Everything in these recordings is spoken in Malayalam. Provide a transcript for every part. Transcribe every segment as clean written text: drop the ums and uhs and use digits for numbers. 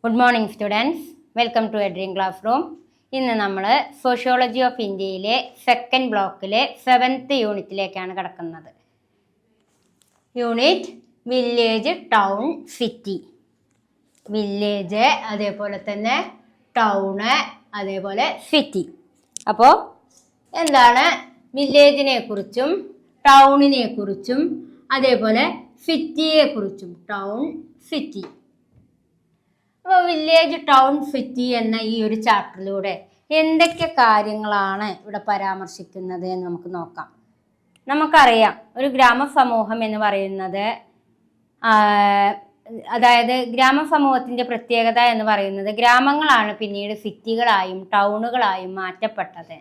Good morning students, welcome to a dream classroom. ഇന്ന് നമ്മൾ സോഷ്യോളജി ഓഫ് ഇന്ത്യയിലെ സെക്കൻഡ് ബ്ലോക്കിലെ 7th യൂണിറ്റിലേക്കാണ് കിടക്കുന്നത്. Unit village, town, city. Village, അതേപോലെ തന്നെ ടൗണ്, അതേപോലെ സിറ്റി. അപ്പോൾ എന്താണ് വില്ലേജിനെ കുറിച്ചും ടൗണിനെ കുറിച്ചും അതേപോലെ സിറ്റിയെ കുറിച്ചും, ടൗൺ, സിറ്റി. അപ്പോൾ വില്ലേജ്, ടൗൺ, സിറ്റി എന്ന ഈ ഒരു ചാപ്റ്ററിലൂടെ എന്തൊക്കെ കാര്യങ്ങളാണ് ഇവിടെ പരാമർശിക്കുന്നത് എന്ന് നമുക്ക് നോക്കാം. നമുക്കറിയാം, ഒരു ഗ്രാമസമൂഹം എന്ന് പറയുന്നത്, അതായത് ഗ്രാമസമൂഹത്തിൻ്റെ പ്രത്യേകത എന്ന് പറയുന്നത് ഗ്രാമങ്ങളാണ് പിന്നീട് സിറ്റികളായും ടൗണുകളായും മാറ്റപ്പെട്ടത്.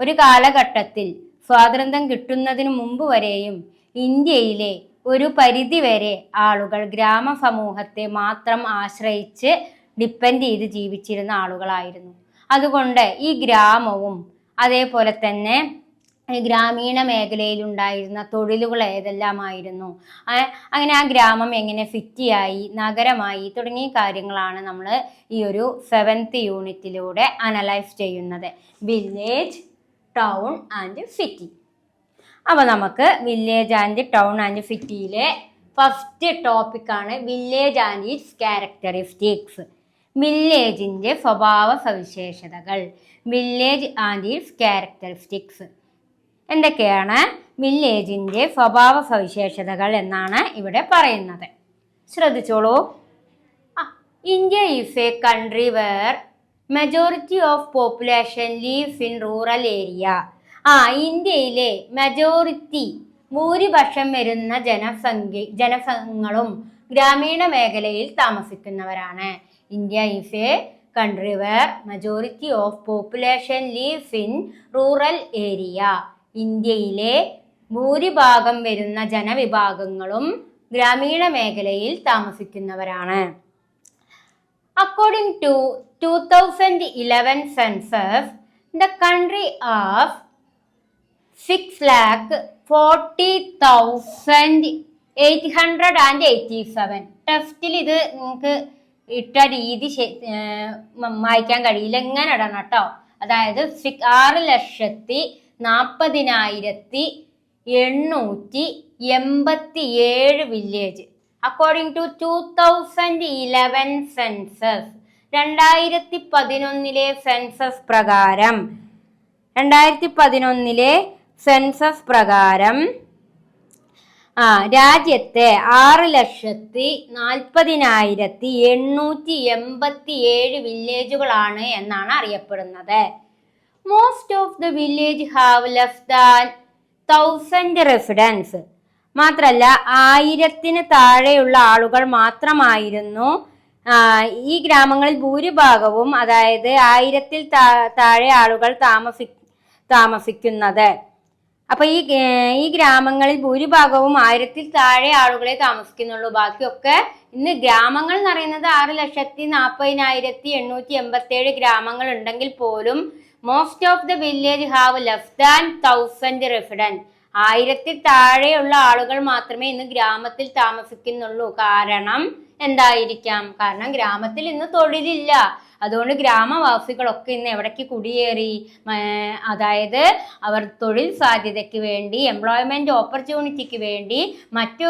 ഒരു കാലഘട്ടത്തിൽ സ്വാതന്ത്ര്യം കിട്ടുന്നതിന് മുമ്പ് വരെയും ഇന്ത്യയിലെ ഒരു പരിധിവരെ ആളുകൾ ഗ്രാമസമൂഹത്തെ മാത്രം ആശ്രയിച്ച് ഡിപ്പെൻഡ് ചെയ്ത് ജീവിച്ചിരുന്ന ആളുകളായിരുന്നു. അതുകൊണ്ട് ഈ ഗ്രാമവും അതേപോലെ തന്നെ ഗ്രാമീണ മേഖലയിൽ ഉണ്ടായിരുന്ന തൊഴിലുകൾ ഏതെല്ലാമായിരുന്നു, അങ്ങനെ ആ ഗ്രാമം എങ്ങനെ സിറ്റിയായി, നഗരമായി തുടങ്ങിയ കാര്യങ്ങളാണ് നമ്മൾ ഈ ഒരു 7th യൂണിറ്റിലൂടെ അനലൈസ് ചെയ്യുന്നത്. Village, town and city. അപ്പോൾ നമുക്ക് വില്ലേജ് ആൻഡ് ടൗൺ ആൻഡ് സിറ്റിയിലെ ഫസ്റ്റ് ടോപ്പിക്കാണ് വില്ലേജ് ആൻഡ് ഇറ്റ്സ് ക്യാരക്ടറിസ്റ്റിക്സ്. വില്ലേജിൻ്റെ സ്വഭാവ സവിശേഷതകൾ. Village and its characteristics. എന്തൊക്കെയാണ് വില്ലേജിൻ്റെ സ്വഭാവ സവിശേഷതകൾ എന്നാണ് ഇവിടെ പറയുന്നത്. ശ്രദ്ധിച്ചോളൂ. India is a country where majority of population lives in rural area. ഇന്ത്യയിലെ മെജോറിറ്റി, ഭൂരിപക്ഷം വരുന്ന ജനസംഘങ്ങളും ഗ്രാമീണ മേഖലയിൽ താമസിക്കുന്നവരാണ്. India is a country where majority of population lives in rural area. ഇന്ത്യയിലെ ഭൂരിഭാഗം വരുന്ന ജനവിഭാഗങ്ങളും ഗ്രാമീണ മേഖലയിൽ താമസിക്കുന്നവരാണ്. According to 2011 census, the country of 6,40,887. ടെസ്റ്റിൽ ഇത് നിങ്ങൾക്ക് ഇട്ട രീതി വായിക്കാൻ കഴിയില്ല, ഇങ്ങനെ ഇടണം കേട്ടോ. അതായത് 6,40,887 village. According to 2011 census, 2011 census പ്രകാരം, 2011 സെൻസസ് പ്രകാരം രാജ്യത്തെ 6,40,887 വില്ലേജുകളാണ് എന്നാണ് അറിയപ്പെടുന്നത്. Most of the village have less than 1000 residents. മാത്രല്ല 1000 താഴെയുള്ള ആളുകൾ മാത്രമായിരുന്നു ഈ ഗ്രാമങ്ങളിൽ ഭൂരിഭാഗവും, അതായത് 1000 താഴെ ആളുകൾ താമസിക്കുന്നത്. അപ്പൊ ഈ ഗ്രാമങ്ങളിൽ ഭൂരിഭാഗവും 1000 താഴെ ആളുകളെ താമസിക്കുന്നുള്ളൂ. ബാക്കിയൊക്കെ ഇന്ന് ഗ്രാമങ്ങൾ എന്ന് പറയുന്നത് 6,40,887 ഗ്രാമങ്ങൾ ഉണ്ടെങ്കിൽ പോലും most of the village have less than 1000 residents. 1000 താഴെയുള്ള ആളുകൾ മാത്രമേ ഇന്ന് ഗ്രാമത്തിൽ താമസിക്കുന്നുള്ളൂ. കാരണം എന്തായിരിക്കാം? കാരണം ഗ്രാമത്തിൽ ഇന്ന് തൊഴിലില്ല. അതുകൊണ്ട് ഗ്രാമവാസികളൊക്കെ ഇന്ന് എവിടേക്ക് കുടിയേറി? അതായത് അവർ തൊഴിൽ സാധ്യതയ്ക്ക് വേണ്ടി, എംപ്ലോയ്മെന്റ് ഓപ്പർച്യൂണിറ്റിക്ക് വേണ്ടി മറ്റു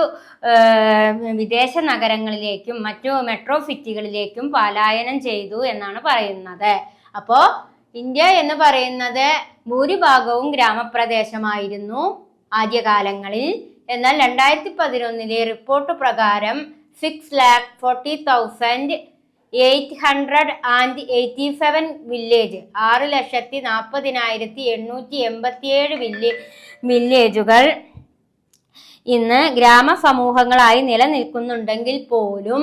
വിദേശ നഗരങ്ങളിലേക്കും മറ്റു മെട്രോ സിറ്റികളിലേക്കും പലായനം ചെയ്തു എന്നാണ് പറയുന്നത്. അപ്പോൾ ഇന്ത്യ എന്ന് പറയുന്നത് ഭൂരിഭാഗവും ഗ്രാമപ്രദേശമായിരുന്നു ആദ്യകാലങ്ങളിൽ. എന്നാൽ 2011 റിപ്പോർട്ട് പ്രകാരം 6,40,887 വില്ലേജ്, 6,40,887 വില്ലേജുകൾ ഇന്ന് ഗ്രാമസമൂഹങ്ങളായി നിലനിൽക്കുന്നുണ്ടെങ്കിൽ പോലും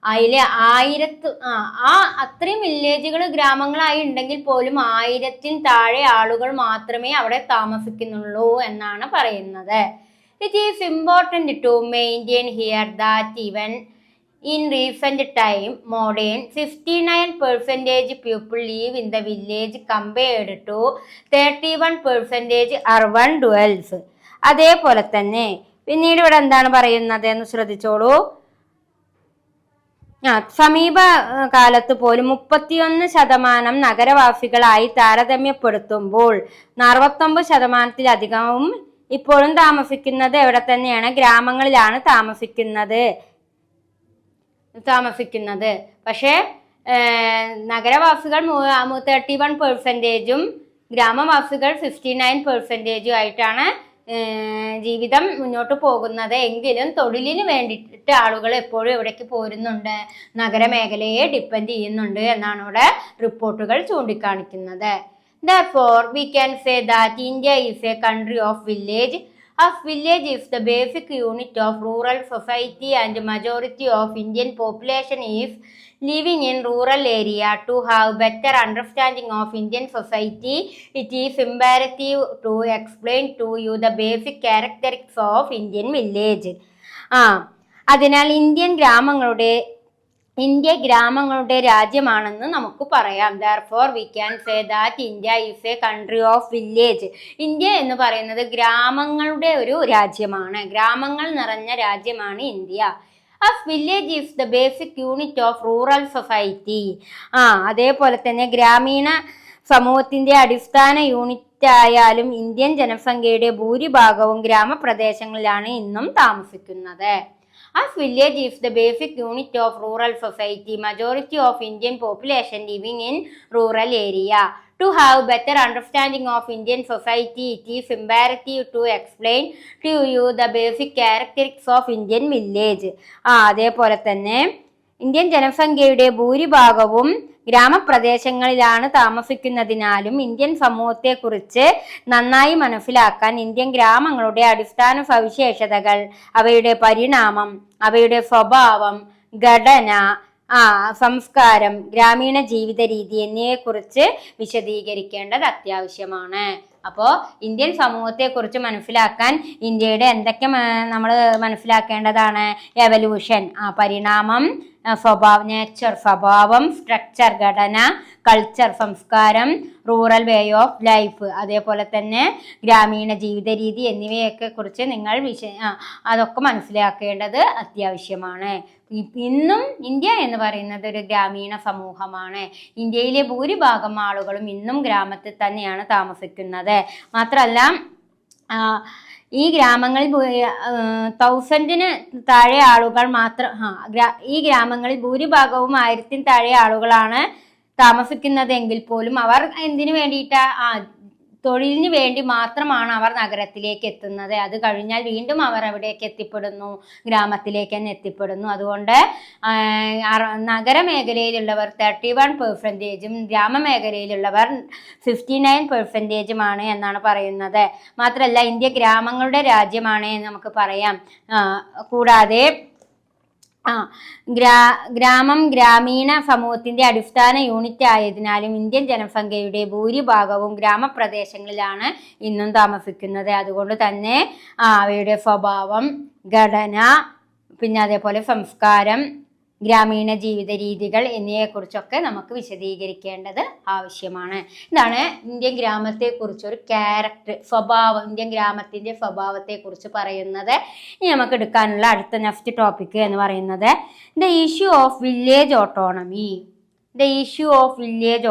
അതിലെ അത്രയും വില്ലേജുകൾ ഗ്രാമങ്ങളായി ഉണ്ടെങ്കിൽ പോലും 1000 താഴെ ആളുകൾ മാത്രമേ അവിടെ താമസിക്കുന്നുള്ളൂ എന്നാണ് പറയുന്നത്. It is important to maintain here that even in recent time, more than 59% people live in the village compared to 31% urban dwellers. അതേപോലെ തന്നെ പിന്നീട് ഇവിടെ എന്താണ് പറയുന്നത് എന്ന് ശ്രദ്ധിച്ചോളൂ. സമീപ കാലത്ത് പോലും 31% നഗരവാസികളായി താരതമ്യപ്പെടുത്തുമ്പോൾ 69%-ലധികവും ഇപ്പോഴും താമസിക്കുന്നത് എവിടെ തന്നെയാണ്? ഗ്രാമങ്ങളിലാണ് താമസിക്കുന്നത്. പക്ഷേ നഗരവാസികൾ 31%-ഉം ഗ്രാമവാസികൾ 59%-ഉം ആയിട്ടാണ് ജീവിതം മുന്നോട്ട് പോകുന്നത്. എങ്കിലും തൊഴിലിന് വേണ്ടിയിട്ട് ആളുകൾ എപ്പോഴും എവിടേക്ക് പോരുന്നുണ്ട്? നഗരമേഖലയെ ഡിപ്പെൻഡ് ചെയ്യുന്നുണ്ട് എന്നാണ് ഇവിടെ റിപ്പോർട്ടുകൾ ചൂണ്ടിക്കാണിക്കുന്നത്. Therefore, we can say that India is a country of village. As village is the basic unit of rural society and majority of Indian population is living in rural area. To have better understanding of Indian society, it is imperative to explain to you the basic characteristics of Indian village. അതിനാൽ ഇന്ത്യ ഗ്രാമങ്ങളുടെ രാജ്യമാണെന്ന് നമുക്ക് പറയാം. Therefore, we can say that India is a country of village. India എന്ന് പറയുന്നത് ഗ്രാമങ്ങളുടെ ഒരു രാജ്യമാണ്. ഗ്രാമങ്ങൾ നിറഞ്ഞ രാജ്യമാണ് India. As village is the basic unit of rural society. അതേപോലെ തന്നെ ഗ്രാമീണ സമൂഹത്തിന്റെ അടിസ്ഥാന യൂണിറ്റ് ആയാലും ഇന്ത്യൻ ജനസംഖ്യയുടെ ഭൂരിഭാഗവും ഗ്രാമപ്രദേശങ്ങളിലാണ് ഇന്നും താമസിക്കുന്നത്. As village is the basic unit of rural society, majority of Indian population living in rural area. To have better understanding of Indian society, it is imperative to explain to you the basic characteristics of Indian village. അതേപോലെ തന്നെ ഇന്ത്യൻ ജനസംഖ്യയുടെ ഭൂരിഭാഗവും ഗ്രാമപ്രദേശങ്ങളിലാണ് താമസിക്കുന്നതിനാലും ഇന്ത്യൻ സമൂഹത്തെക്കുറിച്ച് നന്നായി മനസ്സിലാക്കാൻ ഇന്ത്യൻ ഗ്രാമങ്ങളുടെ അടിസ്ഥാന സവിശേഷതകൾ, അവയുടെ പരിണാമം, അവയുടെ സ്വഭാവം, ഘടന, സംസ്കാരം, ഗ്രാമീണ ജീവിത രീതി എന്നിവയെക്കുറിച്ച് വിശദീകരിക്കേണ്ടത് അത്യാവശ്യമാണ്. അപ്പോൾ ഇന്ത്യൻ സമൂഹത്തെക്കുറിച്ച് മനസ്സിലാക്കാൻ ഇന്ത്യയുടെ എന്തൊക്കെ നമ്മൾ മനസ്സിലാക്കേണ്ടതാണ്? എവല്യൂഷൻ, പരിണാമം, സ്വഭാവം, സ്ട്രക്ചർ, ഘടന, കൾച്ചർ, സംസ്കാരം, റൂറൽ വേ ഓഫ് ലൈഫ്, അതേപോലെ തന്നെ ഗ്രാമീണ ജീവിത രീതി എന്നിവയൊക്കെ കുറിച്ച് നിങ്ങൾ അതൊക്കെ മനസ്സിലാക്കേണ്ടത് അത്യാവശ്യമാണ്. ഇന്നും ഇന്ത്യ എന്ന് പറയുന്നത് ഒരു ഗ്രാമീണ സമൂഹമാണ്. ഇന്ത്യയിലെ ഭൂരിഭാഗം ആളുകളും ഇന്നും ഗ്രാമത്തിൽ തന്നെയാണ് താമസിക്കുന്നത്. മാത്രമല്ല ഈ ഗ്രാമങ്ങളിൽ 1000-ന് താഴെ ആളുകൾ ഈ ഗ്രാമങ്ങളിൽ ഭൂരിഭാഗവും 1000-ന് താഴെ ആളുകളാണ് താമസിക്കുന്നതെങ്കിൽ പോലും അവർ എന്തിനു വേണ്ടിയിട്ടാ? തൊഴിലിന് വേണ്ടി മാത്രമാണ് അവർ നഗരത്തിലേക്ക് എത്തുന്നത്. അത് കഴിഞ്ഞാൽ വീണ്ടും അവർ എവിടേക്ക് എത്തിപ്പെടുന്നു? ഗ്രാമത്തിലേക്ക് തന്നെ എത്തിപ്പെടുന്നു. അതുകൊണ്ട് നഗരമേഖലയിലുള്ളവർ 31%-ഉം ഗ്രാമമേഖലയിലുള്ളവർ 59%-ഉമാണ് എന്നാണ് പറയുന്നത്. മാത്രമല്ല ഇന്ത്യ ഗ്രാമങ്ങളുടെ രാജ്യമാണ് എന്ന് നമുക്ക് പറയാം. കൂടാതെ ഗ്രാമീണ സമൂഹത്തിന്റെ അടിസ്ഥാന യൂണിറ്റ് ആയതിനാലും ഇന്ത്യൻ ജനസംഖ്യയുടെ ഭൂരിഭാഗവും ഗ്രാമപ്രദേശങ്ങളിലാണ് ഇന്നും താമസിക്കുന്നത്. അതുകൊണ്ട് തന്നെ അവയുടെ സ്വഭാവം, ഘടന, പിന്നെ അതേപോലെ സംസ്കാരം, ഗ്രാമീണ ജീവിത രീതികൾ എന്നിവയെക്കുറിച്ചൊക്കെ നമുക്ക് വിശദീകരിക്കേണ്ടത് ആവശ്യമാണ്. ഇതാണ് ഇന്ത്യൻ ഗ്രാമത്തെക്കുറിച്ചൊരു സ്വഭാവം, ഇന്ത്യൻ ഗ്രാമത്തിൻ്റെ സ്വഭാവത്തെക്കുറിച്ച് പറയുന്നത്. ഇനി നമുക്ക് എടുക്കാനുള്ള അടുത്ത നെക്സ്റ്റ് ടോപ്പിക് എന്ന് പറയുന്നത് the issue of village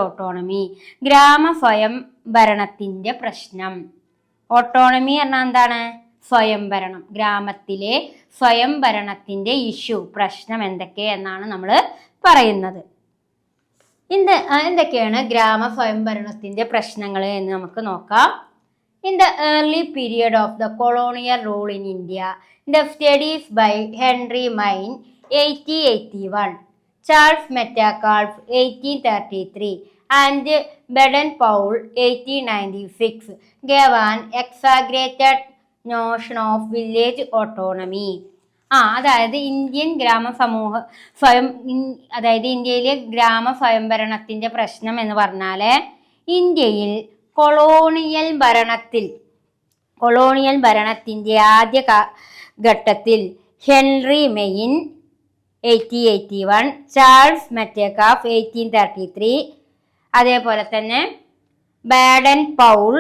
autonomy. ഗ്രാമ സ്വയം ഭരണത്തിൻ്റെ പ്രശ്നം. ഓട്ടോണമി പറഞ്ഞാൽ എന്താണ്? സ്വയംഭരണം. ഗ്രാമത്തിലെ സ്വയംഭരണത്തിന്റെ പ്രശ്നം എന്തൊക്കെ എന്നാണ് നമ്മൾ പറയുന്നത്. എന്തൊക്കെയാണ് ഗ്രാമ സ്വയംഭരണത്തിന്റെ പ്രശ്നങ്ങൾ എന്ന് നമുക്ക് നോക്കാം. In the early period of the colonial rule in India, the studies by Henry Maine 1881, Charles Metcalfe 1833 and Baden Powell 1896 gave an exaggerated notion of village autonomy. അതായത് ഇന്ത്യയിലെ ഗ്രാമ സ്വയംഭരണത്തിന്റെ പ്രശ്നം എന്ന് പറഞ്ഞാൽ ഇന്ത്യയിൽ കൊളോണിയൽ ഭരണത്തിന്റെ ആദ്യ ഘട്ടത്തിൽ ഹെൻറി മെയിൻ 1881, ചാൾസ് മെറ്റാകാൾഫ് 1833, അതേപോലെ തന്നെ ബാഡൻ പൗൾ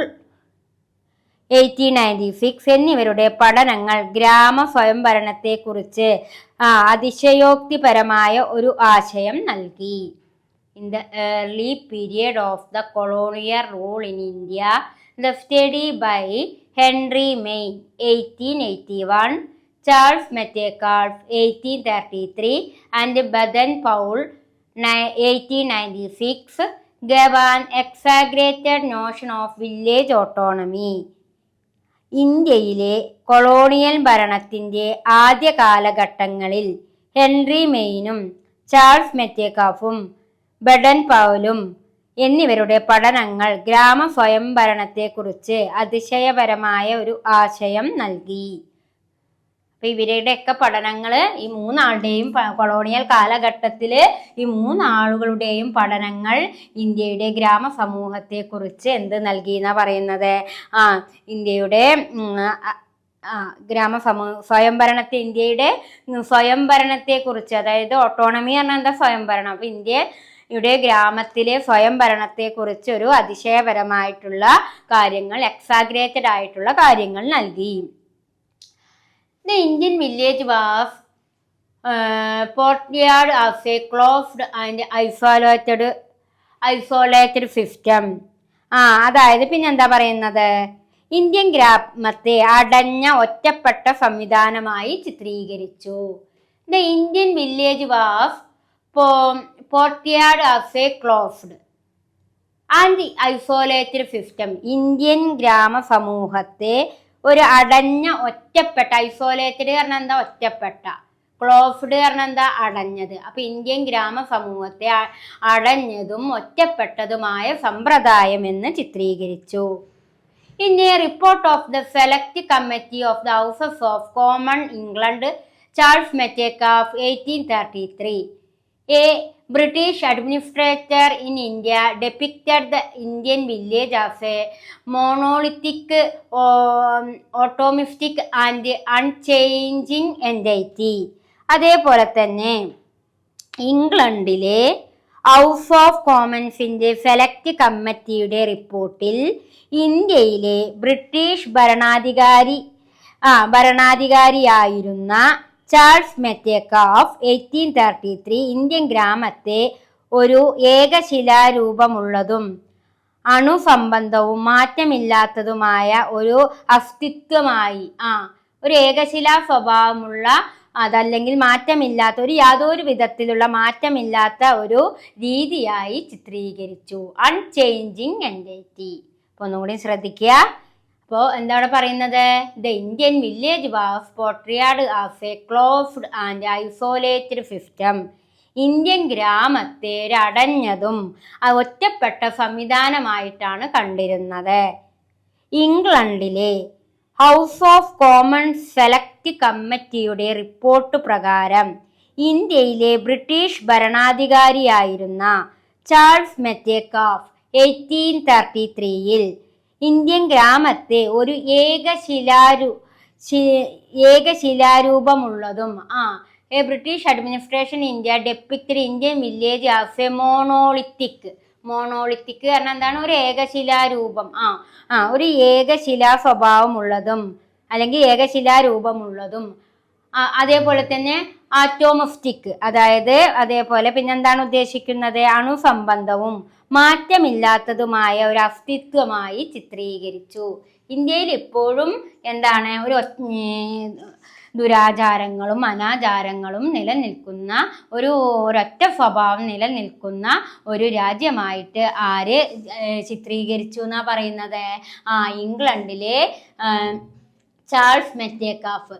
1896 എന്നിവരുടെ പഠനങ്ങൾ ഗ്രാമ സ്വയംഭരണത്തെക്കുറിച്ച് അതിശയോക്തിപരമായ ഒരു ആശയം നൽകി. In the early period of the colonial rule in India, the study by Henry Maine 1881, Charles Metcalfe 1833 and Baden-Powell 1896 gave an exaggerated notion of village autonomy. ഇന്ത്യയിലെ കൊളോണിയൽ ഭരണത്തിൻ്റെ ആദ്യ കാലഘട്ടങ്ങളിൽ ഹെൻറി മെയിനും ചാൾസ് മെറ്റേകാഫും ബഡൻ പൗലും എന്നിവരുടെ പഠനങ്ങൾ ഗ്രാമ സ്വയംഭരണത്തെക്കുറിച്ച് അതിശയപരമായ ഒരു ആശയം നൽകി. അപ്പൊ ഇവരുടെയൊക്കെ പഠനങ്ങൾ ഈ മൂന്നാളുടെയും കൊളോണിയൽ കാലഘട്ടത്തിൽ ഈ മൂന്നാളുകളുടെയും പഠനങ്ങൾ ഇന്ത്യയുടെ ഗ്രാമ സമൂഹത്തെക്കുറിച്ച് എന്ത് നൽകി എന്നാ പറയുന്നത്? ഇന്ത്യയുടെ ഇന്ത്യയുടെ സ്വയംഭരണത്തെക്കുറിച്ച്, അതായത് ഓട്ടോണമി പറഞ്ഞാൽ എന്താ? സ്വയംഭരണം. അപ്പൊ ഇന്ത്യയുടെ ഗ്രാമത്തിലെ സ്വയംഭരണത്തെക്കുറിച്ച് ഒരു അതിശയപരമായിട്ടുള്ള കാര്യങ്ങൾ, എക്സാഗ്രേറ്റഡ് ആയിട്ടുള്ള കാര്യങ്ങൾ നൽകി. The Indian village was portrayed as a closed and isolated system. അതായത് പിന്നെ എന്താ പറയുന്നത്? ഇന്ത്യൻ ഗ്രാമത്തെ അടഞ്ഞ ഒറ്റപ്പെട്ട സംവിധാനമായി ചിത്രീകരിച്ചു. The Indian village was portrayed as a closed and isolated system. Indian ഗ്രാമ സമൂഹത്തെ ഒരു അടഞ്ഞ ഒറ്റപ്പെട്ട, ഐസോലേറ്റഡ് പറഞ്ഞാൽ എന്താ? ഒറ്റപ്പെട്ട. ക്ലോസ്ഡ് പറഞ്ഞാൽ എന്താ? അടഞ്ഞത്. അപ്പൊ ഇന്ത്യൻ ഗ്രാമ സമൂഹത്തെ അടഞ്ഞതും ഒറ്റപ്പെട്ടതുമായ സമ്പ്രദായം എന്ന് ചിത്രീകരിച്ചു. In a report of the select committee of the houses of common England, Charles Metcalfe 1833, a British administrator in India, depicted the Indian village as a monolithic, atomistic and unchanging entity. അതേപോലെ തന്നെ ഇംഗ്ലണ്ടിലെ ഹൗസ് ഓഫ് കോമൺസിന്റെ സെലക്ട് കമ്മിറ്റിയുടെ റിപ്പോർട്ടിൽ ഇന്ത്യയിലെ ബ്രിട്ടീഷ് ഭരണാധികാരിയായിരുന്ന ചാൾസ് മെറ്റേകാഫ് 1833 ഇന്ത്യൻ ഗ്രാമത്തെ ഒരു ഏകശിലാരൂപമുള്ളതും അണുസംബന്ധവും മാറ്റമില്ലാത്തതുമായ ഒരു അസ്തിത്വമായി, ഒരു ഏകശിലാ സ്വഭാവമുള്ള, അതല്ലെങ്കിൽ മാറ്റമില്ലാത്ത, യാതൊരു വിധത്തിലുള്ള മാറ്റമില്ലാത്ത ഒരു രീതിയായി ചിത്രീകരിച്ചു. Unchanging entity. അപ്പോൾ ഒന്നുകൂടി ശ്രദ്ധിക്കുക. അപ്പോൾ എന്താണ് പറയുന്നത്? The Indian village was portrayed as a closed and isolated system. Indian ഗ്രാമത്തെ അടഞ്ഞതും ഒറ്റപ്പെട്ട സംവിധാനമായിട്ടാണ് കണ്ടിരുന്നത്. ഇംഗ്ലണ്ടിലെ ഹൗസ് ഓഫ് കോമൺസ് സെലക്ട് കമ്മിറ്റിയുടെ റിപ്പോർട്ട് പ്രകാരം ഇന്ത്യയിലെ ബ്രിട്ടീഷ് ഭരണാധികാരിയായിരുന്ന ചാൾസ് മെറ്റേകാഫ് 1833 ഇന്ത്യൻ ഗ്രാമത്തെ ഒരു ഏകശിലാരൂപമുള്ളതും a British administration India depicted Indian village as a monolithic പറഞ്ഞാൽ എന്താണ്? ഒരു ഏകശിലാരൂപം, ഒരു ഏകശിലാ സ്വഭാവമുള്ളതും അല്ലെങ്കിൽ ഏകശിലാരൂപമുള്ളതും, അതേപോലെ തന്നെ ആറ്റോമിസ്റ്റിക്, അതായത് അതേപോലെ പിന്നെന്താണ് ഉദ്ദേശിക്കുന്നത്? അണുസംബന്ധവും മാറ്റമില്ലാത്തതുമായ ഒരു അസ്തിത്വമായി ചിത്രീകരിച്ചു. ഇന്ത്യയിൽ ഇപ്പോഴും എന്താണ്? ഒരു ദുരാചാരങ്ങളും അനാചാരങ്ങളും നിലനിൽക്കുന്ന ഒരൊറ്റ സ്വഭാവം നിലനിൽക്കുന്ന ഒരു രാജ്യമായിട്ട് ആര് ചിത്രീകരിച്ചു എന്നാ പറയുന്നത്? ഇംഗ്ലണ്ടിലെ ചാൾസ് മെറ്റേകാഫ്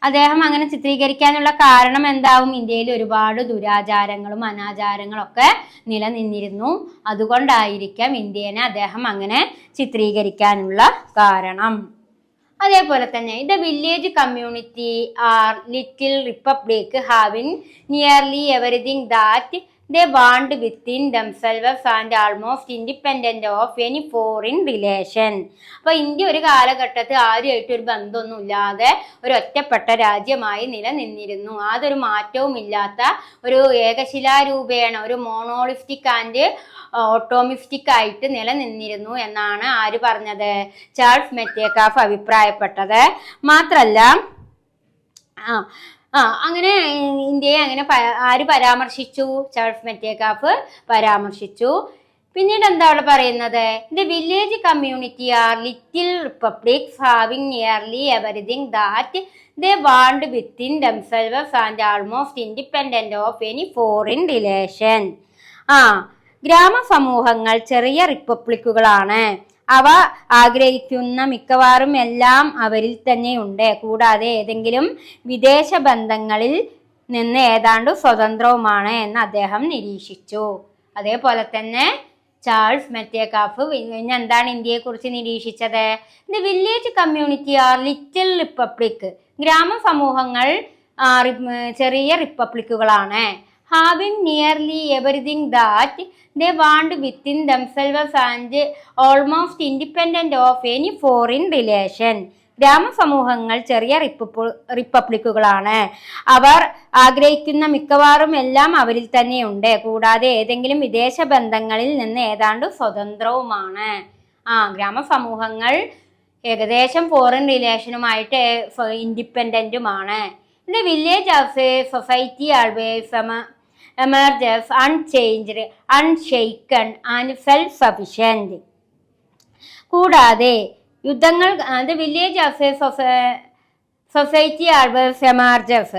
അദ്ദേഹം അങ്ങനെ ചിത്രീകരിക്കാനുള്ള കാരണം എന്താവും? ഇന്ത്യയിൽ ഒരുപാട് ദുരാചാരങ്ങളും അനാചാരങ്ങളും ഒക്കെ നിലനിന്നിരുന്നു. അതുകൊണ്ടായിരിക്കാം ഇന്ത്യനെ അദ്ദേഹം അങ്ങനെ ചിത്രീകരിക്കാനുള്ള കാരണം. അതേപോലെ തന്നെ the village community are little republic having nearly everything that they want within themselves and almost independent of any foreign relation. അപ്പൊ ഇന്ത്യ ഒരു കാലഘട്ടത്തിൽ ആരുമായിട്ട് ഒരു ബന്ധമൊന്നും ഇല്ലാതെ ഒരു ഒറ്റപ്പെട്ട രാജ്യമായി നിലനിന്നിരുന്നു. യാതൊരു മാറ്റവും ഇല്ലാത്ത ഒരു ഏകശിലാരൂപേണ ഒരു മോണോളിസ്റ്റിക് ആൻഡ് ഓട്ടോമിസ്റ്റിക് ആയിട്ട് നിലനിന്നിരുന്നു എന്നാണ് ആര് പറഞ്ഞത്? ചാൾസ് മെറ്റേകാഫ് അഭിപ്രായപ്പെട്ടത്. മാത്രല്ല അങ്ങനെ ഇന്ത്യയെ അങ്ങനെ ആര് പരാമർശിച്ചു? ചാൾസ് മെറ്റേകാഫ് പരാമർശിച്ചു. പിന്നീട് എന്താ അവിടെ പറയുന്നത്? The village community are little republics having nearly everything that they want within themselves and almost independent of any foreign relation. ഗ്രാമസമൂഹങ്ങൾ ചെറിയ റിപ്പബ്ലിക്കുകളാണ്. അവ ആഗ്രഹിക്കുന്ന മിക്കവാറും എല്ലാം അവരിൽ തന്നെയുണ്ട്. കൂടാതെ ഏതെങ്കിലും വിദേശ ബന്ധങ്ങളിൽ നിന്ന് ഏതാണ്ട് സ്വതന്ത്രവുമാണ് എന്ന് അദ്ദേഹം നിരീക്ഷിച്ചു. അതേപോലെ തന്നെ ചാൾസ് മെറ്റേകാഫ് പിന്നെ എന്താണ് ഇന്ത്യയെക്കുറിച്ച് നിരീക്ഷിച്ചത്? The village community are little republic. ഗ്രാമസമൂഹങ്ങൾ ചെറിയ റിപ്പബ്ലിക്കുകളാണ്. having nearly everything that they want within themselves and almost independent of any foreign relation. ഗ്രാമസമൂഹങ്ങൾ ചെറിയ റിപ്പബ്ലിക്കുകളാണ്. അവർ ആഗ്രഹിക്കുന്ന മിക്കവാറും എല്ലാം അവരിൽ തന്നെയുണ്ട്. കൂടാതെ ഏതെങ്കിലും വിദേശ ബന്ധങ്ങളിൽ നിന്ന് ഏതാണ്ട് സ്വതന്ത്രവുമാണ്. ഗ്രാമസമൂഹങ്ങൾ ഏകദേശം foreign റിലേഷനുമായിട്ട് ഇൻഡിപെൻഡന്റുമാണ്. The village of a society always emerges unchanged, unshaken and self-sufficient. കൂടാതെ യുദ്ധങ്ങൾ the village of a society always emerges.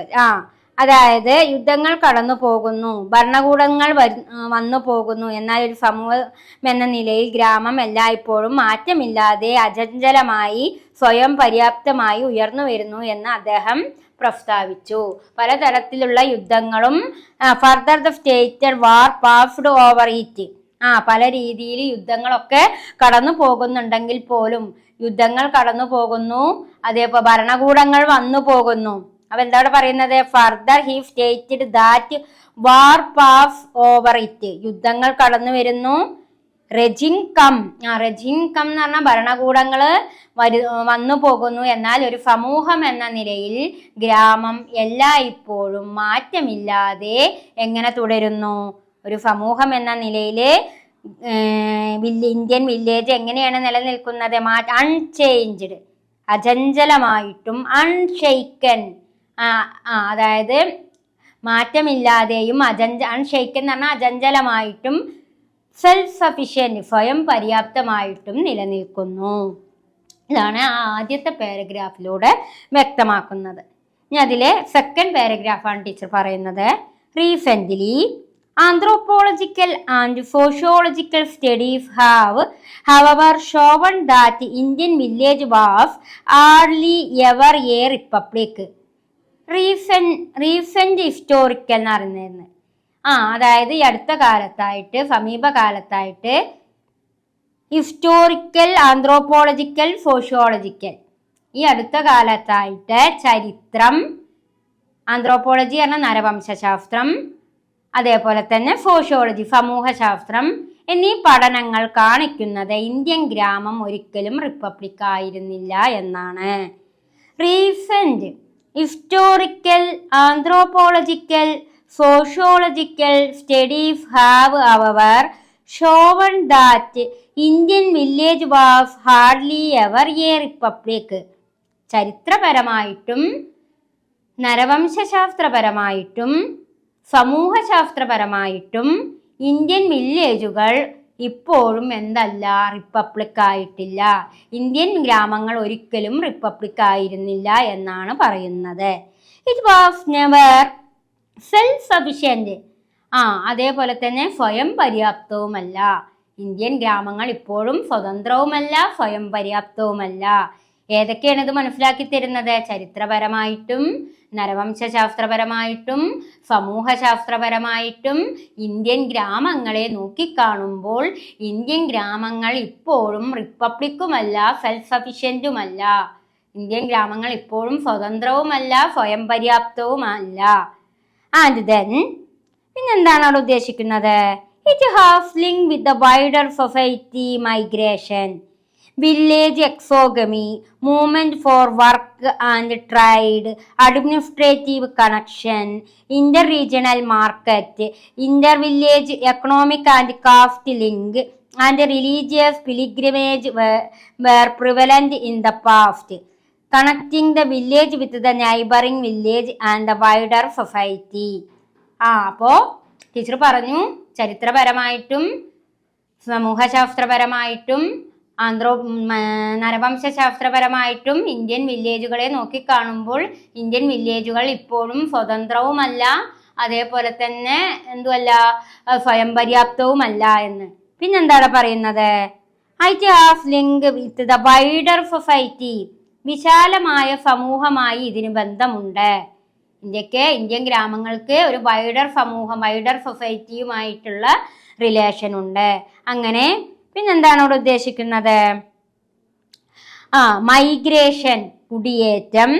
അതായത് യുദ്ധങ്ങൾ കടന്നു പോകുന്നു, ഭരണകൂടങ്ങൾ വന്നു പോകുന്നു. എന്നാൽ ഒരു സമൂഹം എന്ന നിലയിൽ ഗ്രാമം എല്ലായ്പ്പോഴും മാറ്റമില്ലാതെ അചഞ്ചലമായി സ്വയം പര്യാപ്തമായി ഉയർന്നു വരുന്നു എന്ന് അദ്ദേഹം പ്രസ്താവിച്ചു. പലതരത്തിലുള്ള യുദ്ധങ്ങളും further the stated war passed over it. പല രീതിയിൽ യുദ്ധങ്ങളൊക്കെ കടന്നു പോകുന്നുണ്ടെങ്കിൽ പോലും യുദ്ധങ്ങൾ കടന്നു പോകുന്നു, അതേപോലെ ഭരണകൂടങ്ങൾ വന്നു പോകുന്നു. അപ്പൊ എന്താണ് പറയുന്നത്? Further he stated that war pass over it. യുദ്ധങ്ങൾ കടന്നു വരുന്നു. റെജിം കം എന്ന് പറഞ്ഞാൽ ഭരണകൂടങ്ങള് വന്നു പോകുന്നു. എന്നാൽ ഒരു സമൂഹം എന്ന നിലയിൽ ഗ്രാമം എല്ലായ്പ്പോഴും മാറ്റമില്ലാതെ എങ്ങനെ തുടരുന്നു? ഒരു സമൂഹം എന്ന നിലയില് ഇന്ത്യൻ വില്ലേജ് എങ്ങനെയാണ് നിലനിൽക്കുന്നത്? അൺചേഞ്ച്ഡ്, അചഞ്ചലമായിട്ടും, അൺഷെയ്ക്കൻ അതായത് മാറ്റമില്ലാതെയും, അൺഷെയ്ക്കൻ എന്ന് പറഞ്ഞാൽ അചഞ്ചലമായിട്ടും, സെൽഫ് സഫിഷ്യന്റ് സ്വയം പര്യാപ്തമായിട്ടും നിലനിൽക്കുന്നു. ഇതാണ് ആദ്യത്തെ പാരഗ്രാഫിലൂടെ വ്യക്തമാക്കുന്നത്. ഇനി അതിലെ സെക്കൻഡ് പാരഗ്രാഫാണ് ടീച്ചർ പറയുന്നത്. Recently anthropological and sociological studies have however shown that Indian village was hardly ever a republic. Recent historical എന്ന് പറയുന്നത് അതായത് ഈ അടുത്ത കാലത്തായിട്ട്, സമീപകാലത്തായിട്ട് ഹിസ്റ്റോറിക്കൽ, ആന്ത്രോപോളജിക്കൽ, സോഷ്യോളജിക്കൽ, ഈ അടുത്ത കാലത്തായിട്ട് ചരിത്രം, ആന്ത്രോപോളജി പറഞ്ഞ നരവംശാസ്ത്രം, അതേപോലെ തന്നെ സോഷ്യോളജി സമൂഹശാസ്ത്രം എന്നീ പഠനങ്ങൾ കാണിക്കുന്നത് ഇന്ത്യൻ ഗ്രാമം ഒരിക്കലും റിപ്പബ്ലിക് ആയിരുന്നില്ല എന്നാണ്. Recent historical, anthropological, sociological studies have however shown that Indian village was hardly ever a republic. ചരിത്രപരമായിട്ടും നരവംശാസ്ത്രപരമായിട്ടും സമൂഹശാസ്ത്രപരമായിട്ടും ഇന്ത്യൻ വില്ലേജുകൾ ഇപ്പോഴും എന്തല്ല, റിപ്പബ്ലിക് ആയിട്ടില്ല. ഇന്ത്യൻ ഗ്രാമങ്ങൾ ഒരിക്കലും റിപ്പബ്ലിക് ആയിരുന്നില്ല എന്നാണ് പറയുന്നത്. It was never self sufficient. അതേപോലെ തന്നെ സ്വയം പര്യാപ്തവുമല്ല. ഇന്ത്യൻ ഗ്രാമങ്ങൾ ഇപ്പോഴും സ്വതന്ത്രവുമല്ല, സ്വയം പര്യാപ്തവുമല്ല. ഏതൊക്കെയാണ് ഇത് മനസ്സിലാക്കി തരുന്നത്? ചരിത്രപരമായിട്ടും നരവംശാസ്ത്രപരമായിട്ടും സമൂഹശാസ്ത്രപരമായിട്ടും ഇന്ത്യൻ ഗ്രാമങ്ങളെ നോക്കിക്കാണുമ്പോൾ ഇന്ത്യൻ ഗ്രാമങ്ങൾ ഇപ്പോഴും റിപ്പബ്ലിക്കുമല്ല, സെൽഫ് സഫിഷ്യന്റുമല്ല. ഇന്ത്യൻ ഗ്രാമങ്ങൾ ഇപ്പോഴും സ്വതന്ത്രവുമല്ല, സ്വയം പര്യാപ്തവുമല്ല. ആൻഡ് ദെൻ പിന്നെന്താണ് അവിടെ ഉദ്ദേശിക്കുന്നത്? It has link with the wider society migration, village exogamy, movement for work and trade, administrative connection, inter regional market, inter village economic and caste link and religious pilgrimage were prevalent in the past, connecting the village with the neighboring village and the wider society. അപ്പോൾ ടീച്ചർ പറഞ്ഞു ചരിത്രപരമായിട്ടും സമൂഹശാസ്ത്രപരമായിട്ടും നരവംശാസ്ത്രപരമായിട്ടും ഇന്ത്യൻ വില്ലേജുകളെ നോക്കിക്കാണുമ്പോൾ ഇന്ത്യൻ വില്ലേജുകൾ ഇപ്പോഴും സ്വതന്ത്രവുമല്ല, അതേപോലെ തന്നെ എന്തുമല്ല, സ്വയം പര്യാപ്തവുമല്ല എന്ന്. പിന്നെന്താണ് പറയുന്നത്? It has link with the wider society, വിശാലമായ സമൂഹമായി ഇതിന് ബന്ധമുണ്ട്. ഇന്ത്യൻ ഗ്രാമങ്ങൾക്ക് ഒരു വൈഡർ സമൂഹം, വൈഡർ സൊസൈറ്റിയുമായിട്ടുള്ള റിലേഷൻ ഉണ്ട്. അങ്ങനെ പിന്നെന്താണ് ഇവിടെ ഉദ്ദേശിക്കുന്നത്? മൈഗ്രേഷൻ കുടിയേറ്റം,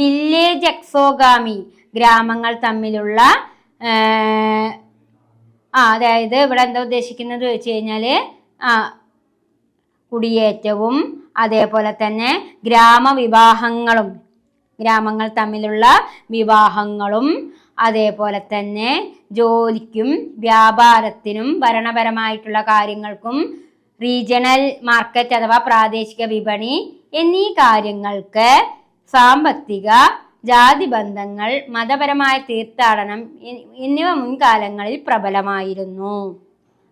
വില്ലേജ് എക്സോഗാമി ഗ്രാമങ്ങൾ തമ്മിലുള്ള അതായത് ഇവിടെ എന്താ ഉദ്ദേശിക്കുന്നത് വെച്ച് കഴിഞ്ഞാല് കുടിയേറ്റവും അതേപോലെ തന്നെ ഗ്രാമവിവാഹങ്ങളും, ഗ്രാമങ്ങൾ തമ്മിലുള്ള വിവാഹങ്ങളും അതേപോലെ തന്നെ ജോലിക്കും വ്യാപാരത്തിനും ഭരണപരമായിട്ടുള്ള കാര്യങ്ങൾക്കും റീജിയണൽ മാർക്കറ്റ് അഥവാ പ്രാദേശിക വിപണി എന്നീ കാര്യങ്ങൾക്ക് സാമ്പത്തിക ജാതി ബന്ധങ്ങൾ, മതപരമായ തീർത്ഥാടനം എന്നിവ മുൻകാലങ്ങളിൽ പ്രബലമായിരുന്നു.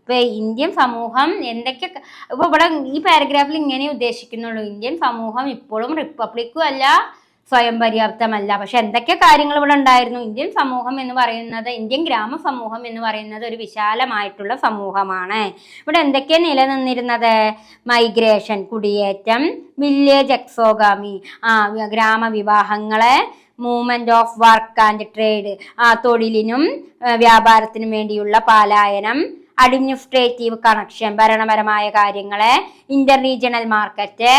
ഇപ്പൊ ഇന്ത്യൻ സമൂഹം എന്തൊക്കെ ഇപ്പൊ ഇവിടെ ഈ പാരഗ്രാഫിൽ ഇങ്ങനെ ഉദ്ദേശിക്കുന്നുള്ളൂ. ഇന്ത്യൻ സമൂഹം ഇപ്പോഴും റിപ്പബ്ലിക്കും അല്ല, സ്വയം പര്യാപ്തമല്ല. പക്ഷെ എന്തൊക്കെ കാര്യങ്ങൾ ഇവിടെ ഉണ്ടായിരുന്നു? ഇന്ത്യൻ സമൂഹം എന്ന് പറയുന്നത്, ഇന്ത്യൻ ഗ്രാമ സമൂഹം എന്ന് പറയുന്നത് ഒരു വിശാലമായിട്ടുള്ള സമൂഹമാണ്. ഇവിടെ എന്തൊക്കെ നിലനിന്നിരുന്നത്? മൈഗ്രേഷൻ കുടിയേറ്റം, വില്ലേജ് എക്സോഗാമി ഗ്രാമവിവാഹങ്ങളെ, movement of work and trade തൊഴിലിനും വ്യാപാരത്തിനും വേണ്ടിയുള്ള പലായനം, അഡ്മിനിസ്ട്രേറ്റീവ് കണക്ഷൻ ഭരണപരമായ കാര്യങ്ങളെ, ഇന്റർ റീജിയണൽ മാർക്കറ്റ്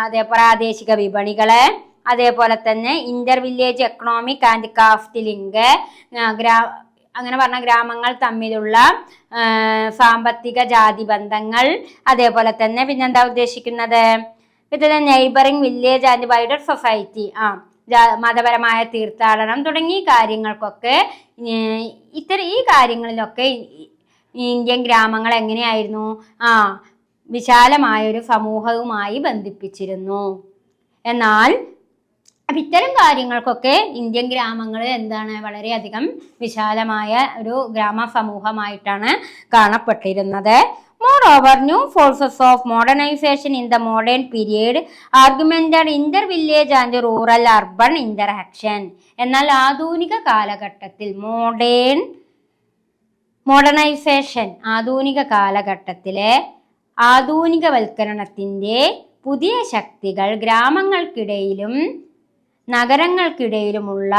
അതേ പ്രാദേശിക വിപണികള്, അതേപോലെ തന്നെ inter village economic and caste link അങ്ങനെ പറഞ്ഞ ഗ്രാമങ്ങൾ തമ്മിലുള്ള സാമ്പത്തിക ജാതി ബന്ധങ്ങൾ, അതേപോലെ തന്നെ പിന്നെന്താ ഉദ്ദേശിക്കുന്നത്? പിന്നെ neighbouring village and wider society മതപരമായ തീർത്ഥാടനം തുടങ്ങിയ കാര്യങ്ങൾക്കൊക്കെ ഈ കാര്യങ്ങളിലൊക്കെ ഇന്ത്യൻ ഗ്രാമങ്ങൾ എങ്ങനെയായിരുന്നു? വിശാലമായൊരു സമൂഹവുമായി ബന്ധിപ്പിച്ചിരുന്നു. എന്നാൽ ഇത്തരം കാര്യങ്ങൾക്കൊക്കെ ഇന്ത്യൻ ഗ്രാമങ്ങൾ എന്താണ് വളരെയധികം വിശാലമായ ഒരു ഗ്രാമ സമൂഹമായിട്ടാണ് കാണപ്പെട്ടിരുന്നത്. Moreover, new forces of modernization in the modern period augmented inter-village and rural-urban interaction. എന്നാൽ ആധുനിക കാലഘട്ടത്തിൽ മോഡേണൈസേഷൻ ആധുനിക കാലഘട്ടത്തിലെ ആധുനികവൽക്കരണത്തിന്റെ പുതിയ ശക്തികൾ ഗ്രാമങ്ങൾക്കിടയിലും നഗരങ്ങൾക്കിടയിലുമുള്ള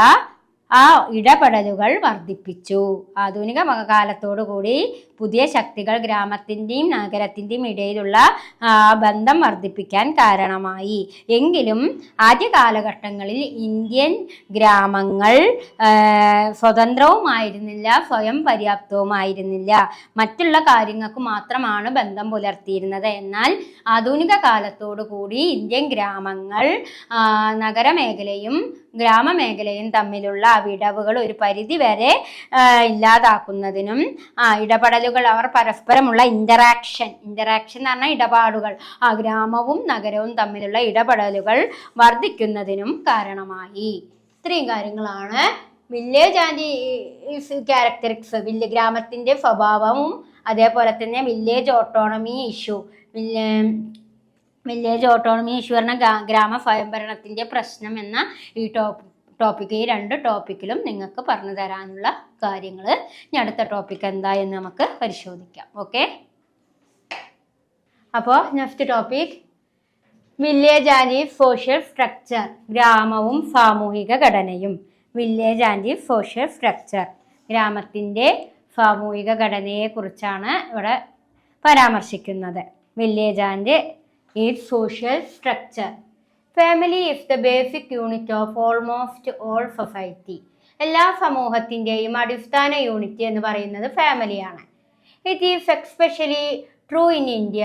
ഇടപെടലുകൾ വർദ്ധിപ്പിച്ചു. ആധുനിക കാലത്തോടുകൂടി പുതിയ ശക്തികൾ ഗ്രാമത്തിൻ്റെയും നഗരത്തിൻ്റെയും ഇടയിലുള്ള ബന്ധം വർദ്ധിപ്പിക്കാൻ കാരണമായി. എങ്കിലും ആദ്യ കാലഘട്ടങ്ങളിൽ ഇന്ത്യൻ ഗ്രാമങ്ങൾ സ്വതന്ത്രവുമായിരുന്നില്ല, സ്വയം പര്യാപ്തവുമായിരുന്നില്ല. മറ്റുള്ള കാര്യങ്ങൾക്ക് മാത്രമാണ് ബന്ധം പുലർത്തിയിരുന്നത്. എന്നാൽ ആധുനിക കാലത്തോടുകൂടി ഇന്ത്യൻ ഗ്രാമങ്ങൾ നഗരമേഖലയും ഗ്രാമമേഖലയും തമ്മിലുള്ള വിടവുകൾ ഒരു പരിധി വരെ ഇല്ലാതാക്കുന്നതിനും ഇടപെടലുകൾ അവർ പരസ്പരമുള്ള ഇൻ്ററാക്ഷൻ എന്ന് പറഞ്ഞാൽ ഇടപാടുകൾ ഗ്രാമവും നഗരവും തമ്മിലുള്ള ഇടപെടലുകൾ വർദ്ധിക്കുന്നതിനും കാരണമായി. ഇത്രയും കാര്യങ്ങളാണ് വില്ലേജ് ആൻഡ് ക്യാരക്ടറിക്സ്, ഗ്രാമത്തിന്റെ സ്വഭാവവും അതേപോലെ തന്നെ വില്ലേജ് ഓട്ടോണമി ഇഷ്യൂ പറഞ്ഞ ഗ്രാമ സ്വയംഭരണത്തിന്റെ പ്രശ്നം എന്ന ഈ ഈ രണ്ട് ടോപ്പിക്കിലും നിങ്ങൾക്ക് പറഞ്ഞു തരാനുള്ള കാര്യങ്ങൾ. ഇനി അടുത്ത ടോപ്പിക് എന്താ എന്ന് നമുക്ക് പരിശോധിക്കാം. ഓക്കെ, അപ്പോൾ next topic village and social structure, ഗ്രാമവും സാമൂഹിക ഘടനയും. വില്ലേജ് ആൻഡ് സോഷ്യൽ സ്ട്രക്ചർ, ഗ്രാമത്തിൻ്റെ സാമൂഹിക ഘടനയെക്കുറിച്ചാണ് ഇവിടെ പരാമർശിക്കുന്നത്. Village and its social structure. Family is the basic unit of almost all society. എല്ലാ സമൂഹത്തിൻ്റെയും അടിസ്ഥാന യൂണിറ്റ് എന്ന് പറയുന്നത് ഫാമിലിയാണ്. It is especially true in India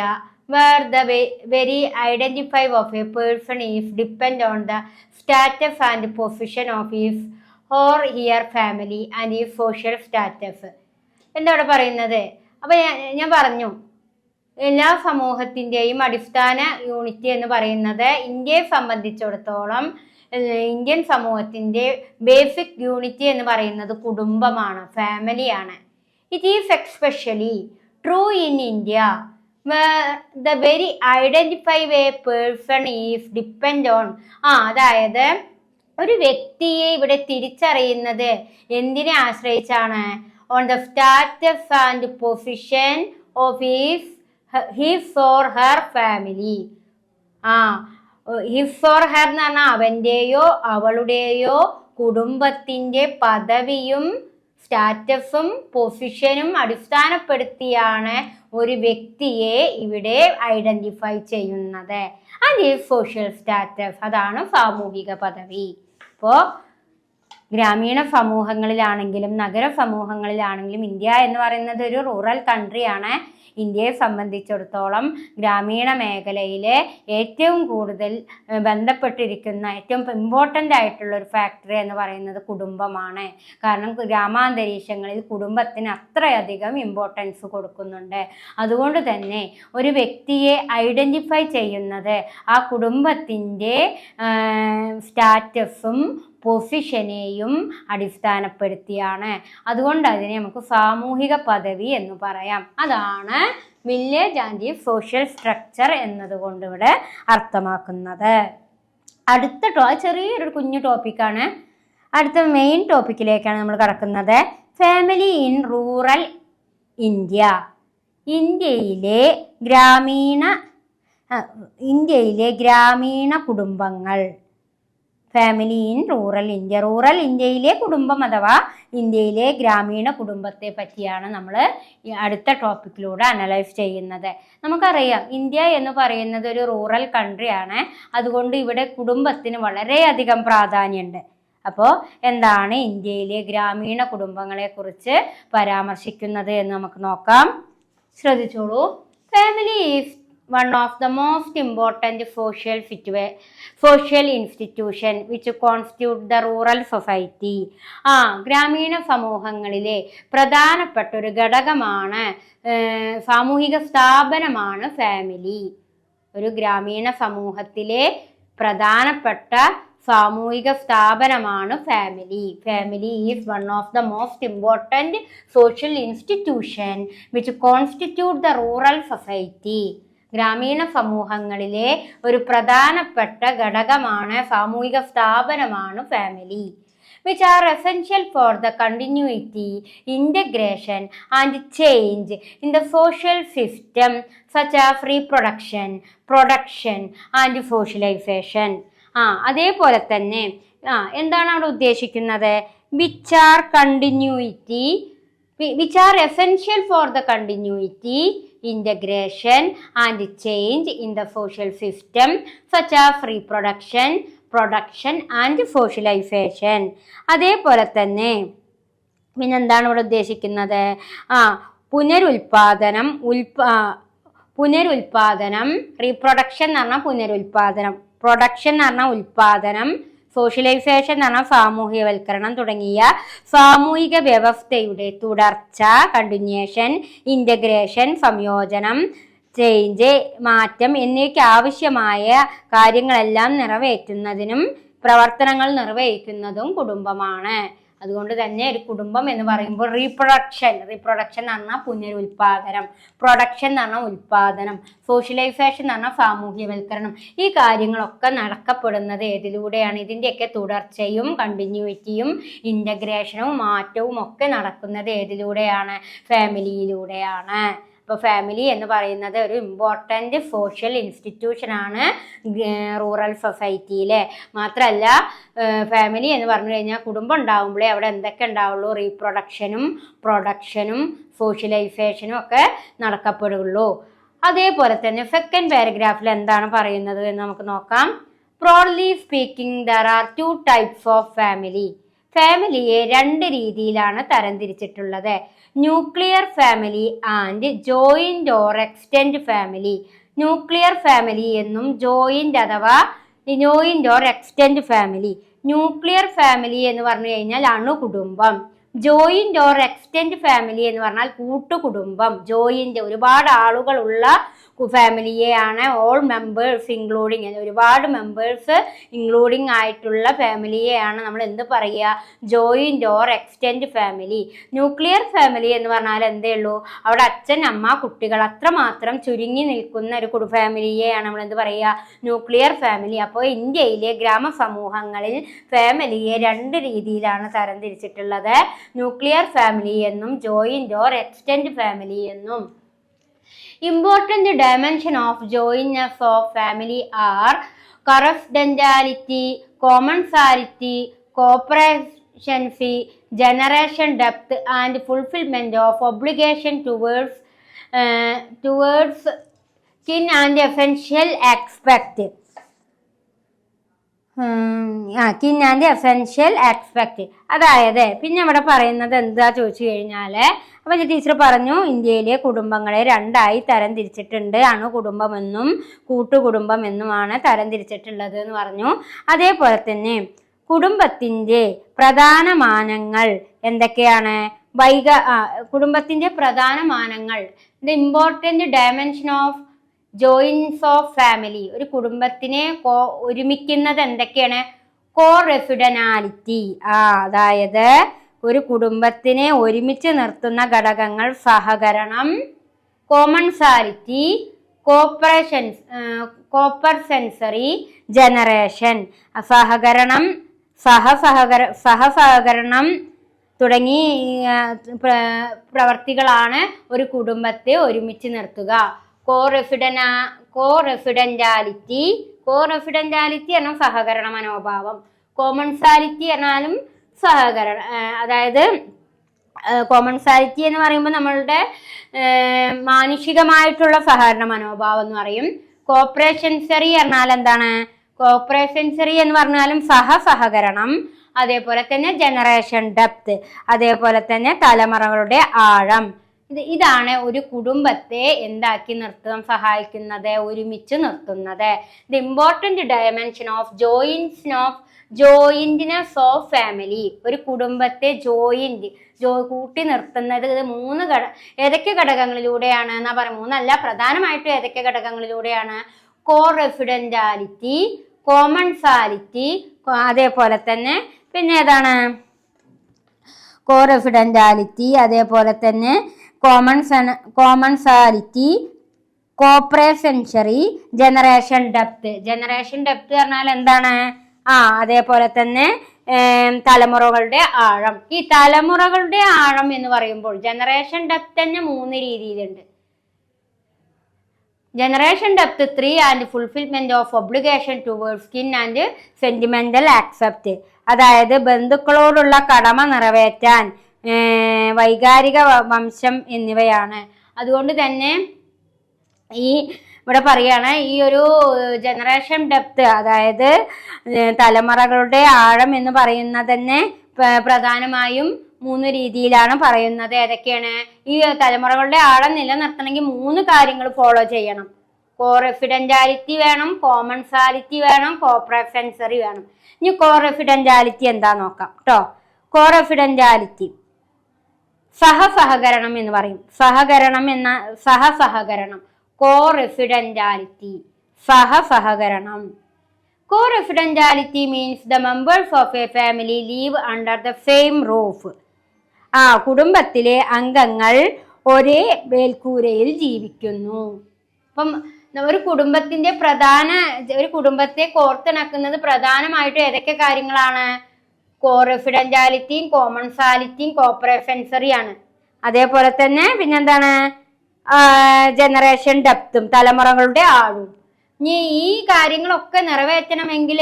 where the very identity of a person is depend on the status and position of his or her family and his social status. എന്താണ് പറയുന്നത്? അപ്പോൾ ഞാൻ പറഞ്ഞു, എല്ലാ സമൂഹത്തിൻ്റെയും അടിസ്ഥാന യൂണിറ്റ് എന്ന് പറയുന്നത് ഇന്ത്യയെ സംബന്ധിച്ചിടത്തോളം ഇന്ത്യൻ സമൂഹത്തിൻ്റെ ബേസിക് യൂണിറ്റ് എന്ന് പറയുന്നത് കുടുംബമാണ്, ഫാമിലിയാണ്. It is especially true in India where the very identify a person is depend on. അതായത് ഒരു വ്യക്തിയെ ഇവിടെ തിരിച്ചറിയുന്നത് എന്തിനെ ആശ്രയിച്ചാണ്? On the status and position of his or her family. His or her എന്ന് പറഞ്ഞാൽ അവൻ്റെയോ അവളുടെയോ കുടുംബത്തിൻ്റെ പദവിയും സ്റ്റാറ്റസും പൊസിഷനും അടിസ്ഥാനപ്പെടുത്തിയാണ് ഒരു വ്യക്തിയെ ഇവിടെ ഐഡന്റിഫൈ ചെയ്യുന്നത്. ആൻഡ് ഈ സോഷ്യൽ സ്റ്റാറ്റസ്, അതാണ് സാമൂഹിക പദവി. ഇപ്പോൾ ഗ്രാമീണ സമൂഹങ്ങളിലാണെങ്കിലും നഗര സമൂഹങ്ങളിലാണെങ്കിലും ഇന്ത്യ എന്ന് പറയുന്നത് ഒരു റൂറൽ കൺട്രിയാണ്. ഇന്ത്യയെ സംബന്ധിച്ചിടത്തോളം ഗ്രാമീണ മേഖലയിൽ ഏറ്റവും കൂടുതൽ ബന്ധപ്പെട്ടിരിക്കുന്ന ഏറ്റവും ഇമ്പോർട്ടൻ്റ് ആയിട്ടുള്ള ഒരു ഫാക്ടറി എന്ന് പറയുന്നത് കുടുംബമാണ്. കാരണം ഗ്രാമാന്തരീക്ഷങ്ങളിൽ കുടുംബത്തിന് അത്രയധികം ഇമ്പോർട്ടൻസ് കൊടുക്കുന്നുണ്ട്. അതുകൊണ്ട് തന്നെ ഒരു വ്യക്തിയെ ഐഡൻറ്റിഫൈ ചെയ്യുന്നത് ആ കുടുംബത്തിൻ്റെ സ്റ്റാറ്റസും പൊസിഷനെയും അടിസ്ഥാനപ്പെടുത്തിയാണ്. അതുകൊണ്ട് അതിനെ നമുക്ക് സാമൂഹിക പദവി എന്ന് പറയാം. അതാണ് വില്ലേജ് ആൻഡ് സോഷ്യൽ സ്ട്രക്ചർ എന്നതുകൊണ്ട് ഇവിടെ അർത്ഥമാക്കുന്നത്. അടുത്ത ചെറിയൊരു കുഞ്ഞു ടോപ്പിക്കാണ്. അടുത്ത മെയിൻ ടോപ്പിക്കിലേക്കാണ് നമ്മൾ കടക്കുന്നത്. Family in rural India. ഇന്ത്യയിലെ ഗ്രാമീണ കുടുംബങ്ങൾ. Family in rural India. Rural ഇന്ത്യയിലെ കുടുംബം അഥവാ ഇന്ത്യയിലെ ഗ്രാമീണ കുടുംബത്തെ പറ്റിയാണ് നമ്മൾ അടുത്ത ടോപ്പിക്കിലൂടെ അനലൈസ് ചെയ്യുന്നത്. നമുക്കറിയാം ഇന്ത്യ എന്ന് പറയുന്നത് ഒരു റൂറൽ കൺട്രിയാണ്. അതുകൊണ്ട് ഇവിടെ കുടുംബത്തിന് വളരെയധികം പ്രാധാന്യമുണ്ട്. അപ്പോൾ എന്താണ് ഇന്ത്യയിലെ ഗ്രാമീണ കുടുംബങ്ങളെക്കുറിച്ച് പരാമർശിക്കുന്നത് എന്ന് നമുക്ക് നോക്കാം. ശ്രദ്ധിച്ചോളൂ. Family is one of the most important social institution which constitute the rural society. ഗ്രാമീണ സമൂഹങ്ങളിലെ പ്രധാനപ്പെട്ട ഒരു ഘടകമാണ്, സാമൂഹിക സ്ഥാപനമാണ് ഫാമിലി. ഒരു ഗ്രാമീണ സമൂഹത്തിലെ പ്രധാനപ്പെട്ട സാമൂഹിക സ്ഥാപനമാണ് family. Family is one of the most important social institution which constitute the rural society. ഗ്രാമീണ സമൂഹങ്ങളിലെ ഒരു പ്രധാനപ്പെട്ട ഘടകമാണ്, സാമൂഹിക സ്ഥാപനമാണ് family. which are essential for the continuity, integration and change in the social system such as reproduction, production and socialization. അതേപോലെ തന്നെ എന്താണ് അവിടെ ഉദ്ദേശിക്കുന്നത്? which are essential for the continuity, integration and change in the social system such as reproduction, production and socialization. അതേപോലെ തന്നെ പിന്നെന്താണ് ഇവിടെ ഉദ്ദേശിക്കുന്നത്? പുനരുൽപാദനം, റീപ്രൊഡക്ഷൻ എന്ന് പറഞ്ഞാൽ പുനരുൽപാദനം, പ്രൊഡക്ഷൻ എന്ന് പറഞ്ഞാൽ ഉൽപാദനം, സോഷ്യലൈസേഷൻ എന്ന് പറഞ്ഞാൽ സാമൂഹ്യവൽക്കരണം തുടങ്ങിയ സാമൂഹിക വ്യവസ്ഥയുടെ തുടർച്ച, കണ്ടിന്യൂഷൻ, ഇൻ്റഗ്രേഷൻ, സംയോജനം, ചേഞ്ച്, മാറ്റം എന്നിവയ്ക്ക് ആവശ്യമായ കാര്യങ്ങളെല്ലാം നിറവേറ്റുന്നതിനും പ്രവർത്തനങ്ങൾ നിർവഹിക്കുന്നതും കുടുംബമാണ്. അതുകൊണ്ട് തന്നെ ഒരു കുടുംബം എന്ന് പറയുമ്പോൾ റീപ്രൊഡക്ഷൻ എന്ന് പറഞ്ഞാൽ പുനരുൽപാദനം, പ്രൊഡക്ഷൻ എന്ന് പറഞ്ഞാൽ ഉൽപാദനം, സോഷ്യലൈസേഷൻ എന്ന് പറഞ്ഞാൽ സാമൂഹ്യവൽക്കരണം. ഈ കാര്യങ്ങളൊക്കെ നടക്കപ്പെടുന്നത് ഏതിലൂടെയാണ്? ഇതിൻ്റെയൊക്കെ തുടർച്ചയും കണ്ടിന്യൂറ്റിയും ഇൻ്റഗ്രേഷനും മാറ്റവും ഒക്കെ നടക്കുന്നത് ഏതിലൂടെയാണ്? ഫാമിലിയിലൂടെയാണ്. അപ്പോൾ ഫാമിലി എന്ന് പറയുന്നത് ഒരു ഇമ്പോർട്ടൻ്റ് സോഷ്യൽ ഇൻസ്റ്റിറ്റ്യൂഷനാണ് റൂറൽ സൊസൈറ്റിയിലെ. മാത്രമല്ല ഫാമിലി എന്ന് പറഞ്ഞു കഴിഞ്ഞാൽ കുടുംബം ഉണ്ടാകുമ്പോഴേ അവിടെ എന്തൊക്കെ ഉണ്ടാവുള്ളൂ? റീപ്രൊഡക്ഷനും പ്രൊഡക്ഷനും സോഷ്യലൈസേഷനും ഒക്കെ നടക്കപ്പെടുള്ളൂ. അതേപോലെ തന്നെ സെക്കൻഡ് പാരഗ്രാഫിൽ എന്താണ് പറയുന്നത് എന്ന് നമുക്ക് നോക്കാം. Broadly speaking, there are two types of family. ഫാമിലിയെ രണ്ട് രീതിയിലാണ് തരംതിരിച്ചിട്ടുള്ളത്. Nuclear family and joint or extend family. Nuclear family എന്നും joint or extend family. Nuclear family എന്ന് പറഞ്ഞു കഴിഞ്ഞാൽ അണുകുടുംബം. ജോയിന്റ് ഓർ എക്സ്റ്റെൻഡ് ഫാമിലി എന്ന് പറഞ്ഞാൽ കൂട്ടുകുടുംബം. ജോയിന്റ് ഒരുപാട് ആളുകളുള്ള ഫാമിലിയെയാണ് ഓൾ മെമ്പേഴ്സ് ഇൻക്ലൂഡിങ്, ഒരുപാട് മെമ്പേഴ്സ് ഇൻക്ലൂഡിങ് ആയിട്ടുള്ള ഫാമിലിയെയാണ് നമ്മൾ എന്ത് പറയുക, joint or extend family. Nuclear family എന്ന് പറഞ്ഞാൽ എന്തേ ഉള്ളൂ, അവിടെ അച്ഛൻ അമ്മ കുട്ടികൾ അത്രമാത്രം ചുരുങ്ങി നിൽക്കുന്ന ഒരു ഫാമിലിയെയാണ് നമ്മൾ എന്ത് പറയുക, ന്യൂക്ലിയർ ഫാമിലി. അപ്പോൾ ഇന്ത്യയിലെ ഗ്രാമസമൂഹങ്ങളിൽ ഫാമിലിയെ രണ്ട് രീതിയിലാണ് തരംതിരിച്ചിട്ടുള്ളത്, ന്യൂക്ലിയർ ഫാമിലി എന്നും ജോയിന്റ് ഓർ എക്സ്റ്റെൻഡ് ഫാമിലി എന്നും. Important dimension of jointness of family are correspondentality, commensality, cooperation, generation depth, and fulfillment of obligation towards kin and essential aspect. Kin and essential aspect. അതായത് പിന്നെ ഇവിടെ പറയുന്നത് എന്താ ചോദിച്ചു കഴിഞ്ഞാൽ, അപ്പോൾ ടീച്ചർ പറഞ്ഞു ഇന്ത്യയിലെ കുടുംബങ്ങളെ രണ്ടായി തരംതിരിച്ചിട്ടുണ്ട്, അണുകുടുംബമെന്നും കൂട്ടുകുടുംബം എന്നുമാണ് തരംതിരിച്ചിട്ടുള്ളത് എന്ന് പറഞ്ഞു. അതേപോലെ തന്നെ കുടുംബത്തിൻ്റെ പ്രധാന മാനങ്ങൾ എന്തൊക്കെയാണ്, കുടുംബത്തിൻ്റെ പ്രധാന മാനങ്ങൾ, the important dimension of joints of family. ഒരു കുടുംബത്തിനെ ഒരുമിക്കുന്നത് എന്തൊക്കെയാണ്, കോറെസിഡനാലിറ്റി. അതായത് ഒരു കുടുംബത്തിനെ ഒരുമിച്ച് നിർത്തുന്ന ഘടകങ്ങൾ സഹകരണം, കോമൺസാലിറ്റി, കോപ്പർ സെൻസറി, ജനറേഷൻ. സഹസഹകരണം തുടങ്ങി പ്രവർത്തികളാണ് ഒരു കുടുംബത്തെ ഒരുമിച്ച് നിർത്തുക. കോറെസിഡന്റാലിറ്റി എന്നാൽ സഹകരണ മനോഭാവം. കോമൺസാലിറ്റി എന്നാലും അതായത് കോമൺസാലിറ്റി എന്ന് പറയുമ്പോൾ നമ്മളുടെ മാനുഷികമായിട്ടുള്ള സഹകരണ മനോഭാവം എന്ന് പറയും. കോപ്പറേഷൻസറി എന്നാൽ എന്താണ്, കോപ്പറേഷൻസറി എന്ന് പറഞ്ഞാലും സഹകരണം. അതേപോലെ തന്നെ ജനറേഷൻ ഡെപ്ത്, അതേപോലെ തന്നെ തലമുറകളുടെ ആഴം. ഇതാണ് ഒരു കുടുംബത്തെ എന്താക്കി നിർത്താൻ സഹായിക്കുന്നത്, ഒരുമിച്ച് നിർത്തുന്നത്. The important dimension of jointness of family. ഒരു കുടുംബത്തെ കൂട്ടി നിർത്തുന്നത് ഏതൊക്കെ ഘടകങ്ങളിലൂടെയാണ് എന്നാ പറയുക, മൂന്നല്ല, പ്രധാനമായിട്ടും ഏതൊക്കെ ഘടകങ്ങളിലൂടെയാണ്, കോറെസിഡന്റാലിറ്റി, കോമൺസാലിറ്റി, അതേപോലെ തന്നെ പിന്നെ ഏതാണ്, കോറെസിഡന്റാലിറ്റി, അതേപോലെ തന്നെ കോമൺസാലിറ്റി, കോപ്പറേഷൻസറി, ജനറേഷൻ ഡെപ്ത്. ജനറേഷൻ ഡെപ്ത് പറഞ്ഞാൽ എന്താണ്, അതേപോലെ തന്നെ തലമുറകളുടെ ആഴം. ഈ തലമുറകളുടെ ആഴം എന്ന് പറയുമ്പോൾ ജനറേഷൻ ഡെപ്ത് തന്നെ 3 രീതിയിലുണ്ട്. Generation depth 3 and fulfilment of obligation towards kin and sentimental accept. അതായത് ബന്ധുക്കളോടുള്ള കടമ നിറവേറ്റാൻ, വൈകാരിക വംശം എന്നിവയാണ്. അതുകൊണ്ട് തന്നെ ഇവിടെ പറയാണ് ഈ ഒരു ജനറേഷൻ ഡെപ്ത്, അതായത് തലമുറകളുടെ ആഴം എന്ന് പറയുന്നത് തന്നെ പ്രധാനമായും 3 രീതിയിലാണ് പറയുന്നത്. ഏതൊക്കെയാണ്, ഈ തലമുറകളുടെ ആഴം നിലനിർത്തണമെങ്കിൽ 3 കാര്യങ്ങൾ ഫോളോ ചെയ്യണം. കോറെസിഡന്റാലിറ്റി വേണം, കോമൺസാലിറ്റി വേണം, കോപ്പറേഷൻസറി വേണം. ഇനി കോറെസിഡന്റാലിറ്റി എന്താ നോക്കാം കേട്ടോ. കോറെസിഡന്റാലിറ്റി സഹസഹകരണം എന്ന് പറയും. സഹസഹകരണം. കോറെസിഡന്റാലിറ്റി സഹസഹകരണം. Co-residentiality means the members of a family live under the same roof. കുടുംബത്തിലെ അംഗങ്ങൾ ഒരേ മേൽക്കൂരയിൽ ജീവിക്കുന്നു. അപ്പം ഒരു കുടുംബത്തെ കോർത്തിണക്കുന്നത് പ്രധാനമായിട്ടും ഏതൊക്കെ കാര്യങ്ങളാണ്, കോറെസിഡന്റാലിറ്റിയും കോമൺസാലിറ്റിയും കോപ്പറേഷൻസറിയാണ്. അതേപോലെ തന്നെ പിന്നെന്താണ്, ജനറേഷൻ ഡെപ്തും തലമുറകളുടെ ആഴവും. ഇനി ഈ കാര്യങ്ങളൊക്കെ നിറവേറ്റണമെങ്കിൽ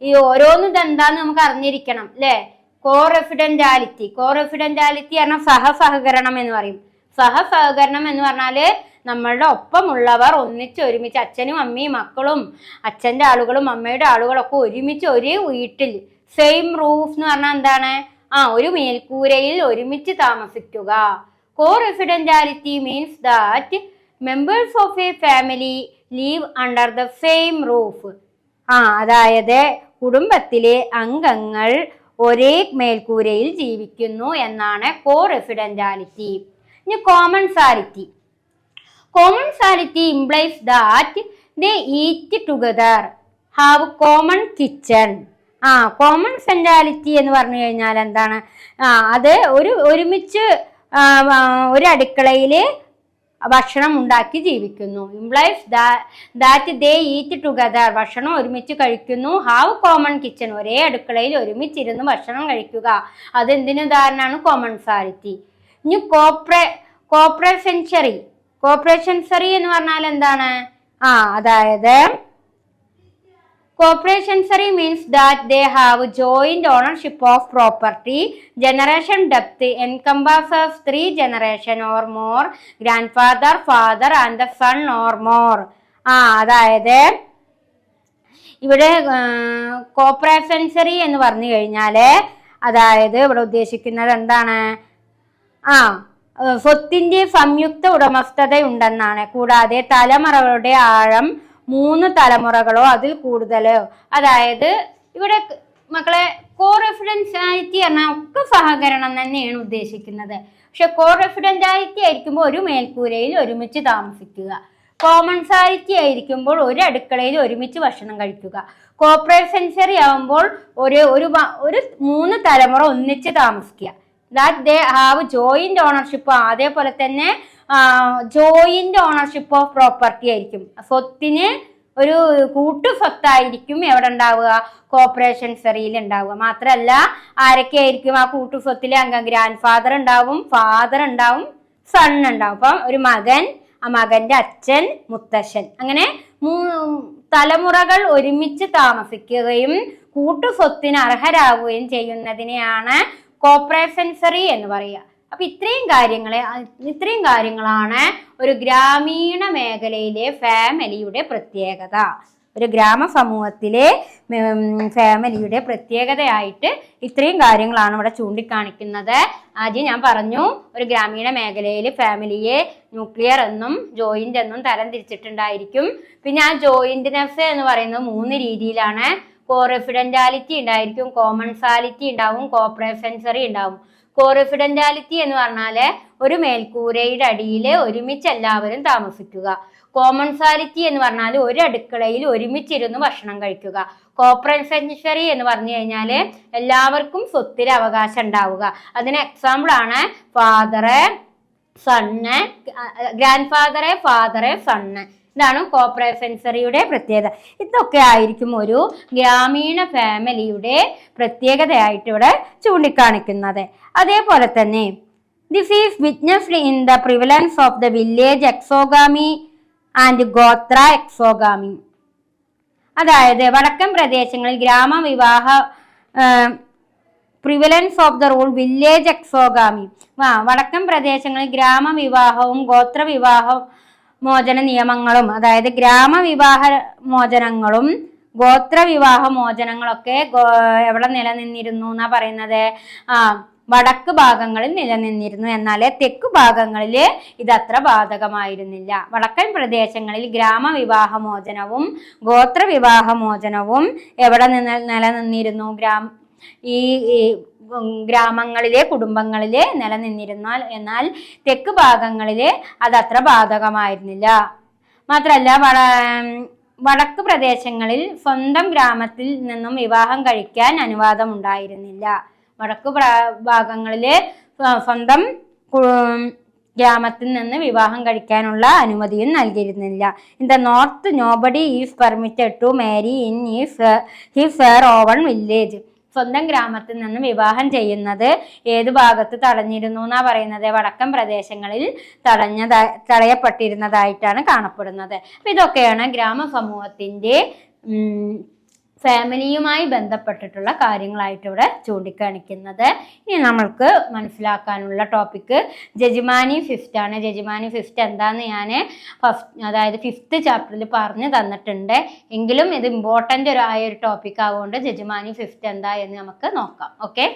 ഈ ഓരോന്നും എന്താന്ന് നമുക്ക് അറിഞ്ഞിരിക്കണം അല്ലെ. കോറെസിഡന്റാലിറ്റി പറഞ്ഞാൽ സഹസഹകരണം എന്ന് പറയും. സഹസഹകരണം എന്ന് പറഞ്ഞാല് നമ്മളുടെ ഒപ്പമുള്ളവർ ഒരുമിച്ച് അച്ഛനും അമ്മയും മക്കളും അച്ഛൻ്റെ ആളുകളും അമ്മയുടെ ആളുകളൊക്കെ ഒരുമിച്ച് ഒരു വീട്ടിൽ, സെയിം റൂഫ് എന്ന് പറഞ്ഞാൽ എന്താണ്, ഒരു മേൽക്കൂരയിൽ ഒരുമിച്ച് താമസിക്കുക. Co-residentiality means that members of a family live under the same roof. അതായത് കുടുംബത്തിലെ അംഗങ്ങൾ ഒരേ മേൽക്കൂരയിൽ ജീവിക്കുന്നു എന്നാണ് co-residentiality. ഇനി commensality. Commensality implies that they eat together, have common kitchen. Commensality എന്ന് പറഞ്ഞു കഴിഞ്ഞാൽ എന്താണ്? അത് ഒരുമിച്ച് ഒരു അടുക്കളയിൽ ഭക്ഷണം ഉണ്ടാക്കി ജീവിക്കുന്നു. Implies that they eat together, ഭക്ഷണം ഒരുമിച്ച് കഴിക്കുന്നു. ഹാവ് കോമൺ കിച്ചൺ, ഒരേ അടുക്കളയിൽ ഒരുമിച്ചിരുന്ന് ഭക്ഷണം കഴിക്കുക. അതെന്തിനു ഉദാഹരണമാണ്? കോമൺസാലിറ്റി. ഇനി കോപ്പറേഷൻസറി. കോപ്പറേഷൻസറി എന്ന് പറഞ്ഞാൽ എന്താണ്? അതായത് Corporationary means that they have joint ownership of property. Generation depth encompasses 3 generations or more, grandfather, father and the son or more. അതായത് ഇവിടെ കോപ്പറേഷൻസറി എന്ന് പറഞ്ഞു കഴിഞ്ഞാൽ അതായത് ഇവിടെ ഉദ്ദേശിക്കുന്നത് എന്താണ്? സ്വത്തിന്റെ സംയുക്ത ഉടമസ്ഥത ഉണ്ടെന്നാണ്. കൂടാതെ തലമുറകളുടെ ആഴം 3 തലമുറകളോ അതിൽ കൂടുതലോ. അതായത് ഇവിടെ മക്കളെ co-residentiality പറഞ്ഞാൽ ഒക്കെ സഹകരണം തന്നെയാണ് ഉദ്ദേശിക്കുന്നത്. പക്ഷെ co-residentiality ആയിരിക്കുമ്പോൾ ഒരു മേൽക്കൂരയിൽ ഒരുമിച്ച് താമസിക്കുക. കോമൺസാലിറ്റി ആയിരിക്കുമ്പോൾ ഒരു അടുക്കളയിൽ ഒരുമിച്ച് ഭക്ഷണം കഴിക്കുക. കോപ്പറേഷൻസറി ആവുമ്പോൾ ഒരു 3 തലമുറ ഒന്നിച്ച് താമസിക്കുക. That they have joint ownership. അതേപോലെ തന്നെ ജോയിന്റ് ഓണർഷിപ്പ് ഓഫ് പ്രോപ്പർട്ടി ആയിരിക്കും. സ്വത്തിന് ഒരു കൂട്ടു സ്വത്തായിരിക്കും എവിടെ ഉണ്ടാവുക? കോപ്പറേഷൻസറിയിൽ ഉണ്ടാവുക. മാത്രമല്ല ആരൊക്കെ ആയിരിക്കും ആ കൂട്ടു സ്വത്തിലെ അംഗം? ഗ്രാൻഡ് ഫാദർ ഉണ്ടാവും, ഫാദർ ഉണ്ടാവും, സൺ ഉണ്ടാവും. അപ്പം ഒരു മകൻ, ആ മകന്റെ അച്ഛൻ, മുത്തശ്ശൻ, അങ്ങനെ തലമുറകൾ ഒരുമിച്ച് താമസിക്കുകയും കൂട്ടു സ്വത്തിന് അർഹരാകുകയും ചെയ്യുന്നതിനെയാണ് കോപ്പറേഷൻസറി എന്ന് പറയുക. അപ്പൊ ഇത്രയും കാര്യങ്ങളാണ് ഒരു ഗ്രാമീണ മേഖലയിലെ ഫാമിലിയുടെ പ്രത്യേകത. ഒരു ഗ്രാമ സമൂഹത്തിലെ ഫാമിലിയുടെ പ്രത്യേകതയായിട്ട് ഇത്രയും കാര്യങ്ങളാണ് ഇവിടെ ചൂണ്ടിക്കാണിക്കുന്നത്. ആദ്യം ഞാൻ പറഞ്ഞു, ഒരു ഗ്രാമീണ മേഖലയിൽ ഫാമിലിയെ ന്യൂക്ലിയർ എന്നും ജോയിന്റ് എന്നും തരം തിരിച്ചിട്ടുണ്ടായിരിക്കും. പിന്നെ ആ ജോയിന്റ്നെസ് എന്ന് പറയുന്നത് 3 രീതിയിലാണ്. co-residentiality ഉണ്ടായിരിക്കും, കോമൺസാലിറ്റി ഉണ്ടാവും, കോപ്പറേഷൻസറി ഉണ്ടാവും. co-residentiality എന്ന് പറഞ്ഞാല് ഒരു മേൽക്കൂരയുടെ അടിയിൽ ഒരുമിച്ച് എല്ലാവരും താമസിക്കുക. കോമൺസാലിറ്റി എന്ന് പറഞ്ഞാൽ ഒരു അടുക്കളയിൽ ഒരുമിച്ചിരുന്ന് ഭക്ഷണം കഴിക്കുക. കോപ്പറേഷൻസറി എന്ന് പറഞ്ഞു കഴിഞ്ഞാൽ എല്ലാവർക്കും സ്വത്തിന് അവകാശം ഉണ്ടാവുക. അതിന് എക്സാമ്പിൾ ആണ് father, sun, grand father, father, sun. ഇതാണ് കോപ്പറേഷൻസറിയുടെ പ്രത്യേകത. ഇതൊക്കെ ആയിരിക്കും ഒരു ഗ്രാമീണ ഫാമിലിയുടെ പ്രത്യേകതയായിട്ട് ഇവിടെ ചൂണ്ടിക്കാണിക്കുന്നത്. അതേപോലെ തന്നെ this is witnessed in the prevalence of the village exogamy and gotra exogamy. അതായത് വടക്കൻ പ്രദേശങ്ങളിൽ ഗ്രാമവിവാഹ prevalence of the rule village exogamy. വടക്കൻ പ്രദേശങ്ങളിൽ ഗ്രാമവിവാഹവും ഗോത്രവിവാഹ മോചന നിയമങ്ങളും, അതായത് ഗ്രാമവിവാഹ മോചനങ്ങളും ഗോത്രവിവാഹ മോചനങ്ങളൊക്കെ എവിടെ നിലനിന്നിരുന്നു എന്നാ പറയുന്നത്? വടക്ക് ഭാഗങ്ങളിൽ നിലനിന്നിരുന്നു. എന്നാൽ തെക്ക് ഭാഗങ്ങളിൽ ഇതത്ര ബാധകമായിരുന്നില്ല. വടക്കൻ പ്രദേശങ്ങളിൽ ഗ്രാമവിവാഹ മോചനവും ഗോത്രവിവാഹ മോചനവും എവിടെ നിലനിന്നിരുന്നു? ഈ ഗ്രാമങ്ങളിലെ കുടുംബങ്ങളിലെ നിലനിന്നിരുന്നാൽ, എന്നാൽ തെക്ക് ഭാഗങ്ങളില് അതത്ര ബാധകമായിരുന്നില്ല. മാത്രല്ല വടക്ക് പ്രദേശങ്ങളിൽ സ്വന്തം ഗ്രാമത്തിൽ നിന്നും വിവാഹം കഴിക്കാൻ അനുവാദം ഉണ്ടായിരുന്നില്ല. വടക്ക് ഭാഗങ്ങളില് സ്വന്തം ഗ്രാമത്തിൽ നിന്ന് വിവാഹം കഴിക്കാനുള്ള അനുമതിയും നൽകിയിരുന്നില്ല. In the north nobody is permitted to marry in his own village. സ്വന്തം ഗ്രാമത്തിൽ നിന്ന് വിവാഹം ചെയ്യുന്നത് ഏത് ഭാഗത്ത് തടഞ്ഞിരുന്നു എന്നാ പറയുന്നത്? വടക്കൻ പ്രദേശങ്ങളിൽ തടയപ്പെട്ടിരുന്നതായിട്ടാണ് കാണപ്പെടുന്നത്. അപ്പൊ ഇതൊക്കെയാണ് ഗ്രാമ സമൂഹത്തിന്റെ ഫാമിലിയുമായി ബന്ധപ്പെട്ടിട്ടുള്ള കാര്യങ്ങളായിട്ട് ഇവിടെ ചൂണ്ടിക്കാണിക്കുന്നത്. ഇനി നമ്മൾക്ക് മനസ്സിലാക്കാനുള്ള ടോപ്പിക്ക് ജജ്മാനി 5th ആണ്. ജജ്മാനി 5th എന്താന്ന് ഞാൻ അതായത് 5th ചാപ്റ്ററിൽ പറഞ്ഞു തന്നിട്ടുണ്ട്. എങ്കിലും ഇത് ഇമ്പോർട്ടൻ്റ് ആയ ഒരു ടോപ്പിക് ആവുകൊണ്ട് ജജ്മാനി 5th എന്താ എന്ന് നമുക്ക് നോക്കാം. ഓക്കെ.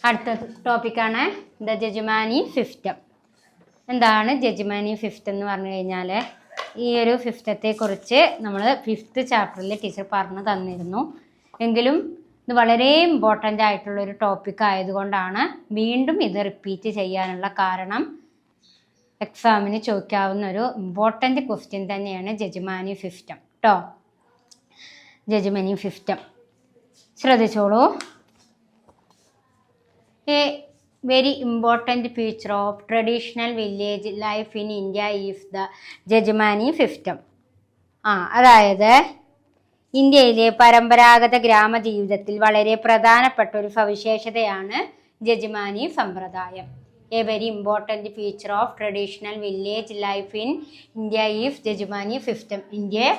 അടുത്ത ടോപ്പിക്കാണ് ദ ജജ്മാനി സിസ്റ്റം. എന്താണ് ജജ്മാനി സിസ്റ്റം എന്ന് പറഞ്ഞു കഴിഞ്ഞാൽ, ഈ ഒരു സിസ്റ്റത്തെ കുറിച്ച് നമ്മൾ 5th ചാപ്റ്ററിൽ ടീച്ചർ പറഞ്ഞു തന്നിരുന്നു. എങ്കിലും ഇത് വളരെ ഇമ്പോർട്ടൻ്റ് ആയിട്ടുള്ളൊരു ടോപ്പിക് ആയതുകൊണ്ടാണ് വീണ്ടും ഇത് റിപ്പീറ്റ് ചെയ്യാനുള്ള കാരണം. എക്സാമിന് ചോദിക്കാവുന്ന ഒരു ഇമ്പോർട്ടൻ്റ് ക്വസ്റ്റ്യൻ തന്നെയാണ് ജജ്മാനി സിസ്റ്റം കേട്ടോ. ജജ്മാനി സിസ്റ്റം ശ്രദ്ധിച്ചോളൂ. A very important feature of traditional village life in India is the jajmani system. അതായത് ഇന്ത്യയിലെ പരമ്പരാഗത ഗ്രാമജീവിതത്തിൽ വളരെ പ്രധാനപ്പെട്ട ഒരു സവിശേഷതയാണ് ജജ്മാനി സമ്പ്രദായം. A very important feature of traditional village life in India is jajmani system. India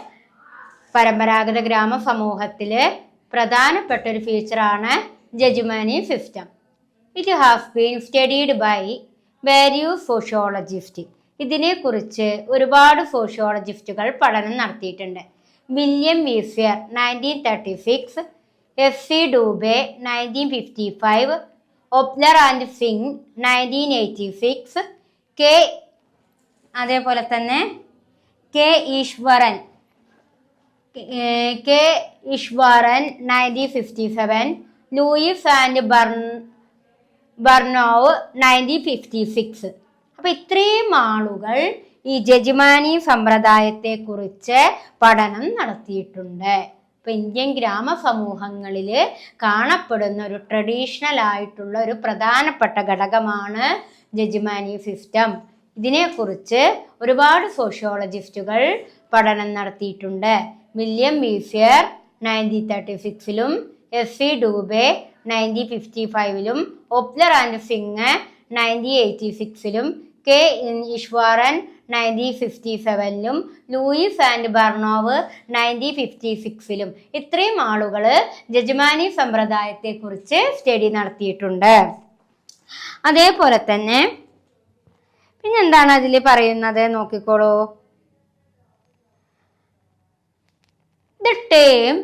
പരമ്പരാഗത ഗ്രാമ സമൂഹത്തിൽ പ്രധാനപ്പെട്ട ഒരു ഫീച്ചറാണ് jajmani system. It has been studied by various sociologist. ഇതിനെക്കുറിച്ച് ഒരുപാട് സോഷ്യോളജിസ്റ്റുകൾ പഠനം നടത്തിയിട്ടുണ്ട്. William Wiser 1936, FC Dube 1955, Opler and Singh 1986, അതേപോലെ തന്നെ കെ ഈശ്വരൻ 1957, ലൂയിസ് ആൻഡ് ബർണോവ് 1956. അപ്പോൾ ഇത്രയും ആളുകൾ ഈ ജജ്മാനി സമ്പ്രദായത്തെക്കുറിച്ച് പഠനം നടത്തിയിട്ടുണ്ട്. ഇപ്പം ഇന്ത്യൻ ഗ്രാമ സമൂഹങ്ങളിൽ കാണപ്പെടുന്ന ഒരു ട്രഡീഷണൽ ആയിട്ടുള്ള ഒരു പ്രധാനപ്പെട്ട ഘടകമാണ് ജജ്മാനി സിസ്റ്റം. ഇതിനെക്കുറിച്ച് ഒരുപാട് സോഷ്യോളജിസ്റ്റുകൾ പഠനം നടത്തിയിട്ടുണ്ട്. വില്യം വീഫിയർ 1936-ലും, FC ഡൂബെ 1955-ലും, ഒപ്ലർ ആൻഡ് സിംഗ് 1986-ലും, കെ ഈശ്വരൻ 1957-ലും, ലൂയിസ് ആൻഡ് ബർണോവ് 1956-ലും ഇത്രയും ആളുകൾ ജജ്മാനി സമ്പ്രദായത്തെക്കുറിച്ച് സ്റ്റഡി നടത്തിയിട്ടുണ്ട്. അതേപോലെ തന്നെ പിന്നെന്താണ് അതിൽ പറയുന്നത് നോക്കിക്കോളൂ. The term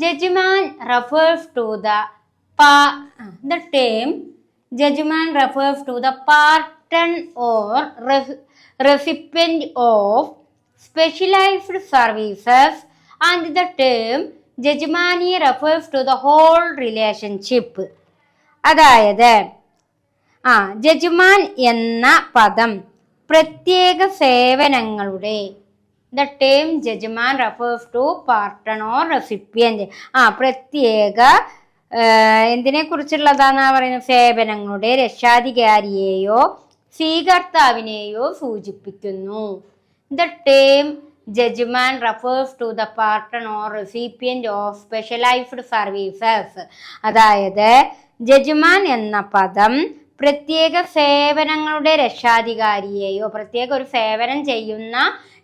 judgment refers to the patron or recipient of specialized services, and the term jajmani refers to the whole relationship. അതായത് ജജ്മാൻ എന്ന പദം പ്രത്യേക സേവനങ്ങളുടെ The term judgment refers to patron or recipient. പ്രത്യേക എന്തിനെ കുറിച്ചുള്ളതാണെന്നാ പറയുന്നത്? സേവനങ്ങളുടെ രക്ഷാധികാരിയെയോ സ്വീകർത്താവിനെയോ സൂചിപ്പിക്കുന്നു. The term judgment refers to the patron or recipient of specialized services. അതായത് ജജ്മാൻ എന്ന പദം പ്രത്യേക സേവനങ്ങളുടെ രക്ഷാധികാരിയെയോ, പ്രത്യേക ഒരു സേവനം ചെയ്യുന്ന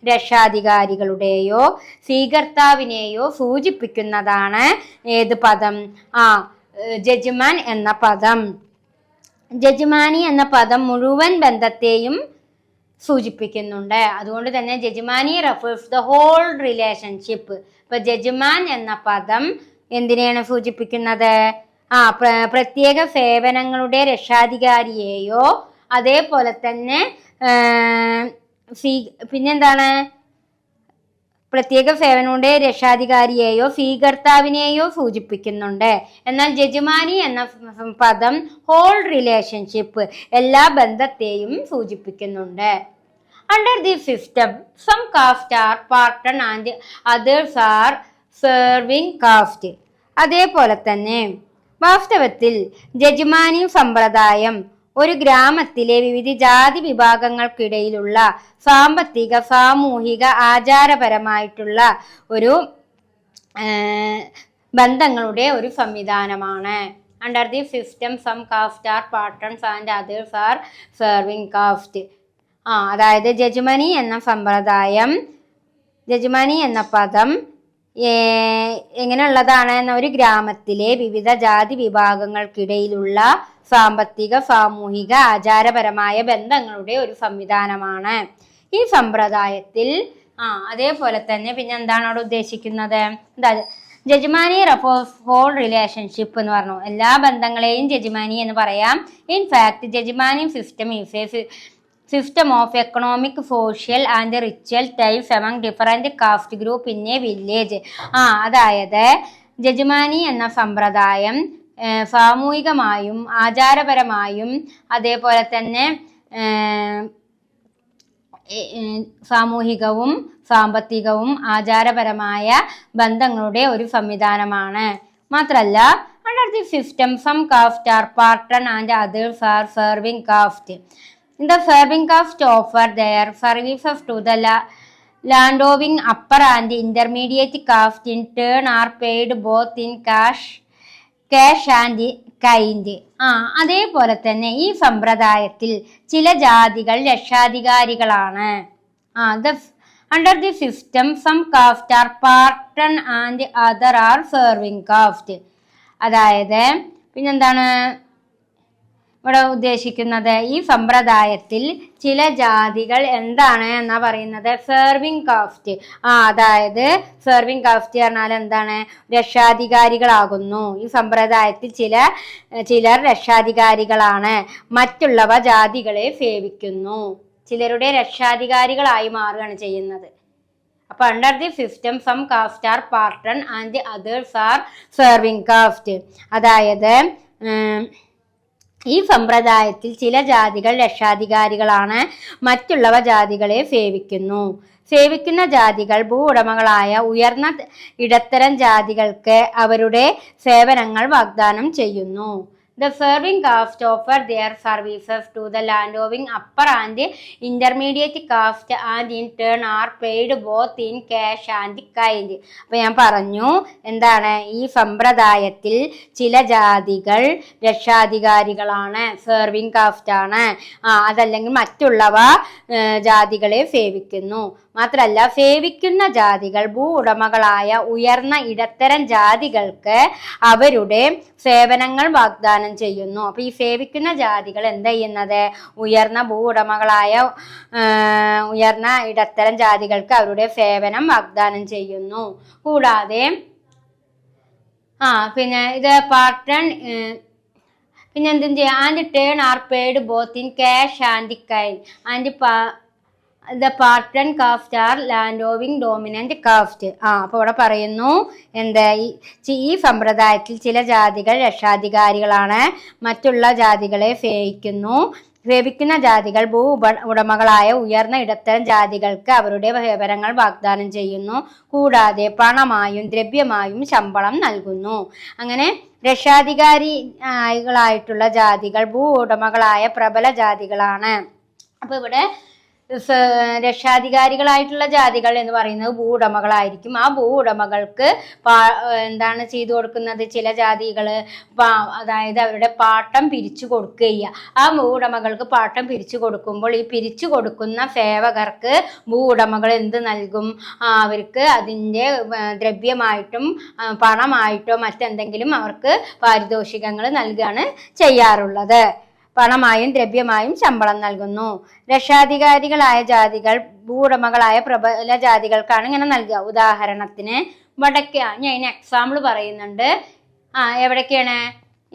രക്ഷാധികാരികളുടെയോ സ്വീകർത്താവിനെയോ സൂചിപ്പിക്കുന്നതാണ് ഏത് പദം? ജജ്മാൻ എന്ന പദം. ജജ്മാനി എന്ന പദം മുഴുവൻ ബന്ധത്തെയും സൂചിപ്പിക്കുന്നുണ്ട്. അതുകൊണ്ട് തന്നെ ജജ്മാനി റെഫേഴ്സ് ദ ഹോൾ റിലേഷൻഷിപ്പ്. ഇപ്പൊ ജജ്മാൻ എന്ന പദം എന്തിനെയാണ് സൂചിപ്പിക്കുന്നത്? പ്രത്യേക സേവനങ്ങളുടെ രക്ഷാധികാരിയെയോ, അതേപോലെ തന്നെ പിന്നെന്താണ്, പ്രത്യേക സേവനങ്ങളുടെ രക്ഷാധികാരിയെയോ സ്വീകർത്താവിനെയോ സൂചിപ്പിക്കുന്നുണ്ട്. എന്നാൽ ജജ്മാനി എന്ന പദം ഹോൾ റിലേഷൻഷിപ്പ്, എല്ലാ ബന്ധത്തെയും സൂചിപ്പിക്കുന്നുണ്ട്. Under the system some caste are patron and others are serving caste. അതേപോലെ തന്നെ വാസ്തവത്തിൽ ജജ്മാനി സമ്പ്രദായം ഒരു ഗ്രാമത്തിലെ വിവിധ ജാതി വിഭാഗങ്ങൾക്കിടയിലുള്ള സാമ്പത്തിക, സാമൂഹിക, ആചാരപരമായിട്ടുള്ള ഒരു ബന്ധങ്ങളുടെ ഒരു സംവിധാനമാണ്. Under the system some caste are patrons and others are serving caste. അതായത് ജജ്മാനി എന്ന സമ്പ്രദായം, ജജ്മാനി എന്ന പദം എങ്ങനെയുള്ളതാണ്? ഒരു ഗ്രാമത്തിലെ വിവിധ ജാതി വിഭാഗങ്ങൾക്കിടയിലുള്ള സാമ്പത്തിക, സാമൂഹിക, ആചാരപരമായ ബന്ധങ്ങളുടെ ഒരു സംവിധാനമാണ് ഈ സമ്പ്രദായത്തിൽ. അതേപോലെ തന്നെ പിന്നെ എന്താണ് അവിടെ ഉദ്ദേശിക്കുന്നത്? ജജ്മാനി റെഫേഴ്സ് ഹോൾ റിലേഷൻഷിപ്പ് എന്ന് പറഞ്ഞു. എല്ലാ ബന്ധങ്ങളെയും ജജ്മാനി എന്ന് പറയാം. In fact jajmani system is a system of economic, social and ritual types among different caste group in a village. അതായത് ജജ്മാനി എന്ന സമ്പ്രദായം സാമൂഹികമായും ആചാരപരമായും അതേപോലെ തന്നെ സാമൂഹികവും സാമ്പത്തികവും ആചാരപരമായ ബന്ധങ്ങളുടെ ഒരു സംവിധാനമാണ്. മാത്രമല്ല under the system some caste are patron and others are serving caste. The serving caste offer their services to the landowning upper and intermediate caste in turn are paid both in cash and kind. അതേപോലെ തന്നെ ഈ സമ്പ്രദായത്തിൽ ചില ജാതികൾ രക്ഷാധികാരികളാണ്. Under the system some caste are parton and other are serving caste. അതായത് പിന്നെന്താണ് ഇവിടെ ഉദ്ദേശിക്കുന്നത്? ഈ സമ്പ്രദായത്തിൽ ചില ജാതികൾ എന്താണ് എന്നാ പറയുന്നത്? Serving caste. അതായത് സെർവിങ് കാസ്റ്റ് പറഞ്ഞാൽ എന്താണ്? രക്ഷാധികാരികളാകുന്നു. ഈ സമ്പ്രദായത്തിൽ ചിലർ രക്ഷാധികാരികളാണ്. മറ്റുള്ളവ ജാതികളെ സേവിക്കുന്നു. ചിലരുടെ രക്ഷാധികാരികളായി മാറുകയാണ് ചെയ്യുന്നത്. അപ്പൊ under the system some caste are patron and others are serving caste. അതായത് ഈ സമ്പ്രദായത്തിൽ ചില ജാതികൾ രക്ഷാധികാരികളാണ്. മറ്റുള്ളവ ജാതികളെ സേവിക്കുന്ന ജാതികൾ ഭൂ ഉടമകളായ ഉയർന്ന ഇടത്തരം ജാതികൾക്ക് അവരുടെ സേവനങ്ങൾ വാഗ്ദാനം ചെയ്യുന്നു. The serving caste offer their services to the landowning upper and intermediate caste and in turn are paid both in cash and kind. അപ്പൊ ഞാൻ പറഞ്ഞു എന്താണ്? ഈ സമ്പ്രദായത്തിൽ ചില ജാതികൾ രക്ഷാധികാരികളാണ്, സെർവിങ് കാസ്റ്റ് ആണ്. അതല്ലെങ്കിൽ മറ്റുള്ളവ ജാതികളെ സേവിക്കുന്നു. മാത്രമല്ല സേവിക്കുന്ന ജാതികൾ ഭൂ ഉടമകളായ ഉയർന്ന ഇടത്തരം ജാതികൾക്ക് അവരുടെ സേവനങ്ങൾ വാഗ്ദാനം ചെയ്യുന്നു. അപ്പൊ ഈ സേവിക്കുന്ന ജാതികൾ എന്താ ചെയ്യുന്നത്? ഉയർന്ന ഭൂ ഉടമകളായ ഉയർന്ന ഇടത്തരം ജാതികൾക്ക് അവരുടെ സേവനം വാഗ്ദാനം ചെയ്യുന്നു. കൂടാതെ പിന്നെ ഇത് പാർട്ടൺ പിന്നെ എന്തും ചെയ്യാം? And turn are paid both in cash and kind and the parton caste are landowning dominant caste. അപ്പോൾ ഇവിടെ പറയുന്നു എന്താ? ഈ സമ്പ്രദായത്തിൽ ചില ജാതികൾ രക്ഷാധികാരികളാണ്, മറ്റുള്ള ജാതികളെ സേവിക്കുന്ന ജാതികൾ ഭൂ ഉടമകളായ ഉയർന്ന ഇടത്തരം ജാതികൾക്ക് അവരുടെ സേവനങ്ങൾ വാഗ്ദാനം ചെയ്യുന്നു. കൂടാതെ പണമായും ദ്രവ്യമായും ശമ്പളം നൽകുന്നു. അങ്ങനെ രക്ഷാധികാരികളായിട്ടുള്ള ജാതികൾ ഭൂ ഉടമകളായ പ്രബല ജാതികളാണ്. അപ്പൊ ഇവിടെ രക്ഷാധികാരികളായിട്ടുള്ള ജാതികൾ എന്ന് പറയുന്നത് ഭൂ ഉടമകളായിരിക്കും. ആ ഭൂ ഉടമകൾക്ക് എന്താണ് ചെയ്തു കൊടുക്കുന്നത്? ചില ജാതികൾ അതായത് അവരുടെ പാട്ടം പിരിച്ചു കൊടുക്കുക. ആ ഭൂ ഉടമകൾക്ക് പാട്ടം പിരിച്ചു കൊടുക്കുമ്പോൾ ഈ പിരിച്ചു കൊടുക്കുന്ന സേവകർക്ക് ഭൂ ഉടമകൾ എന്ത് നൽകും? അവർക്ക് അതിൻ്റെ ദ്രവ്യമായിട്ടും പണമായിട്ടോ മറ്റെന്തെങ്കിലും അവർക്ക് പാരിതോഷികങ്ങൾ നൽകുകയാണ് ചെയ്യാറുള്ളത്. പണമായും ദ്രവ്യമായും ശമ്പളം നൽകുന്നു. രക്ഷാധികാരികളായ ജാതികൾ ഭൂവുടമകളായ പ്രബല ജാതികൾക്കാണ് ഇങ്ങനെ നൽകുക. ഉദാഹരണത്തിന് വടക്ക് ഞാൻ ഇതിന് എക്സാമ്പിൾ പറയുന്നുണ്ട്. എവിടൊക്കെയാണ്?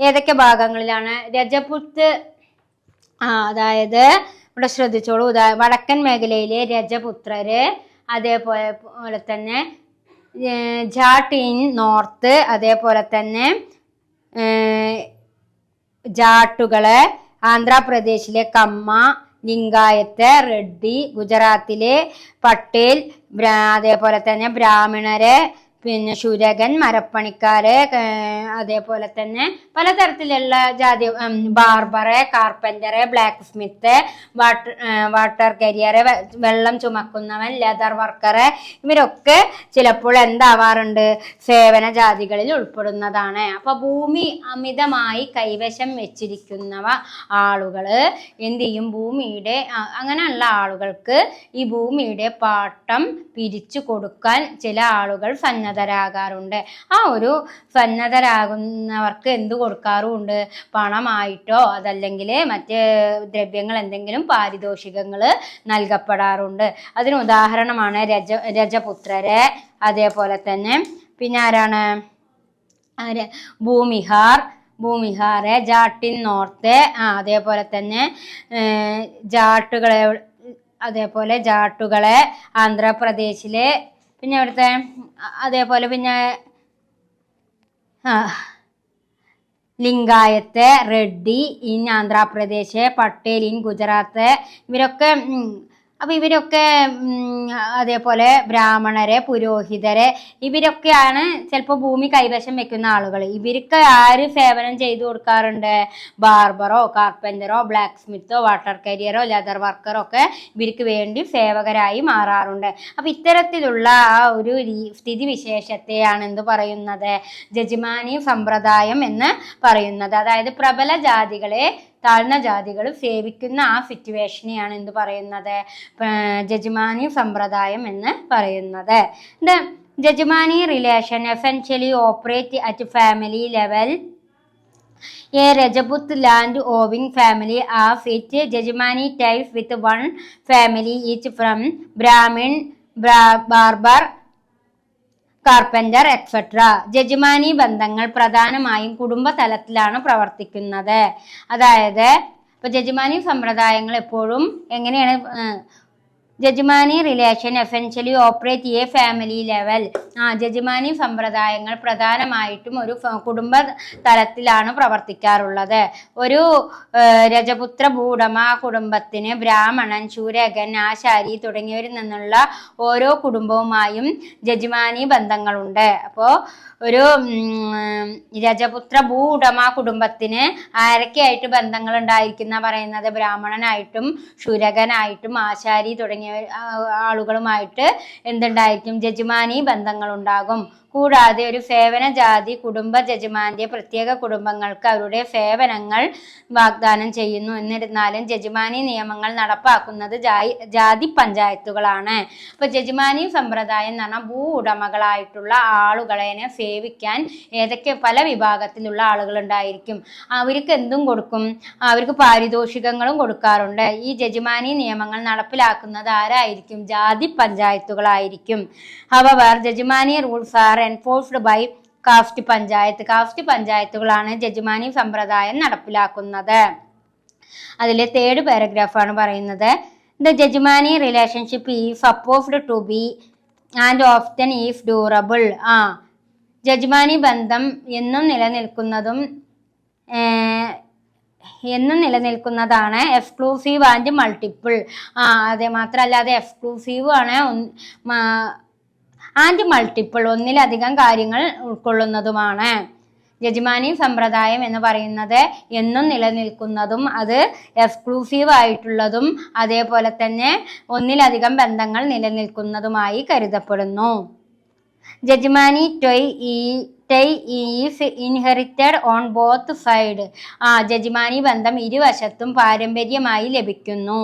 ഏതൊക്കെ ഭാഗങ്ങളിലാണ്? രജപുത്ത് അതായത് ഇവിടെ ശ്രദ്ധിച്ചോളൂ. വടക്കൻ മേഖലയിലെ രജപുത്രര്, അതേപോലെ തന്നെ ജാട്ട് ഇൻ നോർത്ത്, അതേപോലെ തന്നെ ജാട്ടുകള്, ആന്ധ്രാപ്രദേശിലെ കമ്മ, ലിംഗായത്ത്, റെഡ്ഡി, ഗുജറാത്തിലെ പട്ടേൽ, അതേപോലെ തന്നെ ബ്രാഹ്മണര്, പിന്നെ ശൂരകൻ, മരപ്പണിക്കാര്, അതേപോലെ തന്നെ പലതരത്തിലുള്ള ജാതി, ബാർബറ്, കാർപ്പൻ്ററ്, ബ്ലാക്ക് സ്മിത്ത്, വാട്ടർ കരിയർ, വെള്ളം ചുമക്കുന്നവൻ, ലെതർ വർക്കറ്, ഇവരൊക്കെ ചിലപ്പോൾ എന്താവാറുണ്ട്? സേവന ജാതികളിൽ ഉൾപ്പെടുന്നതാണ്. അപ്പൊ ഭൂമി അമിതമായി കൈവശം വെച്ചിരിക്കുന്നവ ആളുകൾ എന്ത് ചെയ്യും? ഭൂമിയുടെ അങ്ങനെയുള്ള ആളുകൾക്ക് ഈ ഭൂമിയുടെ പാട്ടം പിരിച്ചു കൊടുക്കാൻ ചില ആളുകൾ സന്നദ്ധരാകാറുണ്ട്. ആ ഒരു സന്നദ്ധരാകുന്നവർക്ക് എന്ത് കൊടുക്കാറുമുണ്ട്? പണമായിട്ടോ അതല്ലെങ്കിൽ മറ്റ് ദ്രവ്യങ്ങൾ എന്തെങ്കിലും പാരിതോഷികങ്ങൾ നൽകപ്പെടാറുണ്ട്. അതിന് ഉദാഹരണമാണ് രജപുത്രര്, അതേപോലെ തന്നെ പിന്നെ ആരാണ് ഭൂമിഹാർ ജാട്ടിൻ നോർത്ത് അതേപോലെ തന്നെ ജാട്ടുകളെ ആന്ധ്രാപ്രദേശിലെ പിന്നെ അവിടുത്തെ അതേപോലെ പിന്നെ ലിംഗായത്ത് റെഡ്ഡി ഇൻ ആന്ധ്രാപ്രദേശ് പട്ടേൽ ഇൻ ഗുജറാത്ത് ഇവരൊക്കെ അതേപോലെ ബ്രാഹ്മണരെ പുരോഹിതരെ ഇവരൊക്കെയാണ് ചിലപ്പോൾ ഭൂമി കൈവശം വെക്കുന്ന ആളുകൾ. ഇവർക്ക് ആര് സേവനം ചെയ്തു കൊടുക്കാറുണ്ട്? ബാർബറോ കാർപ്പൻ്ററോ ബ്ലാക്ക് സ്മിത്തോ വാട്ടർ കരിയറോ ലെതർ വർക്കറോ ഒക്കെ ഇവർക്ക് വേണ്ടി സേവകരായി മാറാറുണ്ട്. അപ്പം ഇത്തരത്തിലുള്ള ആ ഒരു സ്ഥിതിവിശേഷത്തെയാണ് എന്ത് പറയുന്നത്? ജജ്മാനി സമ്പ്രദായം എന്ന് പറയുന്നത്. അതായത് പ്രബല ജാതികളെ താഴ്ന്ന ജാതികൾ സേവിക്കുന്ന ആ സിറ്റുവേഷനെയാണ് എന്ത് പറയുന്നത്? ജജ്മാനി സമ്പ്രദായം എന്ന് പറയുന്നത്. The jajmani relation essentially operate at family level. A Rajput land owning family of its Jajmani ties with one family each from Brahmin, Barbar, carpenter etcetera. Jajmani ബന്ധങ്ങൾ പ്രധാനമായും കുടുംബ തലത്തിലാണ് പ്രവർത്തിക്കുന്നത്. അതായത് ഇപ്പൊ ജജ്മാനി സമ്പ്രദായങ്ങൾ എപ്പോഴും എങ്ങനെയാണ്? Jajmani relation essentially operate a family level. Jajmani സമ്പ്രദായങ്ങൾ പ്രധാനമായിട്ടും ഒരു കുടുംബ തലത്തിലാണ് പ്രവർത്തിക്കാറുള്ളത്. ഒരു രജപുത്ര ഭൂടമ കുടുംബത്തിന് ബ്രാഹ്മണൻ, ശൂരകൻ, ആശാരി തുടങ്ങിയവരിൽ നിന്നുള്ള ഓരോ കുടുംബവുമായും ജജ്മാനി ബന്ധങ്ങളുണ്ട്. അപ്പോൾ ഒരു രജപുത്ര ഭൂടമ കുടുംബത്തിന് ആരൊക്കെയായിട്ട് ബന്ധങ്ങൾ ഉണ്ടായിരിക്കുന്ന പറയുന്നത്? ബ്രാഹ്മണനായിട്ടും ശൂരകനായിട്ടും ആശാരി തുടങ്ങിയ ആളുകളുമായിട്ട് എന്തുണ്ടായിരിക്കും? ജജ്മാനി ബന്ധങ്ങൾ ഉണ്ടാകും. കൂടാതെ ഒരു സേവന ജാതി കുടുംബ ജജ്മാന്റെ പ്രത്യേക കുടുംബങ്ങൾക്ക് അവരുടെ സേവനങ്ങൾ വാഗ്ദാനം ചെയ്യുന്നു. എന്നിരുന്നാലും ജജ്മാനി നിയമങ്ങൾ നടപ്പാക്കുന്നത് ജാതി പഞ്ചായത്തുകളാണ്. അപ്പൊ ജജ്മാനി സമ്പ്രദായം എന്ന് പറഞ്ഞാൽ ഭൂ ഉടമകളായിട്ടുള്ള ആളുകളെ സേവിക്കാൻ പല വിഭാഗത്തിലുള്ള ആളുകൾ ഉണ്ടായിരിക്കും. അവർക്ക് എന്തും കൊടുക്കും? അവർക്ക് പാരിതോഷികങ്ങളും കൊടുക്കാറുണ്ട്. ഈ ജജ്മാനി നിയമങ്ങൾ നടപ്പിലാക്കുന്നത് ആരായിരിക്കും? ജാതി പഞ്ചായത്തുകളായിരിക്കും. However jajmani rules are enforced by caste panchayat. Caste പഞ്ചായത്തുകളാണ് ജജ്മാനി സമ്പ്രദായം നടപ്പിലാക്കുന്നത്. അതിലെ 3rd പാരഗ്രാഫാണ് പറയുന്നത്. The jajmani relationship is supposed to be and often is durable. Jajmani ബന്ധം എന്നും നിലനിൽക്കുന്നതാണ്. Exclusive and multiple. അതെ മാത്രമല്ല അത് എക്സ്ക്ലൂസീവ് ആണ് ആൻഡ് മൾട്ടിപ്പിൾ, ഒന്നിലധികം കാര്യങ്ങൾ ഉൾക്കൊള്ളുന്നതുമാണ്. ജജ്മാനി സമ്പ്രദായം എന്ന് പറയുന്നത് എന്നും നിലനിൽക്കുന്നതും അത് എക്സ്ക്ലൂസീവ് ആയിട്ടുള്ളതും അതേപോലെ തന്നെ ഒന്നിലധികം ബന്ധങ്ങൾ നിലനിൽക്കുന്നതുമായി കരുതപ്പെടുന്നു. Jajmani tie is inherited on both side. Jajmani ബന്ധം ഇരുവശത്തും പാരമ്പര്യമായി ലഭിക്കുന്നു.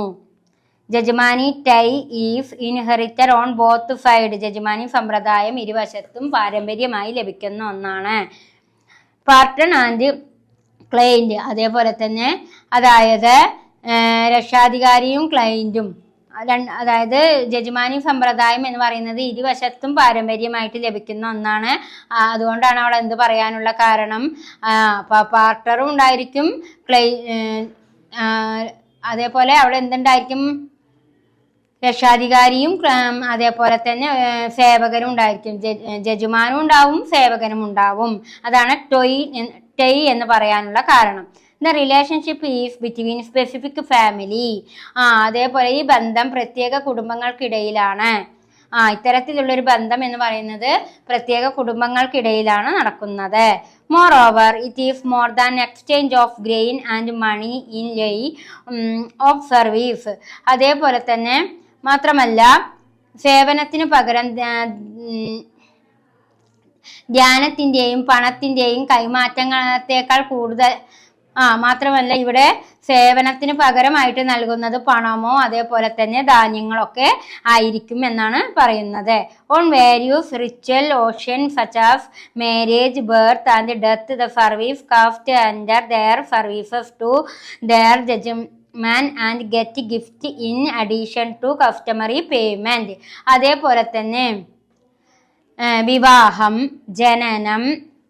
Jajmani tie is inherited on both side. Jajmani സമ്പ്രദായം ഇരുവശത്തും പാരമ്പര്യമായി ലഭിക്കുന്ന ഒന്നാണ്. പാർട്ടൺ ആൻഡ് ക്ലയന്റ് അതേപോലെ തന്നെ അതായത് രക്ഷാധികാരിയും ക്ലയന്റും അതായത് ജജ്മാനി സമ്പ്രദായം എന്ന് പറയുന്നത് ഇരുവശത്തും പാരമ്പര്യമായിട്ട് ലഭിക്കുന്ന ഒന്നാണ്. അതുകൊണ്ടാണ് അവിടെ എന്ത് പറയാനുള്ള കാരണം? പാർട്ടറും ഉണ്ടായിരിക്കും അതേപോലെ അവിടെ എന്തുണ്ടായിരിക്കും? രക്ഷാധികാരിയും അതേപോലെ തന്നെ സേവകനും ഉണ്ടായിരിക്കും. ജജുമാനും ഉണ്ടാവും സേവകനും ഉണ്ടാവും. അതാണ് ടൈ എന്ന് പറയാനുള്ള കാരണം. The relationship is between specific family. അതേപോലെ ഈ ബന്ധം പ്രത്യേക കുടുംബങ്ങൾക്കിടയിലാണ്. ഇത്തരത്തിലുള്ളൊരു ബന്ധം എന്ന് പറയുന്നത് പ്രത്യേക കുടുംബങ്ങൾക്കിടയിലാണ് നടക്കുന്നത്. Moreover it is more than exchange of grain and money in lieu of service. അതേപോലെ തന്നെ മാത്രമല്ല സേവനത്തിന് പകരം ധ്യാനത്തിൻ്റെയും പണത്തിൻ്റെയും കൈമാറ്റങ്ങളത്തേക്കാൾ കൂടുതൽ മാത്രമല്ല ഇവിടെ സേവനത്തിന് പകരമായിട്ട് നൽകുന്നത് പണമോ അതേപോലെ തന്നെ ധാന്യങ്ങളൊക്കെ ആയിരിക്കും എന്നാണ് പറയുന്നത്. On various ritual occasion such as marriage, birth and death the service caste under their services to their jajman and get gift in addition to customary payment. അതേപോലെ തന്നെ വിവാഹം, ജനനം,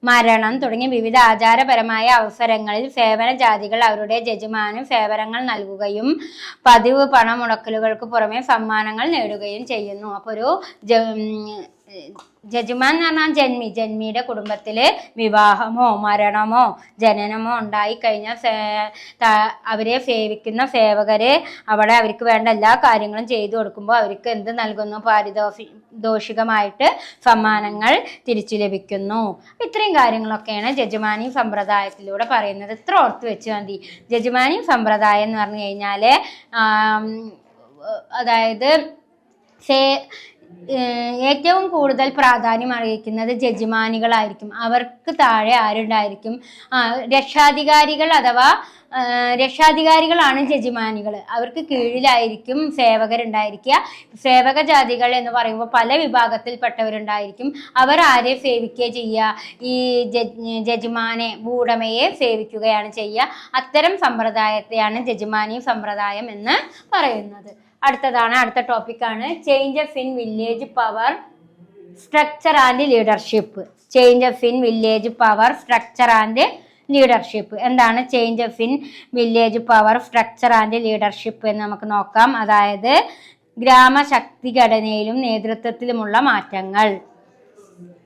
മരണം തുടങ്ങിയ വിവിധ ആചാരപരമായ അവസരങ്ങളിൽ സേവന ജാതികൾ അവരുടെ യജമാനു സേവനങ്ങൾ നൽകുകയും പതിവ് പണമുടക്കലുകൾക്ക് പുറമെ സമ്മാനങ്ങൾ നേടുകയും ചെയ്യുന്നു. അപ്പോൾ ഒരു ജജമാൻ എന്ന് പറഞ്ഞാൽ ജന്മിയുടെ കുടുംബത്തില് വിവാഹമോ മരണമോ ജനനമോ ഉണ്ടായി കഴിഞ്ഞാൽ അവരെ സേവിക്കുന്ന സേവകര് അവിടെ അവർക്ക് വേണ്ട എല്ലാ കാര്യങ്ങളും ചെയ്തു കൊടുക്കുമ്പോൾ അവർക്ക് എന്ത് നൽകുന്നു? പാരിതോഷികമായിട്ട് സമ്മാനങ്ങൾ തിരിച്ചു ലഭിക്കുന്നു. ഇത്രയും കാര്യങ്ങളൊക്കെയാണ് ജജമാനി സമ്പ്രദായത്തിലൂടെ പറയുന്നത്. ഇത്ര ഓർത്ത് വെച്ച് മതി. ജജമാനി സമ്പ്രദായം എന്ന് പറഞ്ഞു കഴിഞ്ഞാല് അതായത് ഏറ്റവും കൂടുതൽ പ്രാധാന്യം അറിയിക്കുന്നത് ജജമാനികളായിരിക്കും. അവർക്ക് താഴെ ആരുണ്ടായിരിക്കും? രക്ഷാധികാരികൾ അഥവാ രക്ഷാധികാരികളാണ് ജജമാനികൾ. അവർക്ക് കീഴിലായിരിക്കും സേവകരുണ്ടായിരിക്കുക. സേവക ജാതികൾ എന്ന് പറയുമ്പോൾ പല വിഭാഗത്തിൽപ്പെട്ടവരുണ്ടായിരിക്കും. അവർ ആരെ സേവിക്കുക ചെയ്യുക? ഈ ജജമാനെ ഭൂടമയെ സേവിക്കുകയാണ് ചെയ്യുക. അത്തരം സമ്പ്രദായത്തെയാണ് ജജമാനി സമ്പ്രദായം എന്ന് പറയുന്നത്. അടുത്ത ടോപ്പിക്കാണ് changes in village power structure and leadership. Changes in village power structure and leadership. എന്താണ് changes in village power structure and leadership എന്ന് നമുക്ക് നോക്കാം. അതായത് ഗ്രാമശക്തി ഘടനയിലും നേതൃത്വത്തിലുമുള്ള മാറ്റങ്ങൾ.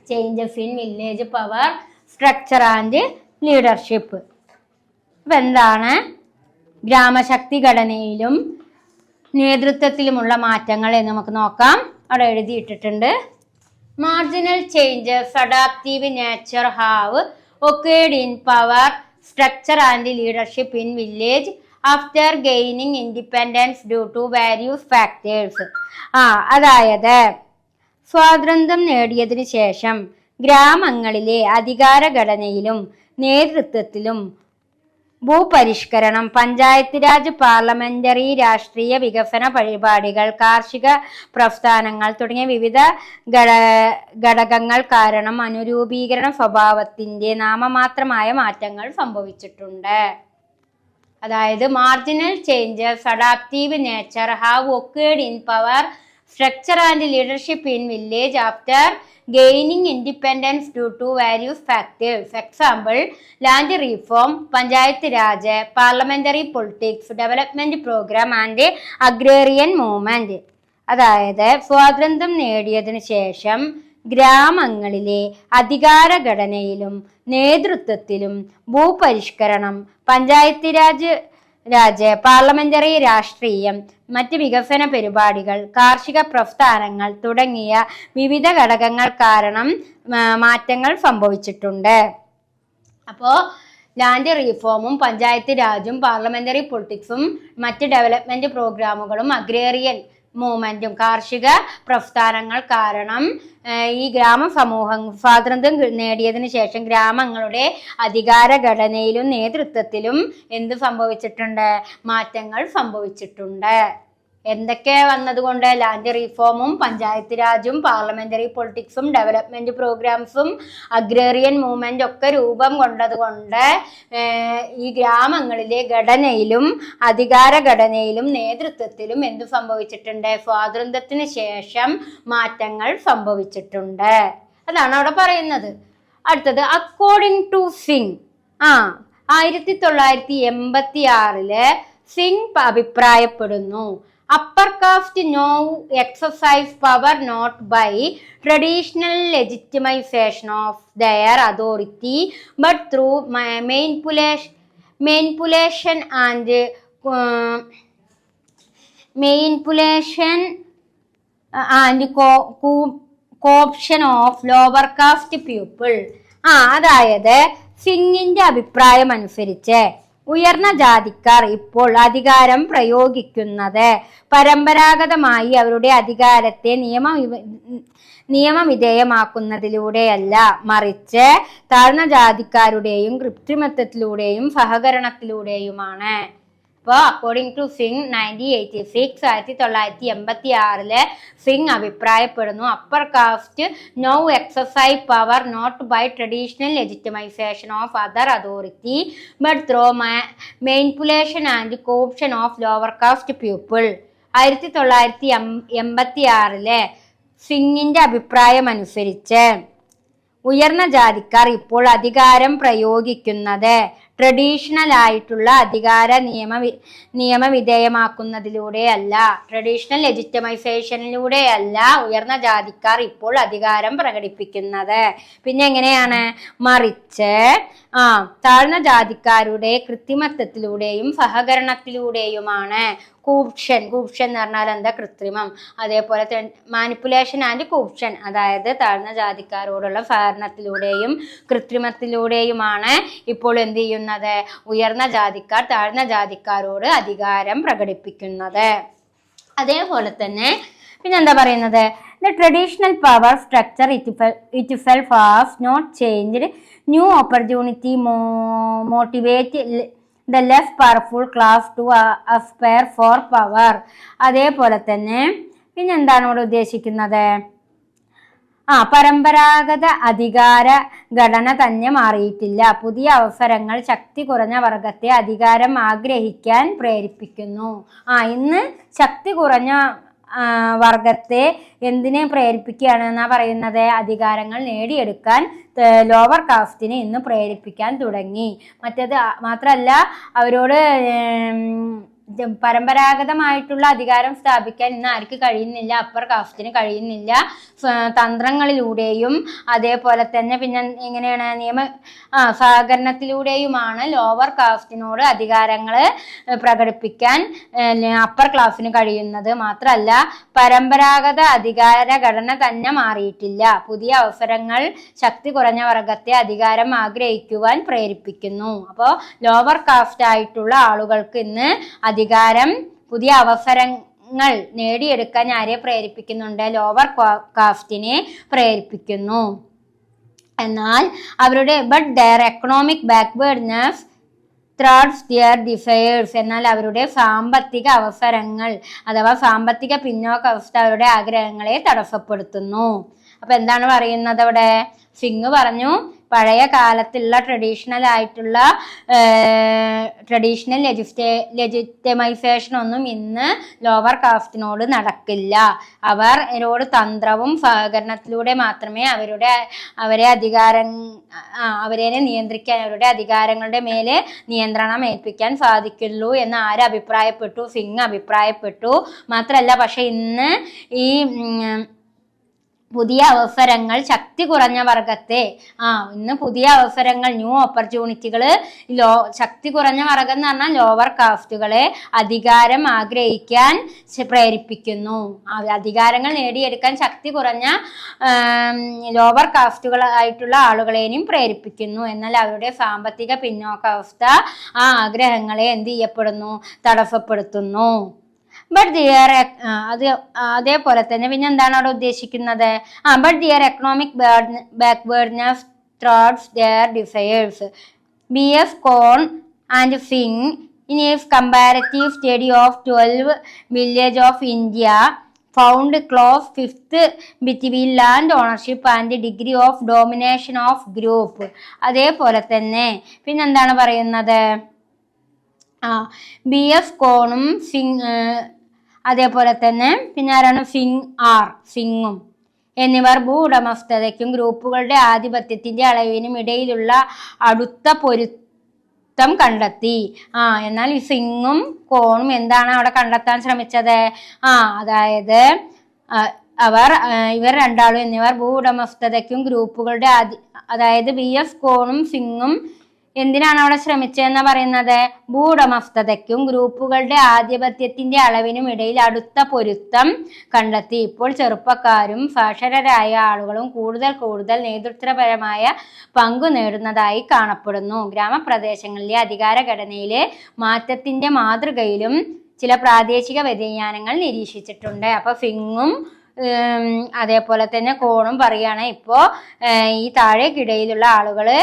Changes in village power structure and leadership. അപ്പൊ എന്താണ് ഗ്രാമശക്തി ഘടനയിലും നേതൃത്വത്തിലുമുള്ള മാറ്റങ്ങൾ എന്ന് നമുക്ക് നോക്കാം. അവിടെ എഴുതിയിട്ടിട്ടുണ്ട്. Marginal changes adaptive nature have occurred in power structure and leadership in village after gaining independence due to various factors. അതായത് സ്വാതന്ത്ര്യം നേടിയതിനു ശേഷം ഗ്രാമങ്ങളിലെ അധികാരഘടനയിലും നേതൃത്വത്തിലും ഭൂപരിഷ്കരണം, പഞ്ചായത്ത് രാജ്, പാർലമെന്ററി രാഷ്ട്രീയ വികസന പരിപാടികൾ, കാർഷിക പ്രസ്ഥാനങ്ങൾ തുടങ്ങിയ വിവിധ ഘടകങ്ങൾ കാരണം അനുരൂപീകരണ സ്വഭാവത്തിന്റെ നാമമാത്രമായ മാറ്റങ്ങൾ സംഭവിച്ചിട്ടുണ്ട്. അതായത് marginal changes adaptive nature have occurred in power structure and leadership in village after gaining independence due to various factors. Example, land reform, panchayat raj, parliamentary politics, development program and agrarian movement. അതായത് സ്വാതന്ത്ര്യം നേടിയതിനു ശേഷം ഗ്രാമങ്ങളിലെ അധികാരഘടനയിലും നേതൃത്വത്തിലും ഭൂപരിഷ്കരണം, പഞ്ചായത്ത് രാജ്, പാർലമെന്ററി രാഷ്ട്രീയം, മറ്റ് വികസന പരിപാടികൾ, കാർഷിക പ്രസ്ഥാനങ്ങൾ തുടങ്ങിയ വിവിധ ഘടകങ്ങൾ കാരണം മാറ്റങ്ങൾ സംഭവിച്ചിട്ടുണ്ട്. അപ്പോൾ ലാൻഡ് റീഫോമും പഞ്ചായത്ത് രാജും പാർലമെന്ററി പൊളിറ്റിക്സും മറ്റ് ഡെവലപ്മെന്റ് പ്രോഗ്രാമുകളും അഗ്രേറിയൻ മൂവ്മെന്റും കാർഷിക പ്രസ്ഥാനങ്ങൾ കാരണം ഈ ഗ്രാമസമൂഹം സ്വാതന്ത്ര്യം നേടിയതിനു ശേഷം ഗ്രാമങ്ങളുടെ അധികാരഘടനയിലും നേതൃത്വത്തിലും എന്ത് സംഭവിച്ചിട്ടുണ്ട്? മാറ്റങ്ങൾ സംഭവിച്ചിട്ടുണ്ട്. എന്തൊക്കെ വന്നതുകൊണ്ട്? ലാൻഡ് റീഫോമും പഞ്ചായത്ത് രാജും പാർലമെന്ററി പൊളിറ്റിക്സും ഡെവലപ്മെന്റ് പ്രോഗ്രാംസും അഗ്രേറിയൻ മൂവ്മെന്റ് ഒക്കെ രൂപം കൊണ്ടതുകൊണ്ട് ഈ ഗ്രാമങ്ങളിലെ ഘടനയിലും അധികാരഘടനയിലും നേതൃത്വത്തിലും എന്ത് സംഭവിച്ചിട്ടുണ്ട്? സ്വാതന്ത്ര്യത്തിന് ശേഷം മാറ്റങ്ങൾ സംഭവിച്ചിട്ടുണ്ട്. അതാണ് അവിടെ പറയുന്നത്. അടുത്തത് അക്കോർഡിംഗ് ടു സിംഗ്. 1986 സിംഗ് അഭിപ്രായപ്പെടുന്നു. Upper caste now exercise power not by traditional legitimization of their authority but through manipulation and cooption of lower caste people. അതായത് സിംഗിന്റെ അഭിപ്രായം അനുസരിച്ച് ഉയർന്ന ജാതിക്കാർ ഇപ്പോൾ അധികാരം പ്രയോഗിക്കുന്നത് പരമ്പരാഗതമായി അവരുടെ അധികാരത്തെ നിയമവിധേയമാക്കുന്നതിലൂടെയല്ല, മറിച്ച് താഴ്ന്ന ജാതിക്കാരുടെയും കൃത്രിമത്വത്തിലൂടെയും സഹകരണത്തിലൂടെയുമാണ്. അപ്പോൾ അക്കോർഡിംഗ് ടു സിംഗ് 1986 സിംഗ് അഭിപ്രായപ്പെടുന്നു, upper caste now exercise power not by traditional legitimization of other authority but through manipulation and cooption of lower caste people. 1986 സിംഗിന്റെ അഭിപ്രായം അനുസരിച്ച് ഉയർന്ന ജാതിക്കാർ ഇപ്പോൾ അധികാരം പ്രയോഗിക്കുന്നത് ട്രഡീഷണൽ ആയിട്ടുള്ള അധികാര നിയമവിധേയമാക്കുന്നതിലൂടെയല്ല, ട്രഡീഷണൽ ലെജിറ്റമൈസേഷനിലൂടെയല്ല ഉയർന്ന ജാതിക്കാർ ഇപ്പോൾ അധികാരം പ്രകടിപ്പിക്കുന്നത്. പിന്നെ എങ്ങനെയാണ്? മറിച്ച് താഴ്ന്ന ജാതിക്കാരുടെ കൃത്രിമത്വത്തിലൂടെയും സഹകരണത്തിലൂടെയുമാണ്. കൂപ്ഷൻ എന്ന് പറഞ്ഞാൽ എന്താ? കൃത്രിമം. അതേപോലെ മാനിപ്പുലേഷൻ ആൻഡ് കൂപ്ഷൻ, അതായത് താഴ്ന്ന ജാതിക്കാരോടുള്ള സഹകരണത്തിലൂടെയും കൃത്രിമത്തിലൂടെയുമാണ് ഇപ്പോൾ എന്ത് ചെയ്യുന്നത്? ഉയർന്ന ജാതിക്കാർ താഴ്ന്ന ജാതിക്കാരോട് അധികാരം പ്രകടിപ്പിക്കുന്നത്. അതേപോലെ തന്നെ പിന്നെന്താ പറയുന്നത്? The traditional power structure itself has not changed. New opportunity motivate the less powerful class to aspire for power. അതേപോലെ തന്നെ പിന്നെന്താണ് ഇവിടെ ഉദ്ദേശിക്കുന്നത്? പരമ്പരാഗത അധികാര ഘടന തന്നെ മാറിയിട്ടില്ല. പുതിയ അവസരങ്ങൾ ശക്തി കുറഞ്ഞ വർഗത്തെ അധികാരം ആഗ്രഹിക്കാൻ പ്രേരിപ്പിക്കുന്നു. ഇന്ന് ശക്തി കുറഞ്ഞ വർഗത്തെ എന്തിനെ പ്രേരിപ്പിക്കുകയാണെന്നാ പറയുന്നത്? അധികാരങ്ങൾ നേടിയെടുക്കാൻ ലോവർ കാസ്റ്റിനെ ഇന്ന് പ്രേരിപ്പിക്കാൻ തുടങ്ങി. മറ്റേത് മാത്രമല്ല, അവരോട് പരമ്പരാഗതമായിട്ടുള്ള അധികാരം സ്ഥാപിക്കാൻ ഇന്ന് ആർക്ക് കഴിയുന്നില്ല? അപ്പർ കാസ്റ്റിന് കഴിയുന്നില്ല. തന്ത്രങ്ങളിലൂടെയും അതേപോലെ തന്നെ പിന്നെ എങ്ങനെയാണ് സഹകരണത്തിലൂടെയുമാണ് ലോവർ കാസ്റ്റിനോട് അധികാരങ്ങൾ പ്രകടിപ്പിക്കാൻ അപ്പർ ക്ലാസ്സിന് കഴിയുന്നത്. മാത്രമല്ല, പരമ്പരാഗത അധികാര ഘടന തന്നെ മാറിയിട്ടില്ല. പുതിയ അവസരങ്ങൾ ശക്തി കുറഞ്ഞ വർഗത്തെ അധികാരം ആഗ്രഹിക്കുവാൻ പ്രേരിപ്പിക്കുന്നു. അപ്പോൾ ലോവർ കാസ്റ്റ് ആയിട്ടുള്ള ആളുകൾക്ക് ഇന്ന് അധികാരം, പുതിയ അവസരങ്ങൾ നേടിയെടുക്കാൻ ആരെ പ്രേരിപ്പിക്കുന്നുണ്ട്? ലോവർ കാസ്റ്റിനെ പ്രേരിപ്പിക്കുന്നു. എന്നാൽ അവരുടെ their economic backwardness thwarts their desires. എന്നാൽ അവരുടെ സാമ്പത്തിക അവസരങ്ങൾ അഥവാ സാമ്പത്തിക പിന്നോക്കാവസ്ഥ അവരുടെ ആഗ്രഹങ്ങളെ തടസ്സപ്പെടുത്തുന്നു. അപ്പൊ എന്താണ് പറയുന്നത് അവിടെ? സിംഗ് പറഞ്ഞു, പഴയ കാലത്തുള്ള ട്രഡീഷണൽ ലെജിറ്റമൈസേഷൻ ഒന്നും ഇന്ന് ലോവർ കാസ്റ്റിനോട് നടക്കില്ല. അവരോട് തന്ത്രവും സഹകരണത്തിലൂടെ മാത്രമേ അവരെ നിയന്ത്രിക്കാൻ, അവരുടെ അധികാരങ്ങളുടെ മേലെ നിയന്ത്രണം ഏൽപ്പിക്കാൻ സാധിക്കുള്ളൂ എന്ന് ആര് അഭിപ്രായപ്പെട്ടു? സിംഗ് അഭിപ്രായപ്പെട്ടു. മാത്രമല്ല, പക്ഷെ ഇന്ന് ഈ പുതിയ അവസരങ്ങൾ ശക്തി കുറഞ്ഞ വർഗത്തെ ഇന്ന് പുതിയ അവസരങ്ങൾ, ന്യൂ ഓപ്പർച്യൂണിറ്റികൾ ശക്തി കുറഞ്ഞ വർഗം എന്ന് പറഞ്ഞാൽ ലോവർ കാസ്റ്റുകളെ അധികാരം ആഗ്രഹിക്കാൻ പ്രേരിപ്പിക്കുന്നു. അധികാരങ്ങൾ നേടിയെടുക്കാൻ ശക്തി കുറഞ്ഞ ലോവർ കാസ്റ്റുകളായിട്ടുള്ള ആളുകളെയും പ്രേരിപ്പിക്കുന്നു. എന്നാൽ അവരുടെ സാമ്പത്തിക പിന്നോക്കാവസ്ഥ ആ ആഗ്രഹങ്ങളെ എന്ത് ചെയ്യപ്പെടുന്നു? തടസ്സപ്പെടുത്തുന്നു. അതേപോലെ തന്നെ പിന്നെ എന്താണ് അവിടെ ഉദ്ദേശിക്കുന്നത്? but their economic backwardness thwarts their desires. B.F. Kohn and Singh, in his comparative study of 12 villages of India, found close fifth between land ownership and degree of domination of group. അതേപോലെ തന്നെ പിന്നെന്താണ് പറയുന്നത്? B.F. കോണും അതേപോലെ തന്നെ പിന്നെ ആരാണ്? സിംഗും എന്നിവർ ഭൂവുടമസ്ഥതയ്ക്കും ഗ്രൂപ്പുകളുടെ ആധിപത്യത്തിന്റെ അളവിനും ഇടയിലുള്ള അടുത്ത പൊരുത്തം കണ്ടെത്തി. എന്നാൽ ഈ സിംഗും കോണും എന്താണ് അവിടെ കണ്ടെത്താൻ ശ്രമിച്ചത്? അതായത് ഇവർ രണ്ടാളും എന്നിവർ ഭൂവുടമസ്ഥതയ്ക്കും ഗ്രൂപ്പുകളുടെ അതായത് B.F. കോണും സിംഗും എന്തിനാണ് അവിടെ ശ്രമിച്ചതെന്ന് പറയുന്നത്? ഭൂവുടമസ്ഥതയ്ക്കും ഗ്രൂപ്പുകളുടെ ആധിപത്യത്തിന്റെ അളവിനും ഇടയിൽ അടുത്ത പൊരുത്തം കണ്ടെത്തി. ഇപ്പോൾ ചെറുപ്പക്കാരും സാക്ഷരരായ ആളുകളും കൂടുതൽ നേതൃത്വപരമായ പങ്കു നേടുന്നതായി കാണപ്പെടുന്നു. ഗ്രാമപ്രദേശങ്ങളിലെ അധികാരഘടനയിലെ മാറ്റത്തിന്റെ മാതൃകയിലും ചില പ്രാദേശിക വ്യതിയാനങ്ങൾ നിരീക്ഷിച്ചിട്ടുണ്ട്. അപ്പൊ സിംഗും അതേപോലെ തന്നെ കോണും പറയാണ്, ഇപ്പോ ഈ താഴേക്കിടയിലുള്ള ആളുകള്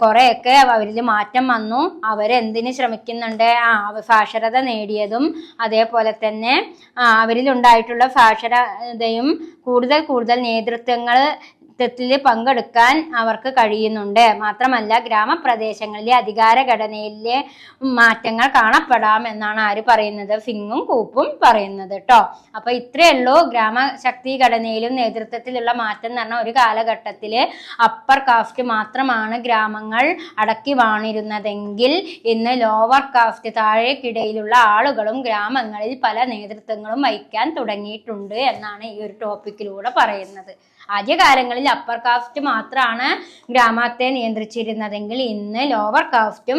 കുറെയൊക്കെ അവരിൽ മാറ്റം വന്നു. അവരെന്തിന് ശ്രമിക്കുന്നുണ്ട്? സാക്ഷരത നേടിയതും അതേപോലെ തന്നെ അവരിൽ ഉണ്ടായിട്ടുള്ള സാക്ഷരതയും കൂടുതൽ നേതൃത്വങ്ങൾ നേതൃത്വത്തിൽ പങ്കെടുക്കാൻ അവർക്ക് കഴിയുന്നുണ്ട്. മാത്രമല്ല ഗ്രാമപ്രദേശങ്ങളിലെ അധികാര ഘടനയിലെ മാറ്റങ്ങൾ കാണപ്പെടാം എന്നാണ് ആര് പറയുന്നത്? ഫിങ്ങും കൂപ്പും പറയുന്നത് കേട്ടോ. അപ്പൊ ഇത്രയേ ഉള്ളൂ ഗ്രാമശക്തി ഘടനയിലും നേതൃത്വത്തിലുള്ള മാറ്റം എന്ന് പറഞ്ഞാൽ ഒരു കാലഘട്ടത്തില് അപ്പർ കാസ്റ്റ് മാത്രമാണ് ഗ്രാമങ്ങൾ അടക്കി വാണിരുന്നതെങ്കിൽ ഇന്ന് ലോവർ കാസ്റ്റ് താഴേക്കിടയിലുള്ള ആളുകളും ഗ്രാമങ്ങളിൽ പല നേതൃത്വങ്ങളും വഹിക്കാൻ തുടങ്ങിയിട്ടുണ്ട് എന്നാണ് ഈ ഒരു ടോപ്പിക്കിലൂടെ പറയുന്നത്. ആദ്യകാലങ്ങളിൽ അപ്പർ കാസ്റ്റ് മാത്രമാണ് ഗ്രാമത്തെ നിയന്ത്രിച്ചിരുന്നതെങ്കിൽ ഇന്ന് ലോവർ കാസ്റ്റും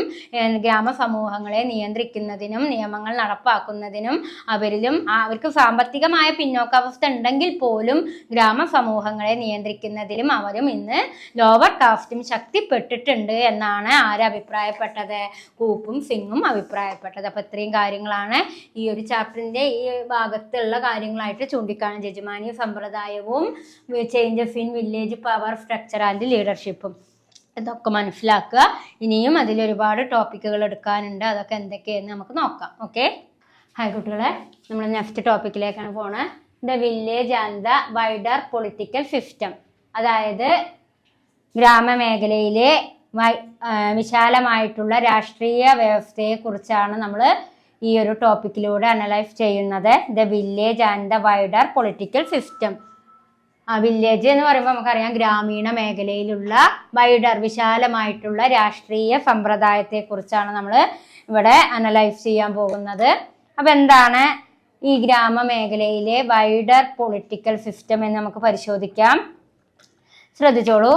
ഗ്രാമ സമൂഹങ്ങളെ നിയന്ത്രിക്കുന്നതിനും നിയമങ്ങൾ നടപ്പാക്കുന്നതിനും അവർക്ക് സാമ്പത്തികമായ പിന്നോക്കാവസ്ഥ ഉണ്ടെങ്കിൽ പോലും ഗ്രാമ സമൂഹങ്ങളെ നിയന്ത്രിക്കുന്നതിലും അവരും ഇന്ന് ലോവർ കാസ്റ്റും ശക്തിപ്പെട്ടിട്ടുണ്ട് എന്നാണ് അഭിപ്രായപ്പെട്ടത്? കൂപ്പും സിങ്ങും അഭിപ്രായപ്പെട്ടത്. അപ്പൊ ഇത്രയും കാര്യങ്ങളാണ് ഈ ഒരു ചാപ്റ്ററിന്റെ ഈ ഭാഗത്തുള്ള കാര്യങ്ങളായിട്ട് ചൂണ്ടിക്കാണും. യജമാനി സമ്പ്രദായവും changes in village power structure and ലീഡർഷിപ്പും ഇതൊക്കെ മനസ്സിലാക്കുക. ഇനിയും അതിലൊരുപാട് ടോപ്പിക്കുകൾ എടുക്കാനുണ്ട്. അതൊക്കെ എന്തൊക്കെയെന്ന് നമുക്ക് നോക്കാം. ഓക്കെ, ഹായ് കുട്ടികളെ, നമ്മൾ നെക്സ്റ്റ് ടോപ്പിക്കിലേക്കാണ് പോണത്. The village and the wider political system. അതായത് ഗ്രാമമേഖലയിലെ വിശാലമായിട്ടുള്ള രാഷ്ട്രീയ വ്യവസ്ഥയെ കുറിച്ചാണ് നമ്മൾ ഈ ഒരു ടോപ്പിക്കിലൂടെ അനലൈസ് ചെയ്യുന്നത്. The village and the wider political system. Village എന്ന് പറയുമ്പോൾ നമുക്കറിയാം ഗ്രാമീണ മേഖലയിലുള്ള വിശാലമായിട്ടുള്ള രാഷ്ട്രീയ സമ്പ്രദായത്തെ കുറിച്ചാണ് നമ്മൾ ഇവിടെ അനലൈസ് ചെയ്യാൻ പോകുന്നത്. അപ്പൊ എന്താണ് ഈ ഗ്രാമമേഖലയിലെ വൈഡർ പൊളിറ്റിക്കൽ സിസ്റ്റം എന്ന് നമുക്ക് പരിശോധിക്കാം. ശ്രദ്ധിച്ചോളൂ,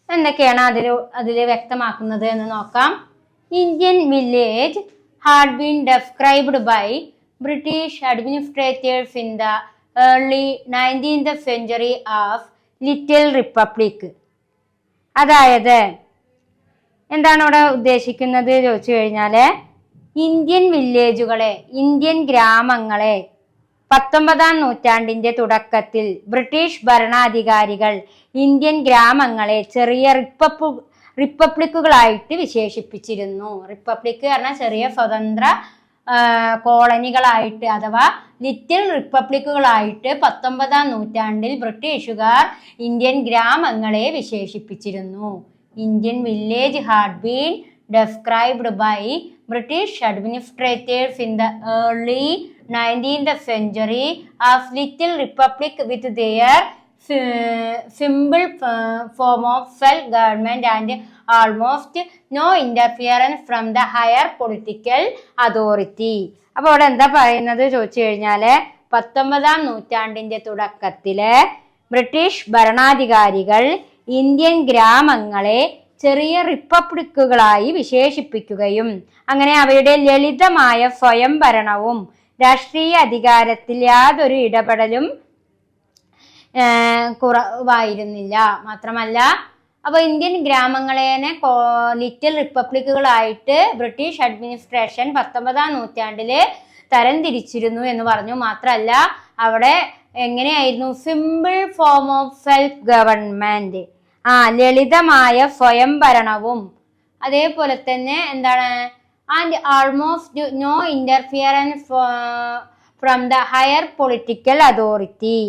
എന്തൊക്കെയാണ് അതിൽ വ്യക്തമാക്കുന്നത് എന്ന് നോക്കാം. Indian village had been described by British administrators in the early 19th century of little republic. അതായത് എന്താണ് ഇവിടെ ഉദ്ദേശിക്കുന്നത് ചോദിച്ചു കഴിഞ്ഞാല് ഇന്ത്യൻ വില്ലേജുകളെ, ഇന്ത്യൻ ഗ്രാമങ്ങളെ 19ാം നൂറ്റാണ്ടിന്റെ തുടക്കത്തിൽ ബ്രിട്ടീഷ് ഭരണാധികാരികൾ ഇന്ത്യൻ ഗ്രാമങ്ങളെ ചെറിയ റിപ്പബ്ലിക്കുകളായിട്ട് വിശേഷിപ്പിച്ചിരുന്നു. റിപ്പബ്ലിക് പറഞ്ഞാൽ ചെറിയ സ്വതന്ത്ര കോളനികളായിട്ട് അഥവാ ലിറ്റിൽ റിപ്പബ്ലിക്കുകളായിട്ട് 19ാം നൂറ്റാണ്ടിൽ ബ്രിട്ടീഷുകാർ ഇന്ത്യൻ ഗ്രാമങ്ങളെ വിശേഷിപ്പിച്ചിരുന്നു. Indian village had been described by British administrators in the early 19th century as little republic with their simple form of self-government and almost no interference from the higher political authority. അപ്പോൾ അവിടെ എന്താ പറയുന്നത് ചോദിച്ചു കഴിഞ്ഞാല് 19ാം നൂറ്റാണ്ടിന്റെ തുടക്കത്തില് ബ്രിട്ടീഷ് ഭരണാധികാരികൾ ഇന്ത്യൻ ഗ്രാമങ്ങളെ ചെറിയ റിപ്പബ്ലിക്കുകളായി വിശേഷിപ്പിക്കുകയും അങ്ങനെ അവയുടെ ലളിതമായ സ്വയംഭരണവും രാഷ്ട്രീയ അധികാരത്തിൽ യാതൊരു ഇടപെടലും കുറവായിരുന്നില്ല. മാത്രമല്ല അപ്പോൾ ഇന്ത്യൻ ഗ്രാമങ്ങളെ ലിറ്റിൽ റിപ്പബ്ലിക്കുകളായിട്ട് ബ്രിട്ടീഷ് അഡ്മിനിസ്ട്രേഷൻ 19ാം നൂറ്റാണ്ടില് തരംതിരിച്ചിരുന്നു എന്ന് പറഞ്ഞു. മാത്രമല്ല അവിടെ എങ്ങനെയായിരുന്നു? Simple form of self government, ലളിതമായ സ്വയംഭരണവും അതേപോലെ തന്നെ എന്താണ് and almost no interference from the higher political authority.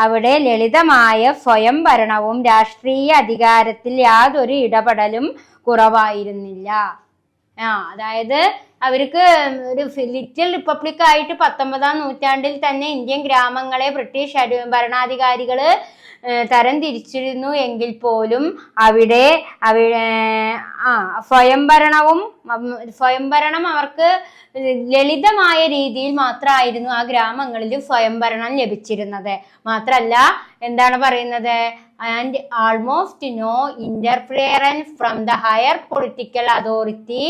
അവിടെ ലളിതമായ സ്വയംഭരണവും രാഷ്ട്രീയ അധികാരത്തിൽ യാതൊരു ഇടപെടലും കുറവായിരുന്നില്ല. അതായത് അവർക്ക് ഒരു ലിറ്റിൽ റിപ്പബ്ലിക് ആയിട്ട് 19ാം നൂറ്റാണ്ടിൽ തന്നെ ഇന്ത്യൻ ഗ്രാമങ്ങളെ ബ്രിട്ടീഷ് ഭരണാധികാരികള് തരംതിരിച്ചിരുന്നു എങ്കിൽ പോലും അവിടെ സ്വയംഭരണം അവർക്ക് ലളിതമായ രീതിയിൽ മാത്രമായിരുന്നു ആ ഗ്രാമങ്ങളിൽ സ്വയംഭരണം ലഭിച്ചിരുന്നത്. മാത്രല്ല എന്താണ് പറയുന്നത്? And almost no interference from the higher political authority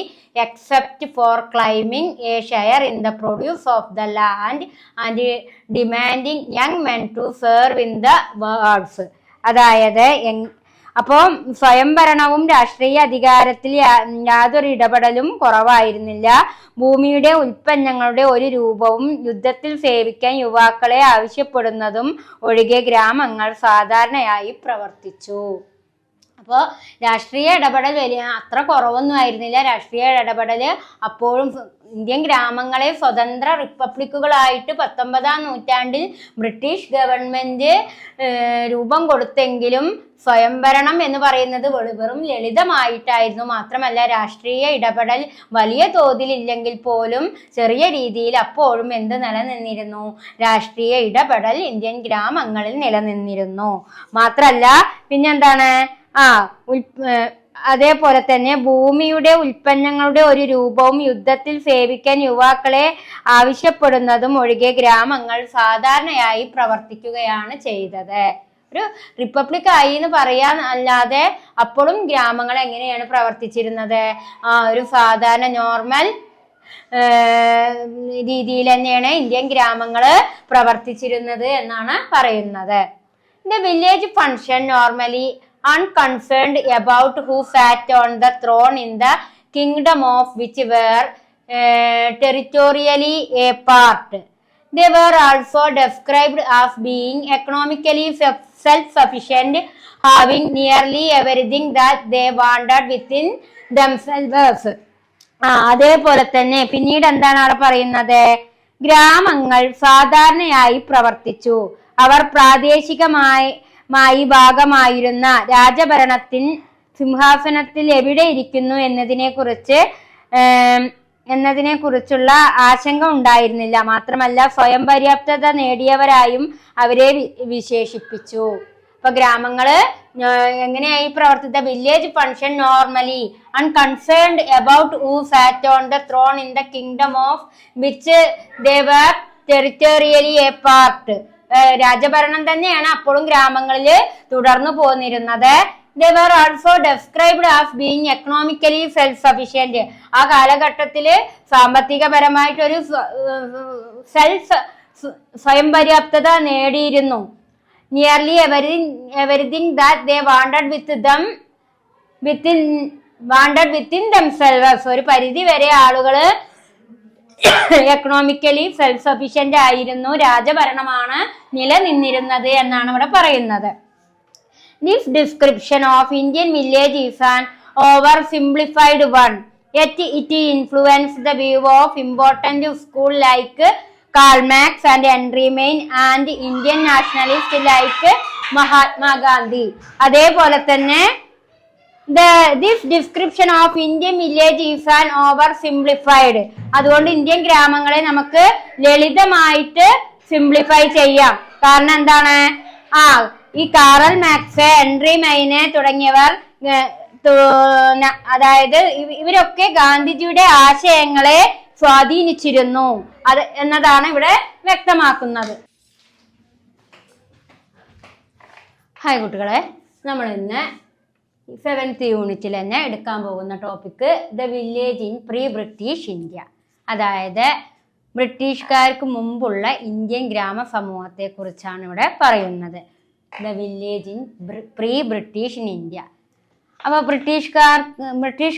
except for claiming a share in the produce of the land and demanding young men to serve in the wars. അതായത് അപ്പോൾ സ്വയംഭരണവും രാഷ്ട്രീയ അധികാരത്തിൽ യാതൊരു ഇടപെടലും കുറവായിരുന്നില്ല. ഭൂമിയുടെ ഉൽപ്പന്നങ്ങളുടെ ഒരു രൂപവും യുദ്ധത്തിൽ സേവിക്കാൻ യുവാക്കളെ ആവശ്യപ്പെടുന്നതും ഒഴികെ ഗ്രാമങ്ങൾ സാധാരണയായി പ്രവർത്തിച്ചു. അപ്പോൾ രാഷ്ട്രീയ ഇടപെടൽ അത്ര കുറവൊന്നും ആയിരുന്നില്ല. രാഷ്ട്രീയ ഇടപെടൽ അപ്പോഴും ഇന്ത്യൻ ഗ്രാമങ്ങളെ സ്വതന്ത്ര റിപ്പബ്ലിക്കുകളായിട്ട് 19-ാം നൂറ്റാണ്ടിൽ ബ്രിട്ടീഷ് ഗവൺമെന്റ് രൂപം കൊടുത്തെങ്കിലും സ്വയംഭരണം എന്ന് പറയുന്നത് വെറും ലളിതമായിട്ടായിരുന്നു. മാത്രമല്ല രാഷ്ട്രീയ ഇടപെടൽ വലിയ തോതിലില്ലെങ്കിൽ പോലും ചെറിയ രീതിയിൽ അപ്പോഴും എന്ത് നിലനിന്നിരുന്നു? രാഷ്ട്രീയ ഇടപെടൽ ഇന്ത്യൻ ഗ്രാമങ്ങളിൽ നിലനിന്നിരുന്നു. മാത്രല്ല പിന്നെന്താണ്, അതേപോലെ തന്നെ ഭൂമിയുടെ ഉൽപ്പന്നങ്ങളുടെ ഒരു രൂപവും യുദ്ധത്തിൽ സേവിക്കാൻ യുവാക്കളെ ആവശ്യപ്പെടുന്നതും ഒഴികെ ഗ്രാമങ്ങൾ സാധാരണയായി പ്രവർത്തിക്കുകയാണ് ചെയ്തത്. ഒരു റിപ്പബ്ലിക് ആയി എന്ന് പറയാൻ അല്ലാതെ അപ്പോഴും ഗ്രാമങ്ങൾ എങ്ങനെയാണ് പ്രവർത്തിച്ചിരുന്നത്? ഒരു സാധാരണ നോർമൽ രീതിയിൽ തന്നെയാണ് ഇന്ത്യൻ ഗ്രാമങ്ങൾ പ്രവർത്തിച്ചിരുന്നത് എന്നാണ് പറയുന്നത്. The village function normally unconcerned about who sat on the throne in the kingdom of which were territorially a part. They were also described as being economically self-sufficient, having nearly everything that they wanted within themselves. അതേപോലെ തന്നെ പിന്നീട് എന്താണ് അവിടെ പറയുന്നത്? ഗ്രാമങ്ങൾ സാധാരണയായി പ്രവർത്തിച്ചു. അവർ പ്രാദേശികമായി ഭാഗമായിരുന്ന രാജഭരണത്തിൽ സിംഹാസനത്തിൽ എവിടെ ഇരിക്കുന്നു എന്നതിനെ കുറിച്ചുള്ള ആശങ്ക ഉണ്ടായിരുന്നില്ല. മാത്രമല്ല സ്വയം പര്യാപ്തത നേടിയവരായും അവരെ വിശേഷിപ്പിച്ചു. അപ്പൊ ഗ്രാമങ്ങള് എങ്ങനെയായി പ്രവർത്തിച്ച? Village function normally unconcerned about who sat on the throne in the kingdom of which they were territorially a part. രാജഭരണം തന്നെയാണ് അപ്പോഴും ഗ്രാമങ്ങളിൽ തുടർന്നു പോന്നിരുന്നത്. They were also described as being economically self-sufficient. ആ കാലഘട്ടത്തില് സാമ്പത്തികപരമായിട്ടൊരു സ്വയം പര്യാപ്തത നേടിയിരുന്നു. Nearly everything that they wanted within themselves. ഒരു പരിധി വരെ ആളുകള് എക്കണോമിക്കലി സെൽഫ് സഫീഷ്യന്റ് ആയിരുന്നു. രാജഭരണമാണ് നിലനിന്നിരുന്നത് എന്നാണ് ഇവിടെ പറയുന്നത്. This description of Indian village is an oversimplified one, yet it influenced the view of important schools like Karl Marx and Henry Maine and Indian nationalists like Mahatma Gandhi. അതേപോലെ തന്നെ this description of Indian village is an oversimplified. അതുകൊണ്ട് ഇന്ത്യൻ ഗ്രാമങ്ങളെ നമുക്ക് ലളിതമായിട്ട് സിംപ്ലിഫൈ ചെയ്യാം. കാരണം എന്താണ്? ഈ കാറൽ മാക്സ്, ഹെൻറി മൈനെ തുടങ്ങിയവർ, അതായത് ഇവരൊക്കെ ഗാന്ധിജിയുടെ ആശയങ്ങളെ സ്വാധീനിച്ചിരുന്നു എന്നതാണ് ഇവിടെ വ്യക്തമാക്കുന്നത്. ഹായ് കുട്ടികളെ, നമ്മൾ ഇന്ന് 7th യൂണിറ്റിൽ തന്നെ എടുക്കാൻ പോകുന്ന topic the village in pre British India. അതായത് ബ്രിട്ടീഷുകാർക്ക് മുമ്പുള്ള ഇന്ത്യൻ ഗ്രാമ സമൂഹത്തെ കുറിച്ചാണ് ഇവിടെ പറയുന്നത്. The village in pre British in India. അപ്പോൾ ബ്രിട്ടീഷ്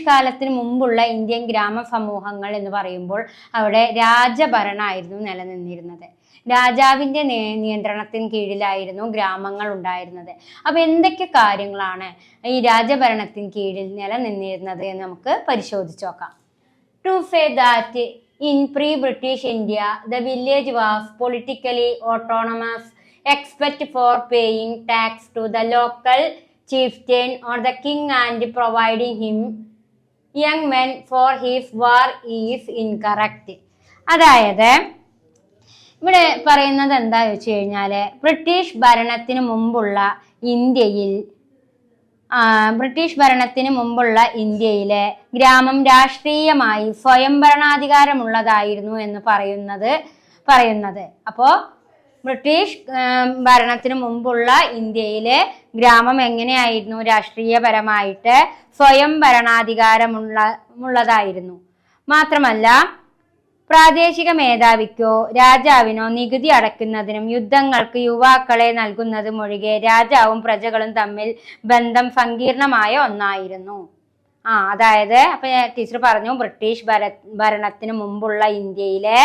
കാലത്തിന് മുമ്പുള്ള ഇന്ത്യൻ ഗ്രാമ സമൂഹങ്ങൾ എന്ന് പറയുമ്പോൾ അവിടെ രാജഭരണമായിരുന്നു നിലനിന്നിരുന്നത്. രാജാവിൻ്റെ നിയന്ത്രണത്തിന് കീഴിലായിരുന്നു ഗ്രാമങ്ങൾ ഉണ്ടായിരുന്നത്. അപ്പോൾ എന്തൊക്കെ കാര്യങ്ങളാണ് ഈ രാജഭരണത്തിന് കീഴിൽ നിലനിന്നിരുന്നത് എന്ന് നമുക്ക് പരിശോധിച്ച് നോക്കാം. To say that in pre British India the village was politically autonomous except for paying tax to the local chieftain or the king and providing him young men for his war is incorrect. അതായത് ഇവിടെ പറയുന്നത് എന്താ വെച്ച് കഴിഞ്ഞാല് ബ്രിട്ടീഷ് ഭരണത്തിന് മുമ്പുള്ള ഇന്ത്യയിലെ ഗ്രാമം രാഷ്ട്രീയമായി സ്വയംഭരണാധികാരമുള്ളതായിരുന്നു എന്ന് പറയുന്നത്. അപ്പോ ബ്രിട്ടീഷ് ഭരണത്തിന് മുമ്പുള്ള ഇന്ത്യയിലെ ഗ്രാമം എങ്ങനെയായിരുന്നു? രാഷ്ട്രീയപരമായിട്ട് സ്വയം ഭരണാധികാരമുള്ളതായിരുന്നു. മാത്രമല്ല പ്രാദേശിക മേധാവിക്കോ രാജാവിനോ നികുതി അടയ്ക്കുന്നതിനും യുദ്ധങ്ങൾക്ക് യുവാക്കളെ നൽകുന്നതും ഒഴികെ രാജാവും പ്രജകളും തമ്മിൽ ബന്ധം സങ്കീർണമായ ഒന്നായിരുന്നു. അതായത് അപ്പൊ ടീച്ചർ പറഞ്ഞു ബ്രിട്ടീഷ് ഭരണത്തിന് മുമ്പുള്ള ഇന്ത്യയിലെ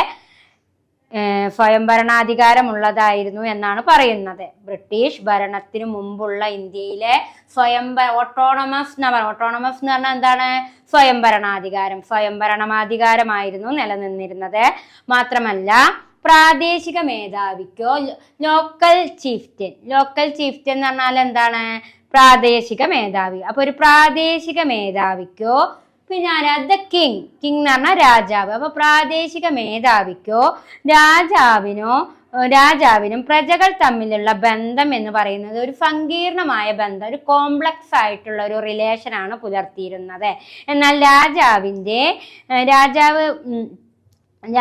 സ്വയംഭരണാധികാരമുള്ളതായിരുന്നു എന്നാണ് പറയുന്നത്. ബ്രിട്ടീഷ് ഭരണത്തിനു മുമ്പുള്ള ഇന്ത്യയിലെ ഓട്ടോണമസ് എന്ന് പറഞ്ഞാൽ എന്താണ്? സ്വയംഭരണാധികാരമായിരുന്നു നിലനിന്നിരുന്നത്. മാത്രമല്ല പ്രാദേശിക മേധാവിക്കോ ലോക്കൽ ചീഫ്റ്റൻ എന്ന് പറഞ്ഞാൽ എന്താണ്? പ്രാദേശിക മേധാവി. അപ്പൊ ഒരു പ്രാദേശിക മേധാവിക്കോ പിന്നെ ആരാ? ദ കിങ് എന്ന് പറഞ്ഞാൽ രാജാവ്. അപ്പൊ പ്രാദേശിക മേധാവിക്കോ രാജാവിനും പ്രജകൾ തമ്മിലുള്ള ബന്ധം എന്ന് പറയുന്നത് ഒരു സങ്കീർണമായ ബന്ധം, ഒരു കോംപ്ലക്സ് ആയിട്ടുള്ള ഒരു റിലേഷനാണ് പുലർത്തിയിരുന്നത്. എന്നാൽ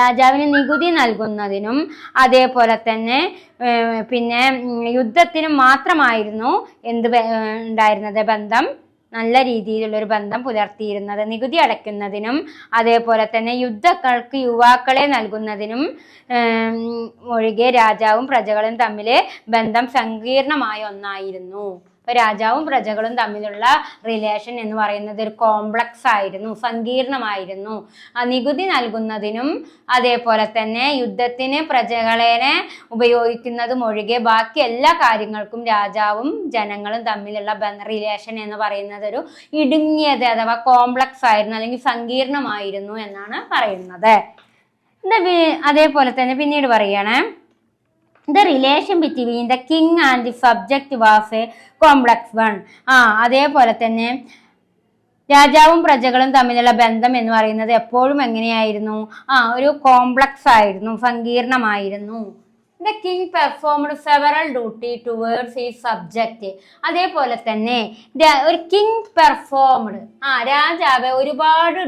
രാജാവിന് നികുതി നൽകുന്നതിനും അതേപോലെ തന്നെ പിന്നെ യുദ്ധത്തിനും മാത്രമായിരുന്നു ഉണ്ടായിരുന്നത് ബന്ധം, നല്ല രീതിയിലുള്ളൊരു ബന്ധം പുലർത്തിയിരുന്നത്. നികുതി അടയ്ക്കുന്നതിനും അതേപോലെ തന്നെ യുദ്ധങ്ങൾക്ക് യുവാക്കളെ നൽകുന്നതിനും ഒഴികെ രാജാവും പ്രജകളും തമ്മിൽ ബന്ധം സങ്കീർണമായ ഒന്നായിരുന്നു. അപ്പൊ രാജാവും പ്രജകളും തമ്മിലുള്ള റിലേഷൻ എന്ന് പറയുന്നത് ഒരു കോംപ്ലക്സ് ആയിരുന്നു, സങ്കീർണമായിരുന്നു. നികുതി നൽകുന്നതിനും അതേപോലെ തന്നെ യുദ്ധത്തിന് പ്രജകളെ ഉപയോഗിക്കുന്നതും ഒഴികെ ബാക്കി എല്ലാ കാര്യങ്ങൾക്കും രാജാവും ജനങ്ങളും തമ്മിലുള്ള റിലേഷൻ എന്ന് പറയുന്നത് ഒരു ഇടുങ്ങിയത് അഥവാ കോംപ്ലക്സ് ആയിരുന്നു, അല്ലെങ്കിൽ സങ്കീർണമായിരുന്നു എന്നാണ് പറയുന്നത്. അതേപോലെ തന്നെ പിന്നീട് പറയാണ്, the relation between the king and the subject was a complex one. അതേപോലെ തന്നെ രാജാവും പ്രജകളും തമ്മിലുള്ള ബന്ധം എന്ന് പറയുന്നത് എപ്പോഴും എങ്ങനെയായിരുന്നു? ഒരു കോംപ്ലക്സ് ആയിരുന്നു, സങ്കീർണമായിരുന്നു. The king performed several duty towards his subject. അതേപോലെ തന്നെ ഒരു കിങ് പെർഫോംഡ്, രാജാവ് ഒരുപാട്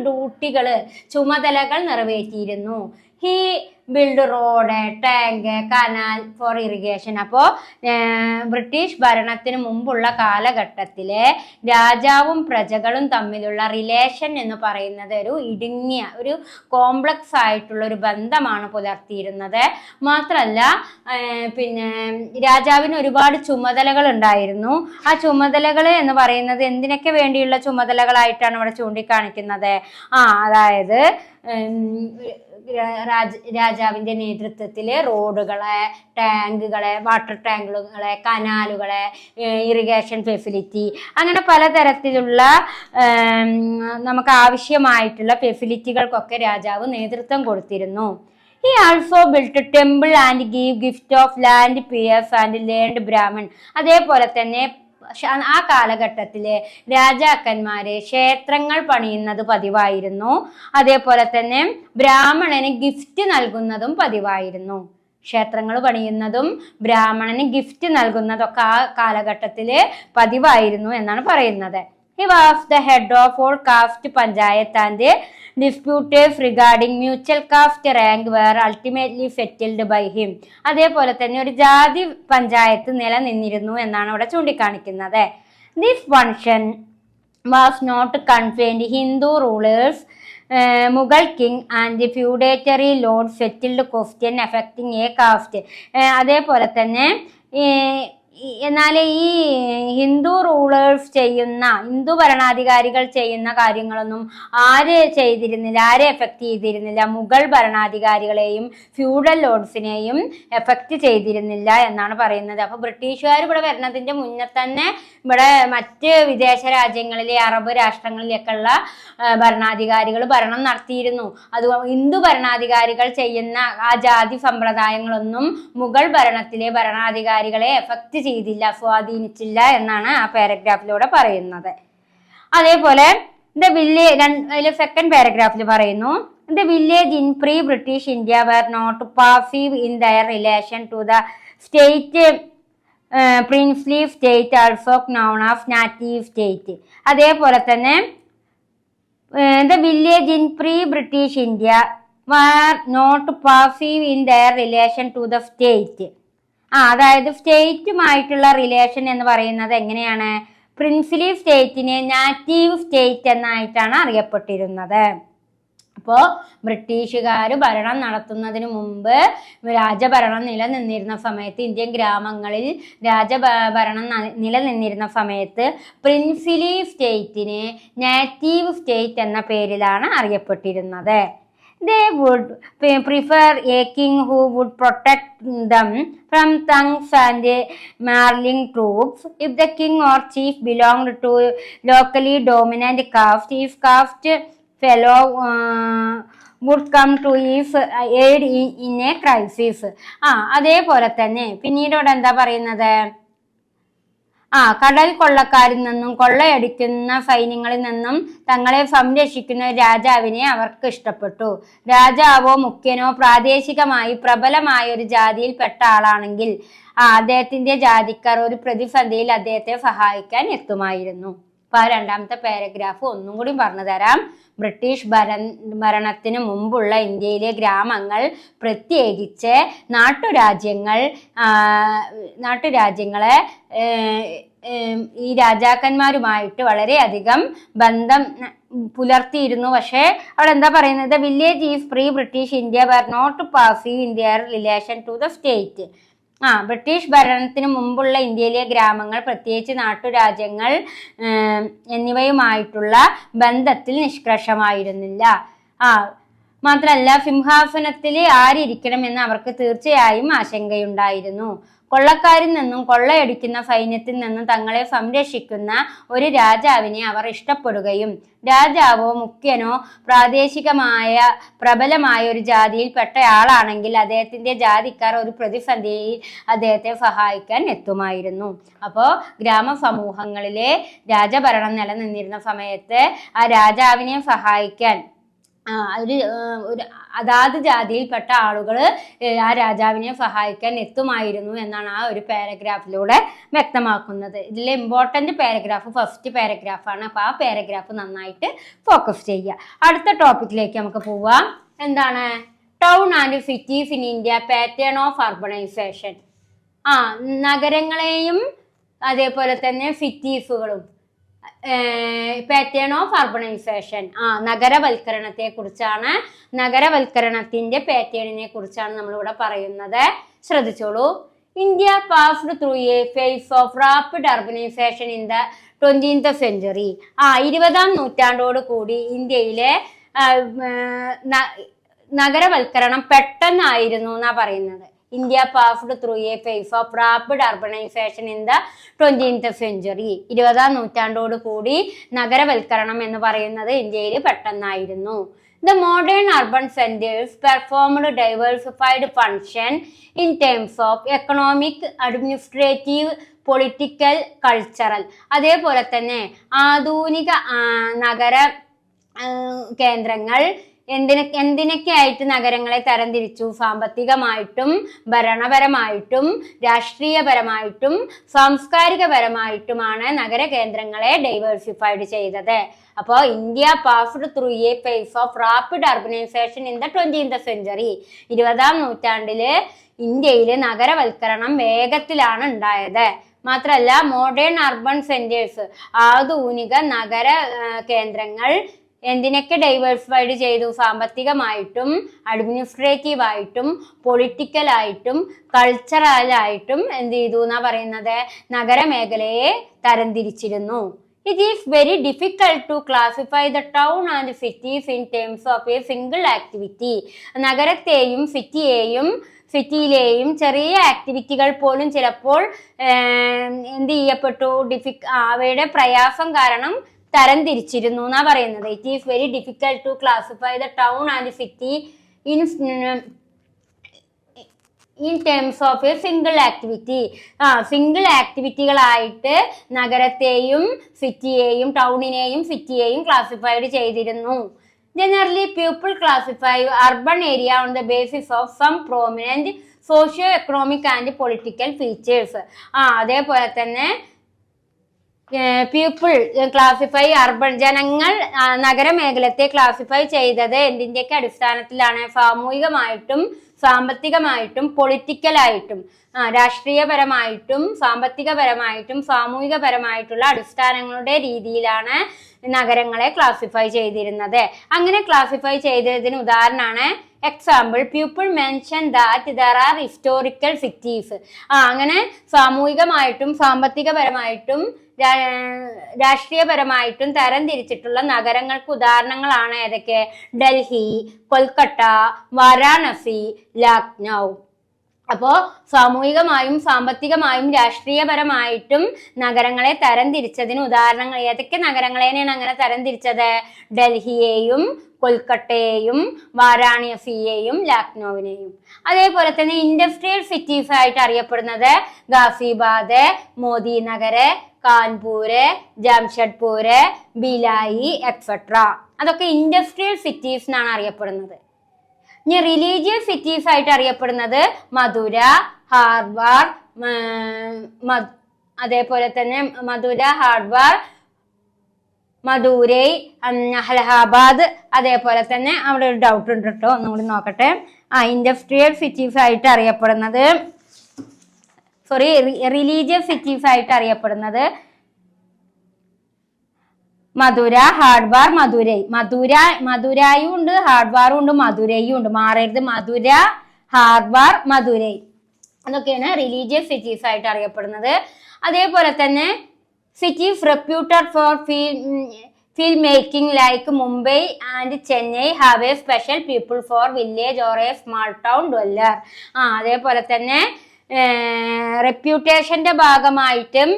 ചുമതലകൾ നിറവേറ്റിയിരുന്നു. He build road, tank, canal for irrigation. അപ്പോൾ ബ്രിട്ടീഷ് ഭരണത്തിന് മുമ്പുള്ള കാലഘട്ടത്തിലെ രാജാവും പ്രജകളും തമ്മിലുള്ള റിലേഷൻ എന്ന് പറയുന്നത് ഒരു ഇടുങ്ങിയ ഒരു കോംപ്ലക്സ് ആയിട്ടുള്ള ഒരു ബന്ധമാണ് പുലർത്തിയിരുന്നത്. മാത്രമല്ല പിന്നെ രാജാവിന് ഒരുപാട് ചുമതലകൾ ഉണ്ടായിരുന്നു. ആ ചുമതലകൾ എന്ന് പറയുന്നത് എന്തിനൊക്കെ വേണ്ടിയുള്ള ചുമതലകളായിട്ടാണ് ഇവിടെ ചൂണ്ടിക്കാണിക്കുന്നത്? അതായത് രാജാവിന്റെ നേതൃത്വത്തില് റോഡുകളെ, ടാങ്കുകളെ, വാട്ടർ ടാങ്കുകളെ, കനാലുകളെ, ഇറിഗേഷൻ ഫെസിലിറ്റി, അങ്ങനെ പലതരത്തിലുള്ള നമുക്ക് ആവശ്യമായിട്ടുള്ള ഫെസിലിറ്റികൾക്കൊക്കെ രാജാവ് നേതൃത്വം കൊടുത്തിരുന്നു. He also built a temple and gave gift of land, peers and learned Brahmin. അതേപോലെ തന്നെ ആ കാലഘട്ടത്തിലെ രാജാക്കന്മാരെ ക്ഷേത്രങ്ങൾ പണിയുന്നത് പതിവായിരുന്നു. അതേപോലെ തന്നെ ബ്രാഹ്മണന് ഗിഫ്റ്റ് നൽകുന്നതും പതിവായിരുന്നു. ക്ഷേത്രങ്ങൾ പണിയുന്നതും ബ്രാഹ്മണന് ഗിഫ്റ്റ് നൽകുന്നതൊക്കെ ആ കാലഘട്ടത്തില് പതിവായിരുന്നു എന്നാണ് പറയുന്നത്. He was the head of all caste panchayat and disputes regarding mutual caste rank were ultimately settled by him. അതേപോലെ തന്നെ ഒരു ജാതി പഞ്ചായത്ത് നിലനിന്നിരുന്നു എന്നാണ് ഇവിടെ ചൂണ്ടിക്കാണിക്കുന്നത്. This function was not confined Hindu rulers. Mughal king and the feudatory lord settled question affecting a caste. അതേപോലെ തന്നെ എന്നാൽ ഈ ഹിന്ദു ഭരണാധികാരികൾ ചെയ്യുന്ന കാര്യങ്ങളൊന്നും ആരെ എഫക്ട് ചെയ്തിരുന്നില്ല? മുഗൾ ഭരണാധികാരികളെയും ഫ്യൂഡൽ ലോർഡ്സിനെയും എഫക്ട് ചെയ്തിരുന്നില്ല എന്നാണ് പറയുന്നത്. അപ്പൊ ബ്രിട്ടീഷുകാർ ഇവിടെ വരുന്നതിന്റെ മുന്നേ തന്നെ ഇവിടെ മറ്റ് വിദേശ രാജ്യങ്ങളിലെ അറബ് രാഷ്ട്രങ്ങളിലൊക്കെ ഉള്ള ഭരണാധികാരികൾ ഭരണം നടത്തിയിരുന്നു. അതുകൊണ്ട് ഹിന്ദു ഭരണാധികാരികൾ ചെയ്യുന്ന ആ ജാതി സമ്പ്രദായങ്ങളൊന്നും മുഗൾ ഭരണത്തിലെ ഭരണാധികാരികളെ എഫക്ട് ചെയ്തില്ല, സ്വാധീനിച്ചില്ല എന്നാണ് ആ പാരഗ്രാഫിലൂടെ പറയുന്നത്. അതേപോലെ സെക്കൻഡ് പാരഗ്രാഫിൽ പറയുന്നു, The village in pre-British India were not passive in their relation to the state, princely state, also known as native state. അതേപോലെ തന്നെ the village in pre-British India were not passive in their relation to the state. അതായത് സ്റ്റേറ്റുമായിട്ടുള്ള റിലേഷൻ എന്ന് പറയുന്നത് എങ്ങനെയാണ്? പ്രിൻസിലി സ്റ്റേറ്റിനെ നാറ്റീവ് സ്റ്റേറ്റ് എന്നായിട്ടാണ് അറിയപ്പെട്ടിരുന്നത്. അപ്പോൾ ബ്രിട്ടീഷുകാർ ഭരണം നടത്തുന്നതിന് മുമ്പ് രാജഭരണം നിലനിന്നിരുന്ന സമയത്ത്, ഇന്ത്യൻ ഗ്രാമങ്ങളിൽ രാജഭരണം നിലനിന്നിരുന്ന സമയത്ത് പ്രിൻസിലി സ്റ്റേറ്റിനെ നാറ്റീവ് സ്റ്റേറ്റ് എന്ന പേരിലാണ് അറിയപ്പെട്ടിരുന്നത്. They would prefer a king who would protect them from thugs and marling troops. If the king or chief belonged to locally dominant caste, if caste fellow would come to his aid in a crisis. അതേപോലെ തന്നെ പിന്നീട് ഇവിടെ എന്താ പറയുന്നത്, കടൽ കൊള്ളക്കാരിൽ നിന്നും കൊള്ളയടിക്കുന്ന സൈന്യങ്ങളിൽ നിന്നും തങ്ങളെ സംരക്ഷിക്കുന്ന രാജാവിനെ അവർക്ക് ഇഷ്ടപ്പെട്ടു. രാജാവോ മുഖ്യനോ പ്രാദേശികമായി പ്രബലമായ ഒരു ജാതിയിൽപ്പെട്ട ആളാണെങ്കിൽ അദ്ദേഹത്തിന്റെ ജാതിക്കാർ ഒരു പ്രതിസന്ധിയിൽ അദ്ദേഹത്തെ സഹായിക്കാൻ എത്തുമായിരുന്നു. അപ്പൊ രണ്ടാമത്തെ പാരഗ്രാഫ് ഒന്നും കൂടി പറഞ്ഞു തരാം. ബ്രിട്ടീഷ് ഭരണത്തിന് മുമ്പുള്ള ഇന്ത്യയിലെ ഗ്രാമങ്ങൾ, പ്രത്യേകിച്ച് നാട്ടുരാജ്യങ്ങളെ ഈ രാജാക്കന്മാരുമായിട്ട് വളരെയധികം ബന്ധം പുലർത്തിയിരുന്നു. പക്ഷേ അവിടെ എന്താ പറയുന്നത്, village is pre British India were not passive in their relation to the state. British ഭരണത്തിന് മുമ്പുള്ള ഇന്ത്യയിലെ ഗ്രാമങ്ങൾ, പ്രത്യേകിച്ച് നാട്ടുരാജ്യങ്ങൾ എന്നിവയുമായിട്ടുള്ള ബന്ധത്തിൽ നിഷ്കർഷമായിരുന്നില്ല. മാത്രമല്ല സിംഹാസനത്തിൽ ആരിയ്ക്കണമെന്ന് അവർക്ക് തീർച്ചയായും ആശങ്കയുണ്ടായിരുന്നു. കൊള്ളക്കാരിൽ നിന്നും കൊള്ളയടിക്കുന്ന സൈന്യത്തിൽ നിന്നും തങ്ങളെ സംരക്ഷിക്കുന്ന ഒരു രാജാവിനെ അവർ ഇഷ്ടപ്പെടുകയും രാജാവോ മുഖ്യനോ പ്രാദേശികമായ പ്രബലമായ ഒരു ജാതിയിൽപ്പെട്ട ആളാണെങ്കിൽ അദ്ദേഹത്തിന്റെ ജാതിക്കാർ ഒരു പ്രതിസന്ധിയിൽ അദ്ദേഹത്തെ സഹായിക്കാൻ എത്തുമായിരുന്നു. അപ്പോൾ ഗ്രാമസമൂഹങ്ങളിലെ രാജഭരണം നിലനിന്നിരുന്ന സമയത്ത് ആ രാജാവിനെ സഹായിക്കാൻ അതാത് ജാതിയിൽപ്പെട്ട ആളുകൾ ആ രാജാവിനെ സഹായിക്കാൻ എത്തുമായിരുന്നു എന്നാണ് ആ ഒരു പാരഗ്രാഫിലൂടെ വ്യക്തമാക്കുന്നത്. ഇതിലെ ഇമ്പോർട്ടൻ്റ് പാരഗ്രാഫ് ഫസ്റ്റ് പാരഗ്രാഫാണ്. അപ്പോൾ ആ പാരഗ്രാഫ് നന്നായിട്ട് ഫോക്കസ് ചെയ്യുക. അടുത്ത ടോപ്പിക്കിലേക്ക് നമുക്ക് പോവാം. എന്താണ് town and cities in India, pattern of urbanization. നഗരങ്ങളെയും അതേപോലെ തന്നെ സിറ്റീസുകളും, പാറ്റേൺ ഓഫ് അർബണൈസേഷൻ, നഗരവൽക്കരണത്തെ കുറിച്ചാണ്. നഗരവൽക്കരണത്തിന്റെ പാറ്റേണിനെ കുറിച്ചാണ് നമ്മളിവിടെ പറയുന്നത്. ശ്രദ്ധിച്ചോളൂ. India passed through a phase of rapid urbanisation in the 20th century. 20ാം നൂറ്റാണ്ടോട് കൂടി ഇന്ത്യയിലെ നഗരവൽക്കരണം പെട്ടെന്നായിരുന്നു എന്നാ പറയുന്നത്. India passed through a phase of rapid urbanisation in the 20th century. 20ാം നൂറ്റാണ്ടോട് കൂടി നഗരവൽക്കരണം എന്ന് പറയുന്നത് ഇന്ത്യയിൽ പെട്ടെന്നായിരുന്നു. The modern urban centers performed diversified function in terms of economic, administrative, political, cultural. അതേപോലെ തന്നെ ആധുനിക നഗര കേന്ദ്രങ്ങൾ എന്തിനൊക്കെ ആയിട്ട് നഗരങ്ങളെ തരംതിരിച്ചു? സാമ്പത്തികമായിട്ടും ഭരണപരമായിട്ടും രാഷ്ട്രീയപരമായിട്ടും സാംസ്കാരികപരമായിട്ടുമാണ് നഗര കേന്ദ്രങ്ങളെ ഡൈവേഴ്സിഫൈഡ് ചെയ്തത്. അപ്പോൾ India passed through a phase of rapid urbanisation in the 20th century. 20ാം നൂറ്റാണ്ടില് ഇന്ത്യയിലെ നഗരവൽക്കരണം വേഗത്തിലാണ് ഉണ്ടായത്. മാത്രമല്ല മോഡേൺ അർബൻ സെന്റേഴ്സ്, ആധുനിക നഗര കേന്ദ്രങ്ങൾ എന്തിനൊക്കെ ഡൈവേഴ്സിഫൈഡ് ചെയ്തു? സാമ്പത്തികമായിട്ടും അഡ്മിനിസ്ട്രേറ്റീവായിട്ടും പൊളിറ്റിക്കലായിട്ടും കൾച്ചറലായിട്ടും എന്ത് ചെയ്തു എന്നാ പറയുന്നത്? നഗരമേഖലയെ തരംതിരിച്ചിരുന്നു. It is very difficult to classify the town and cities in terms of a single activity. നഗരത്തെയും സിറ്റിയിലെയും ചെറിയ ആക്ടിവിറ്റികൾ പോലും ചിലപ്പോൾ എന്ത് ചെയ്യപ്പെട്ടു? അവയുടെ പ്രയാസം കാരണം തരംതിരിച്ചിരുന്നു എന്നാ പറയുന്നത്. It is very difficult to classify the town and city in terms of a single activity. Single ആക്ടിവിറ്റികളായിട്ട് നഗരത്തെയും സിറ്റിയെയും ടൗണിനെയും സിറ്റിയെയും ക്ലാസിഫൈഡ് ചെയ്തിരുന്നു. Generally, people classify urban area on the basis of some prominent socio-economic and political features. അതേപോലെ തന്നെ പീപ്പിൾ ക്ലാസിഫൈ അർബൻ, ജനങ്ങൾ നഗരമേഖലത്തെ ക്ലാസിഫൈ ചെയ്തത് എന്തിൻ്റെയൊക്കെ അടിസ്ഥാനത്തിലാണ്? സാമൂഹികമായിട്ടും സാമ്പത്തികമായിട്ടും പൊളിറ്റിക്കലായിട്ടും രാഷ്ട്രീയപരമായിട്ടും സാമ്പത്തികപരമായിട്ടും സാമൂഹികപരമായിട്ടുള്ള അടിസ്ഥാനങ്ങളുടെ രീതിയിലാണ് നഗരങ്ങളെ ക്ലാസിഫൈ ചെയ്തിരുന്നത്. അങ്ങനെ ക്ലാസിഫൈ ചെയ്തതിന് ഉദാഹരണമാണ് example people mention that there are historical cities. അങ്ങനെ സാമൂഹികമായിട്ടും സാമ്പത്തികപരമായിട്ടും രാഷ്ട്രീയപരമായിട്ടും തരംതിരിച്ചിട്ടുള്ള നഗരങ്ങൾക്ക് ഉദാഹരണങ്ങളാണ് ഏതൊക്കെ? ഡൽഹി, കൊൽക്കത്ത, വാരാണസി, ലക്നൗ. അപ്പോൾ സാമൂഹികമായും സാമ്പത്തികമായും രാഷ്ട്രീയപരമായിട്ടും നഗരങ്ങളെ തരംതിരിച്ചതിന് ഉദാഹരണങ്ങൾ ഏതൊക്കെ നഗരങ്ങളെയാണ് അങ്ങനെ തരംതിരിച്ചത്? ഡൽഹിയെയും കൊൽക്കട്ടയെയും വാരാണസിയെയും ലക്നൌവിനെയും. അതേപോലെ തന്നെ ഇൻഡസ്ട്രിയൽ സിറ്റീസ് ആയിട്ട് അറിയപ്പെടുന്നത് ഗാസിയാബാദ്, മോദിനഗർ, കാൺപൂര്, ജംഷഡ്പൂര്, ഭിലായി എക്സെട്ര. അതൊക്കെ ഇൻഡസ്ട്രിയൽ സിറ്റീസ് എന്നാണ് അറിയപ്പെടുന്നത്. ഇനി റിലീജിയസ് സിറ്റീസ് ആയിട്ട് അറിയപ്പെടുന്നത് മധുര, ഹാർവാർ, അതേപോലെ തന്നെ മധുര, ഹാർവാർ, മധുരൈ, അലഹാബാദ്. അതേപോലെ തന്നെ അവിടെ ഒരു ഡൗട്ട് ഉണ്ട് കേട്ടോ, ഒന്നുകൂടി നോക്കട്ടെ. ഇൻഡസ്ട്രിയൽ സിറ്റീസ് ആയിട്ട് അറിയപ്പെടുന്നത് റിലീജിയസ് സിറ്റീസ് ആയിട്ട് അറിയപ്പെടുന്നത് മധുര, ഹാർഡ്വാർ, മധുരൈ. മധുരായും ഉണ്ട്, ഹാർഡ്വാറും ഉണ്ട്, മധുരയും ഉണ്ട്. മാറരുത്. മധുര, ഹാർഡ്വാർ, മധുരൈ. അതൊക്കെയാണ് റിലീജിയസ് സിറ്റീസ് ആയിട്ട് അറിയപ്പെടുന്നത്. അതേപോലെ തന്നെ cities reputed for film making like Mumbai and Chennai have a special people for village or a small town dweller. അതേപോലെ തന്നെ റെപ്യൂട്ടേഷന്റെ ഭാഗമായിട്ടും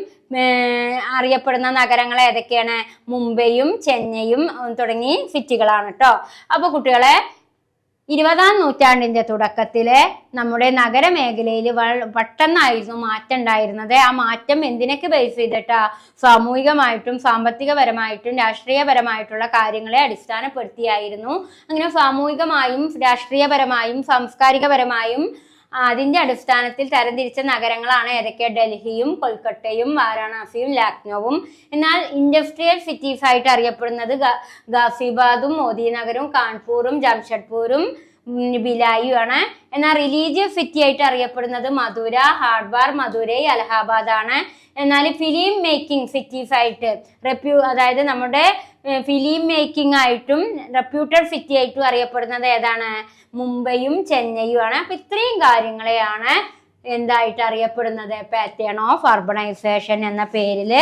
അറിയപ്പെടുന്ന നഗരങ്ങൾ ഏതൊക്കെയാണ്? മുംബൈയും ചെന്നൈയും തുടങ്ങി സിറ്റികളാണ് കേട്ടോ. അപ്പൊ കുട്ടികളെ, 20-ാം നൂറ്റാണ്ടിന്റെ തുടക്കത്തില് നമ്മുടെ നഗരമേഖലയിൽ പെട്ടെന്നായിരുന്നു മാറ്റം ഉണ്ടായിരുന്നത്. ആ മാറ്റം എന്തിനൊക്കെ ബേസ് ചെയ്തിട്ടാ? സാമൂഹികമായിട്ടും സാമ്പത്തികപരമായിട്ടും രാഷ്ട്രീയപരമായിട്ടുള്ള കാര്യങ്ങളെ അടിസ്ഥാനപ്പെടുത്തിയായിരുന്നു. അങ്ങനെ സാമൂഹികമായും രാഷ്ട്രീയപരമായും സാംസ്കാരികപരമായും അതിന്റെ അടിസ്ഥാനത്തിൽ തരംതിരിച്ച നഗരങ്ങളാണ് ഏതൊക്കെ? ഡൽഹിയും കൊൽക്കട്ടയും വാരാണസിയും ലക്നൌവും. എന്നാൽ ഇൻഡസ്ട്രിയൽ സിറ്റീസ് ആയിട്ട് അറിയപ്പെടുന്നത് ഗാസിയാബാദും മോദിനഗറും കാൺപൂറും ജംഷഡ്പൂരും ഭിലായിയും ആണ്. എന്നാൽ റിലീജിയസ് സിറ്റി ആയിട്ട് അറിയപ്പെടുന്നത് മധുര, ഹാർഡ്വാർ, മധുരൈ, അലഹാബാദ് ആണ്. എന്നാൽ ഫിലിം മേക്കിംഗ് സിറ്റീസ് ആയിട്ട് അതായത് നമ്മുടെ ഫിലിം മേക്കിംഗ് ആയിട്ടും റെപ്യൂട്ടഡ് സിറ്റി ആയിട്ടും അറിയപ്പെടുന്നത് ഏതാണ്? മുംബൈയും ചെന്നൈയും ആണ്. അപ്പൊ ഇത്രയും കാര്യങ്ങളെയാണ് എന്തായിട്ട് അറിയപ്പെടുന്നത്? പാറ്റേൺ ഓഫ് അർബണൈസേഷൻ എന്ന പേരിൽ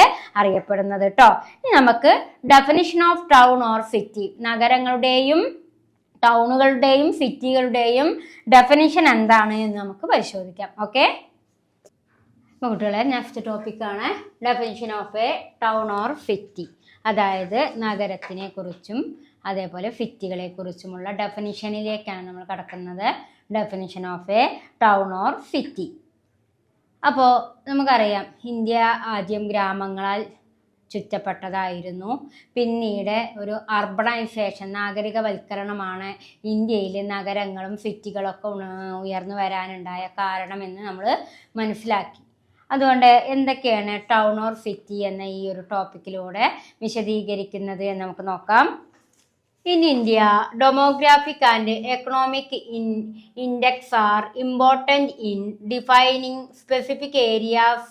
അറിയപ്പെടുന്നത് കേട്ടോ. ഇനി നമുക്ക് definition of town or city, നഗരങ്ങളുടെയും ടൗണുകളുടെയും സിറ്റികളുടെയും ഡെഫിനിഷൻ എന്താണ് എന്ന് നമുക്ക് പരിശോധിക്കാം. ഓക്കെ കുട്ടികളെ, നെക്സ്റ്റ് ടോപ്പിക്കാണ് definition of a town or city. അതായത് നഗരത്തിനെ കുറിച്ചും അതേപോലെ സിറ്റികളെ കുറിച്ചുമുള്ള ഡെഫിനിഷനിലേക്കാണ് നമ്മൾ കടക്കുന്നത്. Definition of a town or city. അപ്പോൾ നമുക്കറിയാം, ഇന്ത്യ ആദ്യം ഗ്രാമങ്ങളാൽ ചുറ്റപ്പെട്ടതായിരുന്നു. പിന്നീട് ഒരു അർബണൈസേഷൻ, നാഗരികവൽക്കരണമാണ് ഇന്ത്യയിൽ നഗരങ്ങളും സിറ്റികളൊക്കെ ഉയർന്നു വരാനുണ്ടായ കാരണമെന്ന് നമ്മൾ മനസ്സിലാക്കി. അതുകൊണ്ട് എന്തൊക്കെയാണ് ടൗൺ ഓർ സിറ്റി എന്ന ഈ ഒരു ടോപ്പിക്കിലൂടെ വിശദീകരിക്കുന്നത് എന്ന് നമുക്ക് നോക്കാം. In India, demographic and economic index are important in defining specific areas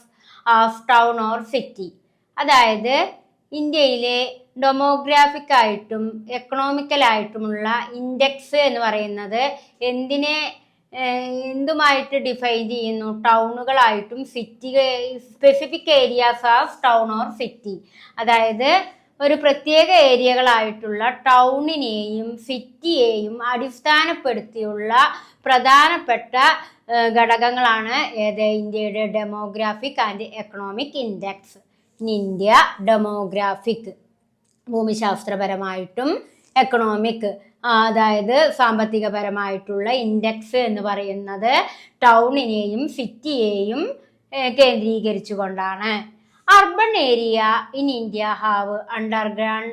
of town or city. അതായത് ഇന്ത്യയിലെ ഡെമോഗ്രാഫിക് ആയിട്ടും എക്കണോമിക്കലായിട്ടുമുള്ള ഇൻഡെക്സ് എന്ന് പറയുന്നത് എന്തുമായിട്ട് ഡിഫൈൻ ചെയ്യുന്നു? ടൗണുകളായിട്ടും city, specific areas of town or city. അതായത് ഒരു പ്രത്യേക ഏരിയകളായിട്ടുള്ള ടൗണിനെയും സിറ്റിയെയും അടിസ്ഥാനപ്പെടുത്തിയുള്ള പ്രധാനപ്പെട്ട ഘടകങ്ങളാണ് ഇന്ത്യയുടെ demographic and economic index. India demographic, ഭൂമിശാസ്ത്രപരമായിട്ടും എക്കണോമിക്, അതായത് സാമ്പത്തികപരമായിട്ടുള്ള ഇൻഡെക്സ് എന്ന് പറയുന്നത് ടൗണിനെയും സിറ്റിയെയും കേന്ദ്രീകരിച്ചുകൊണ്ടാണ്. Urban area in India have undergone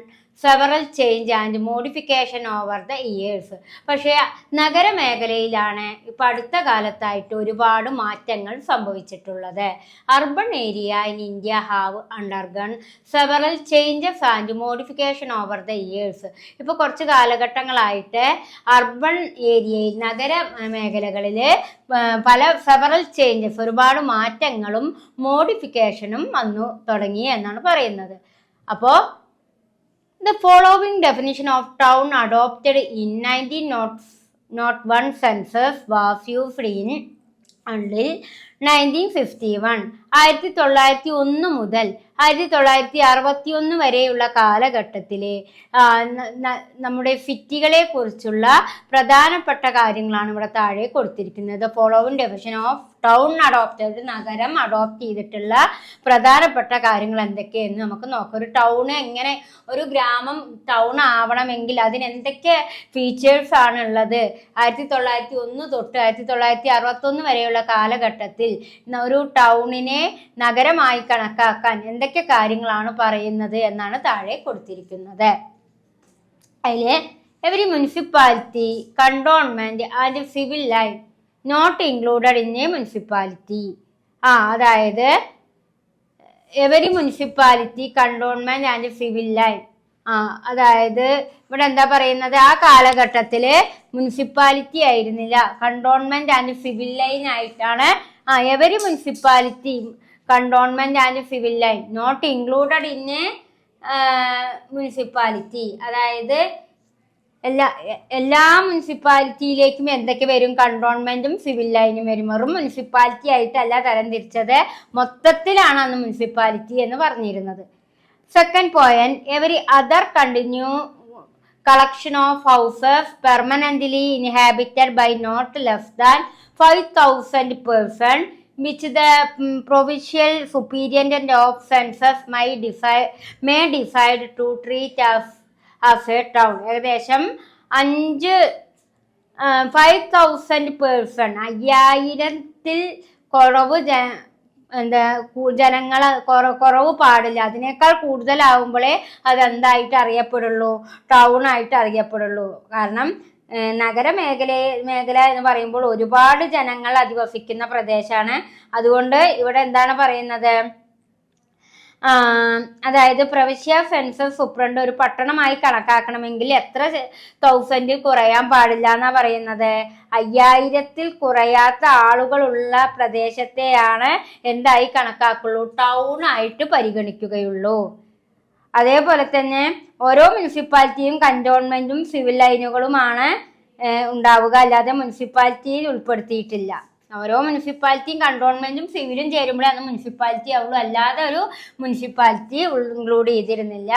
several change and modification over the years. പക്ഷേ നഗരമേഖലയിലാണ് ഇപ്പം അടുത്ത കാലത്തായിട്ട് ഒരുപാട് മാറ്റങ്ങൾ സംഭവിച്ചിട്ടുള്ളത്. Urban area in India have undergone several changes and modification over the years. ഇപ്പോൾ കുറച്ച് കാലഘട്ടങ്ങളായിട്ട് അർബൻ ഏരിയയിൽ, നഗര മേഖലകളിൽ സെവറൽ ചേഞ്ചസ്, ഒരുപാട് മാറ്റങ്ങളും മോഡിഫിക്കേഷനും വന്നു തുടങ്ങി എന്നാണ് പറയുന്നത്. അപ്പോൾ the following definition of town adopted in 1901 census was used until 1951. 1901 മുതൽ 1961 വരെയുള്ള കാലഘട്ടത്തിലെ നമ്മുടെ സിറ്റികളെ കുറിച്ചുള്ള പ്രധാനപ്പെട്ട കാര്യങ്ങളാണ് ഇവിടെ താഴെ കൊടുത്തിരിക്കുന്നത്. Following definition of town adopted, നഗരം അഡോപ്റ്റ് ചെയ്തിട്ടുള്ള പ്രധാനപ്പെട്ട കാര്യങ്ങൾ എന്തൊക്കെയെന്ന് നമുക്ക് നോക്കാം. ഒരു ടൗൺ എങ്ങനെ, ഒരു ഗ്രാമം ടൗൺ ആവണമെങ്കിൽ അതിന് എന്തൊക്കെ ഫീച്ചേഴ്സ് ആണ് ഉള്ളത്, 1901 തൊട്ട് 1961 വരെയുള്ള കാലഘട്ടത്തിൽ ഒരു ടൗണിനെ നഗരമായി കണക്കാക്കാൻ എന്തൊക്കെ കാര്യങ്ങളാണ് പറയുന്നത് എന്നാണ് താഴെ കൊടുത്തിരിക്കുന്നത്. അതില് every municipality, cantonment and civil line not included in a municipality. അതായത് every municipality, cantonment and civil line. അതായത് ഇവിടെ എന്താ പറയുന്നത്, ആ കാലഘട്ടത്തില് മുനിസിപ്പാലിറ്റി ആയിരുന്നില്ല, കണ്ടോൺമെന്റ് ആൻഡ് സിവിൽ ലൈൻ ആയിട്ടാണ്. Every municipality, cantonment and civil line not included in a municipality. അതായത് എല്ലാ മുനിസിപ്പാലിറ്റിയിലേക്കും എന്തൊക്കെ വരും, കണ്ടോൺമെന്റും സിവിൽ ലൈനും വരും. വെറും മുനിസിപ്പാലിറ്റി ആയിട്ടല്ല തരംതിരിച്ചത്, മൊത്തത്തിലാണ് അന്ന് മുനിസിപ്പാലിറ്റി എന്ന് പറഞ്ഞിരുന്നത്. Second point, every other continue collection of houses permanently inhabited by not less than 5,000 person which the provincial superintendent of census may decide to treat as a town. ഏകദേശം 5,000 പേഴ്സൺ, 5000-ൽ കുറവ് ജനങ്ങൾ കുറവ് പാടില്ല, അതിനേക്കാൾ കൂടുതലാവുമ്പോഴേ അതെന്തായിട്ട് അറിയപ്പെടുള്ളൂ, ടൗൺ ആയിട്ട് അറിയപ്പെടുള്ളൂ. കാരണം മേഖല എന്ന് പറയുമ്പോൾ ഒരുപാട് ജനങ്ങൾ അധിവസിക്കുന്ന പ്രദേശമാണ്. അതുകൊണ്ട് ഇവിടെ എന്താണ് പറയുന്നത്, അതായത് പ്രവിശ്യ സെൻസസ് സൂപ്രണ്ട് ഒരു പട്ടണമായി കണക്കാക്കണമെങ്കിൽ എത്ര 1000-ൽ കുറയാൻ പാടില്ല എന്നാ പറയുന്നത്, 5000-ൽ കുറയാത്ത ആളുകളുള്ള പ്രദേശത്തെയാണ് എന്തായി കണക്കാക്കുള്ളൂ, ടൗൺ ആയിട്ട് പരിഗണിക്കുകയുള്ളൂ. അതേപോലെ തന്നെ ഓരോ മുനിസിപ്പാലിറ്റിയും കന്റോൺമെന്റും സിവിൽ ലൈനുകളുമാണ് ഉണ്ടാവുക, അല്ലാതെ മുനിസിപ്പാലിറ്റിയിൽ ഉൾപ്പെടുത്തിയിട്ടില്ല. ഓരോ മുനിസിപ്പാലിറ്റിയും കണ്ടോൺമെന്റും സിവിലും ചേരുമ്പോഴേ അന്ന് മുനിസിപ്പാലിറ്റി ആവുള്ളൂ, അല്ലാതെ ഒരു മുനിസിപ്പാലിറ്റി ഇൻക്ലൂഡ് ചെയ്തിരുന്നില്ല.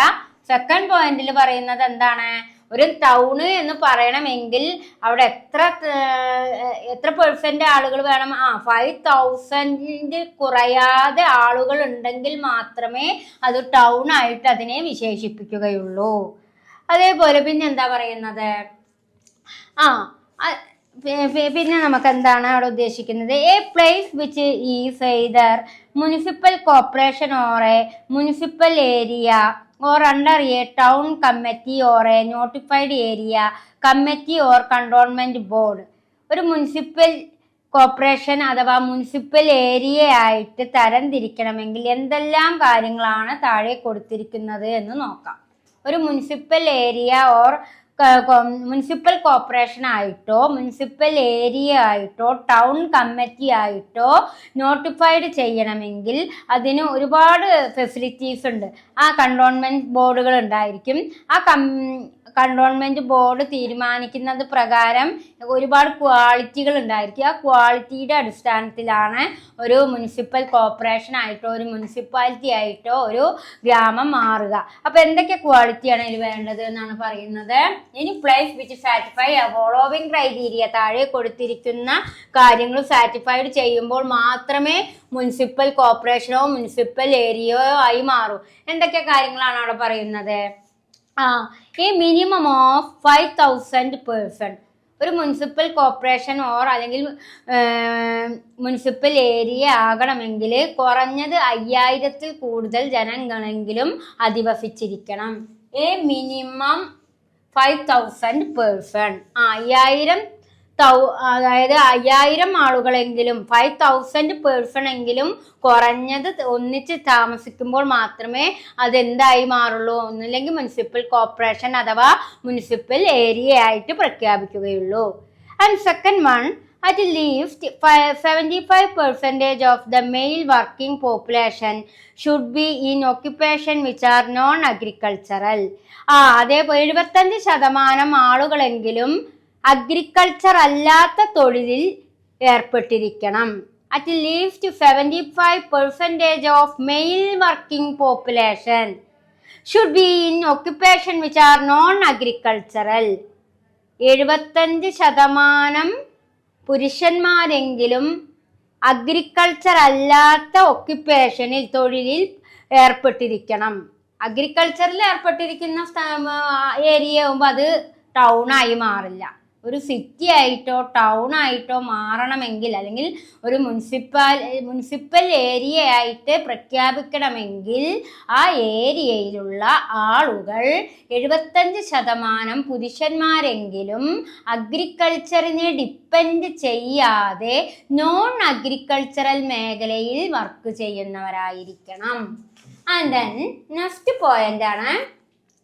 സെക്കൻഡ് പോയിന്റിൽ പറയുന്നത് എന്താണ്, ഒരു ടൗണ് എന്ന് പറയണമെങ്കിൽ അവിടെ എത്ര പെർസെന്റ് ആളുകൾ വേണം, 5,000 കുറയാതെ ആളുകൾ ഉണ്ടെങ്കിൽ മാത്രമേ അത് ടൗൺ ആയിട്ട് അതിനെ വിശേഷിപ്പിക്കുകയുള്ളൂ. അതേപോലെ പിന്നെ എന്താ പറയുന്നത്, പിന്നെ നമുക്ക് എന്താണ് അവിടെ ഉദ്ദേശിക്കുന്നത്, A place which is either municipal corporation or A municipal area or under a town committee or a notified area committee or cantonment board. ഒരു മുനിസിപ്പൽ കോർപ്പറേഷൻ അഥവാ മുനിസിപ്പൽ ഏരിയ ആയിട്ട് തരംതിരിക്കണമെങ്കിൽ എന്തെല്ലാം കാര്യങ്ങളാണ് താഴെ കൊടുത്തിരിക്കുന്നത് എന്ന് നോക്കാം. ഒരു municipal area or municipal corporation ആയിട്ടോ മുനിസിപ്പൽ ഏരിയ ആയിട്ടോ ടൗൺ കമ്മിറ്റി ആയിട്ടോ നോട്ടിഫൈഡ് ചെയ്യണമെങ്കിൽ അതിന് ഒരുപാട് ഫെസിലിറ്റീസ് ഉണ്ട്. കണ്ടോൺമെന്റ് ബോർഡുകൾ ഉണ്ടായിരിക്കും. കണ്ടോൺമെന്റ് ബോർഡ് തീരുമാനിക്കുന്നത് പ്രകാരം ഒരുപാട് ക്വാളിറ്റികൾ ഉണ്ടായിരിക്കും. ആ ക്വാളിറ്റിയുടെ അടിസ്ഥാനത്തിലാണ് ഒരു മുനിസിപ്പൽ കോർപ്പറേഷൻ ആയിട്ടോ ഒരു മുനിസിപ്പാലിറ്റി ആയിട്ടോ ഒരു ഗ്രാമം മാറുക. അപ്പൊ എന്തൊക്കെ ക്വാളിറ്റിയാണ് ഇതിൽ വേണ്ടത് എന്നാണ് പറയുന്നത്. ഇനി place which satisfy following criteria, താഴെ കൊടുത്തിരിക്കുന്ന കാര്യങ്ങൾ സാറ്റിസ്ഫൈഡ് ചെയ്യുമ്പോൾ മാത്രമേ മുനിസിപ്പൽ കോർപ്പറേഷനോ മുനിസിപ്പൽ ഏരിയയോ ആയി മാറൂ. എന്തൊക്കെ കാര്യങ്ങളാണ് അവിടെ പറയുന്നത്? ഈ മിനിമം ഓഫ് 5,000 പേഴ്സൺ. ഒരു മുനിസിപ്പൽ കോർപ്പറേഷൻ ഓർ അല്ലെങ്കിൽ മുനിസിപ്പൽ ഏരിയ ആകണമെങ്കിൽ കുറഞ്ഞത് 5000-ൽ കൂടുതൽ ജനങ്ങളെങ്കിലും അധിവസിച്ചിരിക്കണം. A minimum 5,000 person. 5000 അതായത് 5000 ആളുകളെങ്കിലും 5,000 പേഴ്സൺ എങ്കിലും കുറഞ്ഞത് ഒന്നിച്ച് താമസിക്കുമ്പോൾ മാത്രമേ അതെന്തായി മാറുള്ളൂ, ഒന്നില്ലെങ്കിൽ മുനിസിപ്പൽ കോർപ്പറേഷൻ അഥവാ മുനിസിപ്പൽ ഏരിയ ആയിട്ട് പ്രഖ്യാപിക്കുകയുള്ളൂ. And second one, at least 75% of the male working population should be in occupation which are non-agricultural. അതേപോലെ 75% ആളുകളെങ്കിലും അഗ്രികൾച്ചർ അല്ലാത്ത തൊഴിലിൽ ഏർപ്പെട്ടിരിക്കണം. at least 75% of male working population should be in occupation which are non-agricultural. 75% പുരുഷന്മാരെങ്കിലും agriculture അല്ലാത്ത ഒക്യുപ്പേഷനിൽ തൊഴിലിൽ ഏർപ്പെട്ടിരിക്കണം. അഗ്രികൾച്ചറിൽ ഏർപ്പെട്ടിരിക്കുന്ന ഏരിയ ആകുമ്പോൾ അത് ടൗണായി മാറില്ല. ഒരു സിറ്റി ആയിട്ടോ ടൗൺ ആയിട്ടോ മാറണമെങ്കിൽ അല്ലെങ്കിൽ ഒരു മുനിസിപ്പൽ ഏരിയ ആയിട്ട് പ്രഖ്യാപിക്കണമെങ്കിൽ ആ ഏരിയയിലുള്ള ആളുകൾ 75% പുരുഷന്മാരെങ്കിലും അഗ്രികൾച്ചറിനെ ഡിപ്പെൻഡ് ചെയ്യാതെ നോൺ അഗ്രികൾച്ചറൽ മേഖലയിൽ വർക്ക് ചെയ്യുന്നവരായിരിക്കണം. ആൻഡ് ദെൻ നെക്സ്റ്റ് പോയിന്റ് ആണ്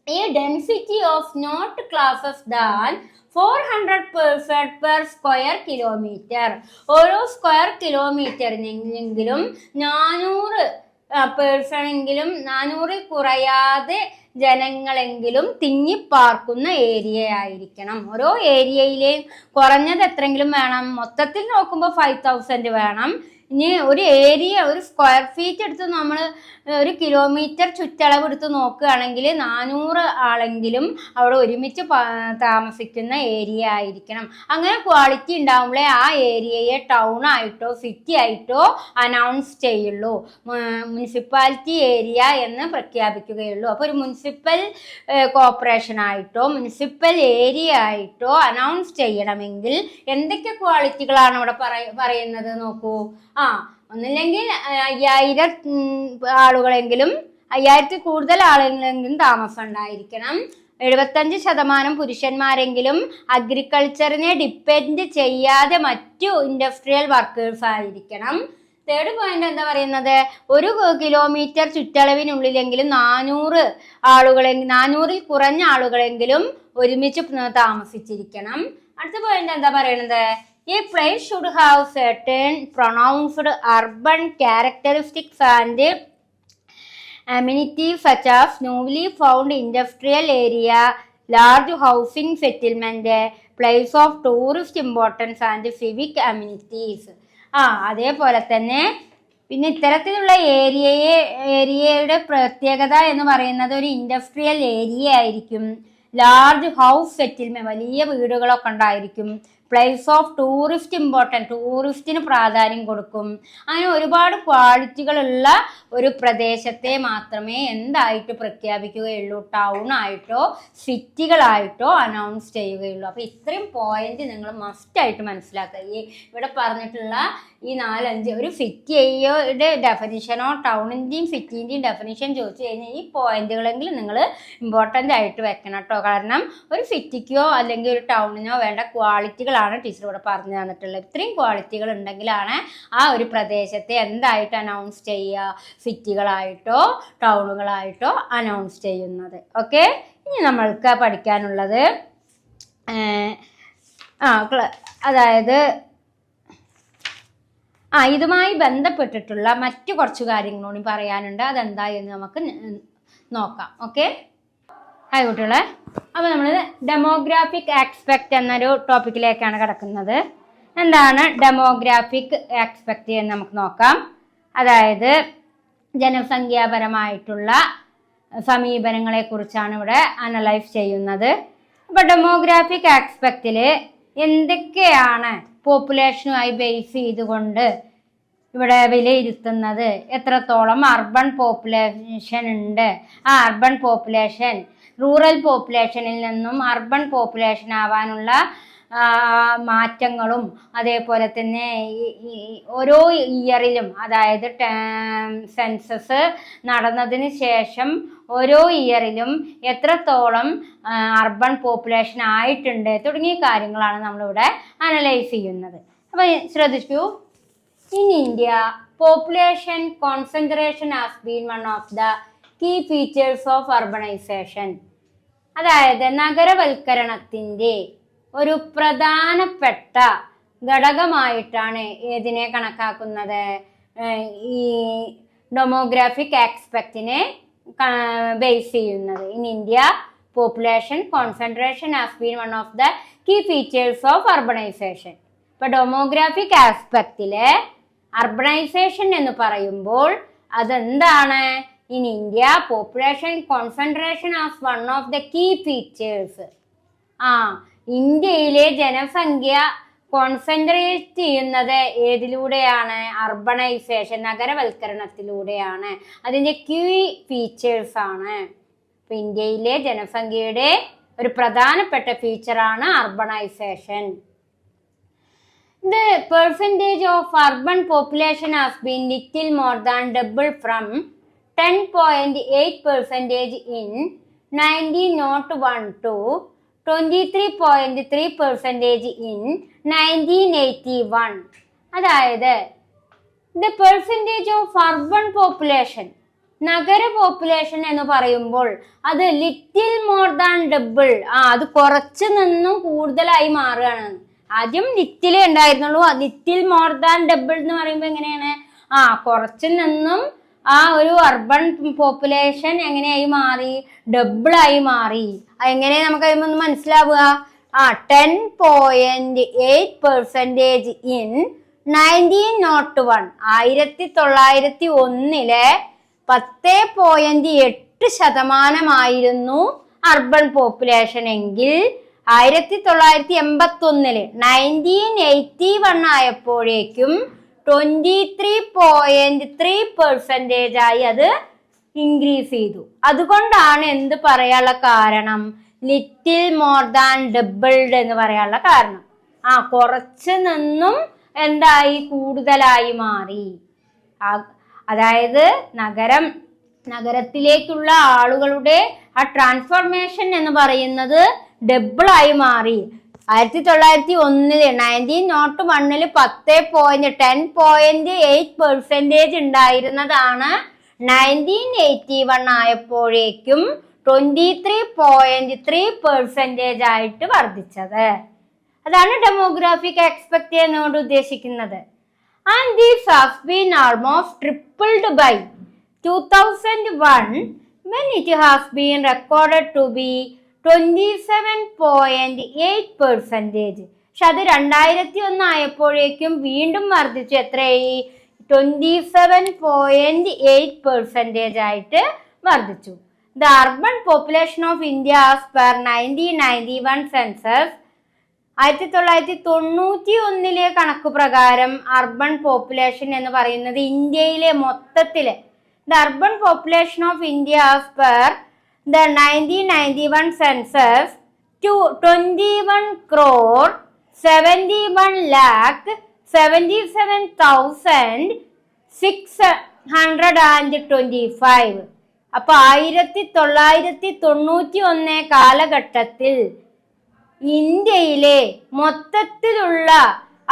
ഈ density of not classes than 400 per square kilometre. ഓരോ സ്ക്വയർ കിലോമീറ്ററിനെങ്കിലും 400 പേഴ്സണെങ്കിലും 400 കുറയാതെ ജനങ്ങളെങ്കിലും തിങ്ങിപ്പാർക്കുന്ന ഏരിയ ആയിരിക്കണം. ഓരോ ഏരിയയിലെയും കുറഞ്ഞത് എത്രയെങ്കിലും വേണം. മൊത്തത്തിൽ നോക്കുമ്പോൾ 5000 വേണം. ഇനി ഒരു ഏരിയ ഒരു സ്ക്വയർ ഫീറ്റ് എടുത്ത് നമ്മൾ ഒരു കിലോമീറ്റർ ചുറ്റളവ് എടുത്ത് നോക്കുകയാണെങ്കിൽ 400 ആളെങ്കിലും അവിടെ ഒരുമിച്ച് താമസിക്കുന്ന ഏരിയ ആയിരിക്കണം. അങ്ങനെ ക്വാളിറ്റി ഉണ്ടാകുമ്പോഴേ ആ ഏരിയയെ ടൗൺ ആയിട്ടോ സിറ്റി ആയിട്ടോ അനൗൺസ് ചെയ്യുള്ളൂ, മുനിസിപ്പാലിറ്റി ഏരിയ എന്ന് പ്രഖ്യാപിക്കുകയുള്ളൂ. അപ്പോൾ ഒരു മുനിസിപ്പൽ കോർപ്പറേഷൻ ആയിട്ടോ മുനിസിപ്പൽ ഏരിയ ആയിട്ടോ അനൗൺസ് ചെയ്യണമെങ്കിൽ എന്തൊക്കെ ക്വാളിറ്റികളാണ് ഇവിടെ പറയുന്നത് നോക്കൂ. ഒന്നില്ലെങ്കിൽ 5000 ആളുകളെങ്കിലും 5000 കൂടുതൽ ആളുകളെങ്കിലും താമസം ഉണ്ടായിരിക്കണം. 75% പുരുഷന്മാരെങ്കിലും അഗ്രികൾച്ചറിനെ ഡിപ്പെൻഡ് ചെയ്യാതെ മറ്റു ഇൻഡസ്ട്രിയൽ വർക്കേഴ്സ് ആയിരിക്കണം. തേർഡ് പോയിന്റ് എന്താ പറയുന്നത്, ഒരു കിലോമീറ്റർ ചുറ്റളവിനുള്ളിലെങ്കിലും 400 ആളുകളെങ്കിലും 400-ൽ കുറഞ്ഞ ആളുകളെങ്കിലും ഒരുമിച്ച് താമസിച്ചിരിക്കണം. അടുത്ത പോയിന്റ് എന്താ പറയുന്നത്, a place should have certain pronounced urban characteristics and amenities such as newly found industrial area, large housing settlement, place of tourist importance and civic amenities. അതേപോലെ തന്നെ പിന്നെ ഇത്തരത്തിലുള്ള ഏരിയയുടെ പ്രത്യേകത എന്ന് പറയുന്നത് ഒരു ഇൻഡസ്ട്രിയൽ ഏരിയ ആയിരിക്കും. ലാർജ് ഹൗസ് സെറ്റിൽമെന്റ്, വലിയ വീടുകളൊക്കെ ഉണ്ടായിരിക്കും. പ്ലേസ് ഓഫ് ടൂറിസ്റ്റ് ഇമ്പോർട്ടൻറ്റ്, ടൂറിസ്റ്റിന് പ്രാധാന്യം കൊടുക്കും. അങ്ങനെ ഒരുപാട് ക്വാളിറ്റികളുള്ള ഒരു പ്രദേശത്തെ മാത്രമേ എന്തായിട്ട് പ്രഖ്യാപിക്കുകയുള്ളൂ, ടൗൺ ആയിട്ടോ സിറ്റികളായിട്ടോ അനൗൺസ് ചെയ്യുകയുള്ളൂ. അപ്പോൾ ഇത്രയും പോയിന്റ് നിങ്ങൾ മസ്റ്റായിട്ട് മനസ്സിലാക്കുക. ഈ ഇവിടെ പറഞ്ഞിട്ടുള്ള ഈ 4-5 ഒരു സിറ്റിയുടെ ഡെഫിനിഷനോ ടൗണിൻ്റെയും സിറ്റീൻ്റെയും ഡെഫിനിഷൻ ചോദിച്ചു കഴിഞ്ഞാൽ ഈ പോയിന്റുകളെങ്കിലും നിങ്ങൾ ഇമ്പോർട്ടൻ്റ് ആയിട്ട് വെക്കണം കേട്ടോ. കാരണം ഒരു സിറ്റിക്കോ അല്ലെങ്കിൽ ഒരു ടൗണിനോ വേണ്ട ക്വാളിറ്റികളാണ് ടീച്ചർ ഇവിടെ പറഞ്ഞു തന്നിട്ടുള്ളത്. ഇത്രയും ക്വാളിറ്റികൾ ഉണ്ടെങ്കിലാണ് ആ ഒരു പ്രദേശത്തെ എന്തായിട്ട് അനൗൺസ് ചെയ്യുക, സിറ്റികളായിട്ടോ ടൗണുകളായിട്ടോ അനൗൺസ് ചെയ്യുന്നത്. ഓക്കെ, ഇനി നമ്മൾക്ക് പഠിക്കാനുള്ളത് അതായത് ഇതുമായി ബന്ധപ്പെട്ടിട്ടുള്ള മറ്റു കുറച്ച് കാര്യങ്ങളോട് പറയാനുണ്ട്. അതെന്താ എന്ന് നമുക്ക് നോക്കാം. ഓക്കെ, ഹായ് കുട്ടികളെ. അപ്പോൾ നമ്മൾ ഡെമോഗ്രാഫിക് ആസ്പെക്റ്റ് എന്നൊരു ടോപ്പിക്കിലേക്കാണ് കിടക്കുന്നത്. എന്താണ് ഡെമോഗ്രാഫിക് ആസ്പെക്റ്റ് എന്ന് നമുക്ക് നോക്കാം. അതായത് ജനസംഖ്യാപരമായിട്ടുള്ള സമീപനങ്ങളെ കുറിച്ചാണ് ഇവിടെ അനലൈസ് ചെയ്യുന്നത്. അപ്പോൾ ഡെമോഗ്രാഫിക് ആസ്പെക്റ്റിൽ എന്തൊക്കെയാണ് പോപ്പുലേഷനുമായി ബേസ് ചെയ്തുകൊണ്ട് ഇവിടെ വിലയിരുത്തുന്നത്, എത്രത്തോളം അർബൻ പോപ്പുലേഷൻ ഉണ്ട്, ആ അർബൻ പോപ്പുലേഷൻ റൂറൽ പോപ്പുലേഷനിൽ നിന്നും അർബൻ പോപ്പുലേഷൻ ആവാനുള്ള മാറ്റങ്ങളും അതേപോലെ തന്നെ ഓരോ ഇയറിലും അതായത് സെൻസസ് നടന്നതിന് ശേഷം ഓരോ ഇയറിലും എത്രത്തോളം അർബൻ പോപ്പുലേഷൻ ആയിട്ടുണ്ട് തുടങ്ങിയ കാര്യങ്ങളാണ് നമ്മളിവിടെ അനലൈസ് ചെയ്യുന്നത്. അപ്പോൾ ശ്രദ്ധിക്കൂ, in India population concentration has been one of the key features of urbanization. അതായത് നഗരവൽക്കരണത്തിൻ്റെ ഒരു പ്രധാനപ്പെട്ട ഘടകമായിട്ടാണ് ഏതിനെ കണക്കാക്കുന്നത്, ഈ ഡെമോഗ്രാഫിക് ആസ്പെക്റ്റിനെ ബേസ് ചെയ്യുന്നത്. In India population concentration has been one of the key features of urbanization. ഇപ്പോൾ ഡെമോഗ്രാഫിക് ആസ്പെക്റ്റിലെ അർബണൈസേഷൻ എന്ന് പറയുമ്പോൾ അതെന്താണ്? In India population concentration as one of the key features. ഇന്ത്യയിലെ ജനസംഖ്യ കോൺസെൻട്രേറ്റ് ചെയ്യുന്നത് ഏതിലൂടെയാണ്? അർബണൈസേഷൻ, നഗരവൽക്കരണത്തിലൂടെയാണ്. അതിൻ്റെ കീ ഫീച്ചേഴ്സ് ആണ്. അപ്പൊ ഇന്ത്യയിലെ ജനസംഖ്യയുടെ ഒരു പ്രധാനപ്പെട്ട ഫീച്ചറാണ് urbanisation. The percentage of urban population has been little more than double from 10.8% in 1901 to 23.3% in 1981. അതായത് the percentage of urban population, നഗര പോപ്പുലേഷൻ എന്ന് പറയുമ്പോൾ അത് ലിറ്റിൽ മോർ ദാൻ ഡബിൾ, അത് കുറച്ച് നിന്നും കൂടുതലായി മാറുകയാണ്. ആദ്യം ലിറ്റിലേ ഉണ്ടായിരുന്നുള്ളൂ, ലിറ്റിൽ മോർ ദാൻ ഡബിൾ എന്ന് പറയുമ്പോൾ എങ്ങനെയാണ്? കുറച്ച് നിന്നും ഒരു അർബൻ പോപ്പുലേഷൻ എങ്ങനെയായി മാറി? ഡബിളായി മാറി. എങ്ങനെ നമുക്ക് അതിനൊന്ന് മനസ്സിലാവുക? 10.8% ഇൻ 1901, 1901 10.8% അർബൻ പോപ്പുലേഷൻ എങ്കിൽ 1981 1981 ആയപ്പോഴേക്കും 23.3% ആയി അത് ഇൻക്രീസ് ചെയ്തു. അതുകൊണ്ടാണ് എന്ത് പറയാനുള്ള കാരണം? ലിറ്റിൽ മോർ ദാൻ ഡബിൾഡ് എന്ന് പറയാനുള്ള കാരണം. കുറച്ച് നിന്നും എന്തായി? കൂടുതലായി മാറി. അതായത് നഗരത്തിലേക്കുള്ള ആളുകളുടെ ആ ട്രാൻസ്ഫോർമേഷൻ എന്ന് പറയുന്നത് ഡബിളായി മാറി. 1901 1901 10.8% ഉണ്ടായിരുന്നതാണ് 1981 ആയപ്പോഴേക്കും 23.3% ആയിട്ട് വർദ്ധിച്ചത്. അതാണ് ഡെമോഗ്രാഫിക് എക്സ്പെക്ട് ചെയ്യുന്നതുകൊണ്ട് ഉദ്ദേശിക്കുന്നത്. And this has been almost tripled by 2001 when it has been recorded to be 27.8%. പക്ഷെ അത് 2001 ആയപ്പോഴേക്കും വീണ്ടും വർദ്ധിച്ചു. എത്രയായി? 27.8% ആയിട്ട് വർദ്ധിച്ചു. The urban population of India as per 1991 census, 1991 കണക്ക് പ്രകാരം അർബൻ പോപ്പുലേഷൻ എന്ന് പറയുന്നത് ഇന്ത്യയിലെ മൊത്തത്തില് the urban population of India as per the 1991 census to 21,71,77,625. അപ്പൊ 1991 കാലഘട്ടത്തിൽ ഇന്ത്യയിലെ മൊത്തത്തിലുള്ള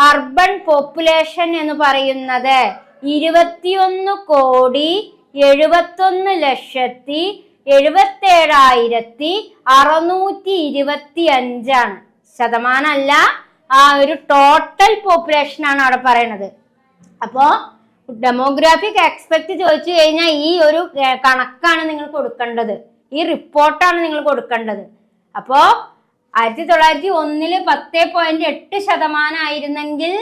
അർബൻ പോപ്പുലേഷൻ എന്ന് പറയുന്നത് 21,77,625 ശതമാനമല്ല, ഒരു ടോട്ടൽ പോപ്പുലേഷൻ ആണ് അവിടെ പറയുന്നത്. അപ്പോ ഡെമോഗ്രാഫിക് എക്സ്പെക്ട് ചോദിച്ചു കഴിഞ്ഞാൽ ഈ ഒരു കണക്കാണ് നിങ്ങൾ കൊടുക്കേണ്ടത്, ഈ റിപ്പോർട്ടാണ് നിങ്ങൾ കൊടുക്കേണ്ടത്. അപ്പോ 1901 10.8% ആയിരുന്നെങ്കിൽ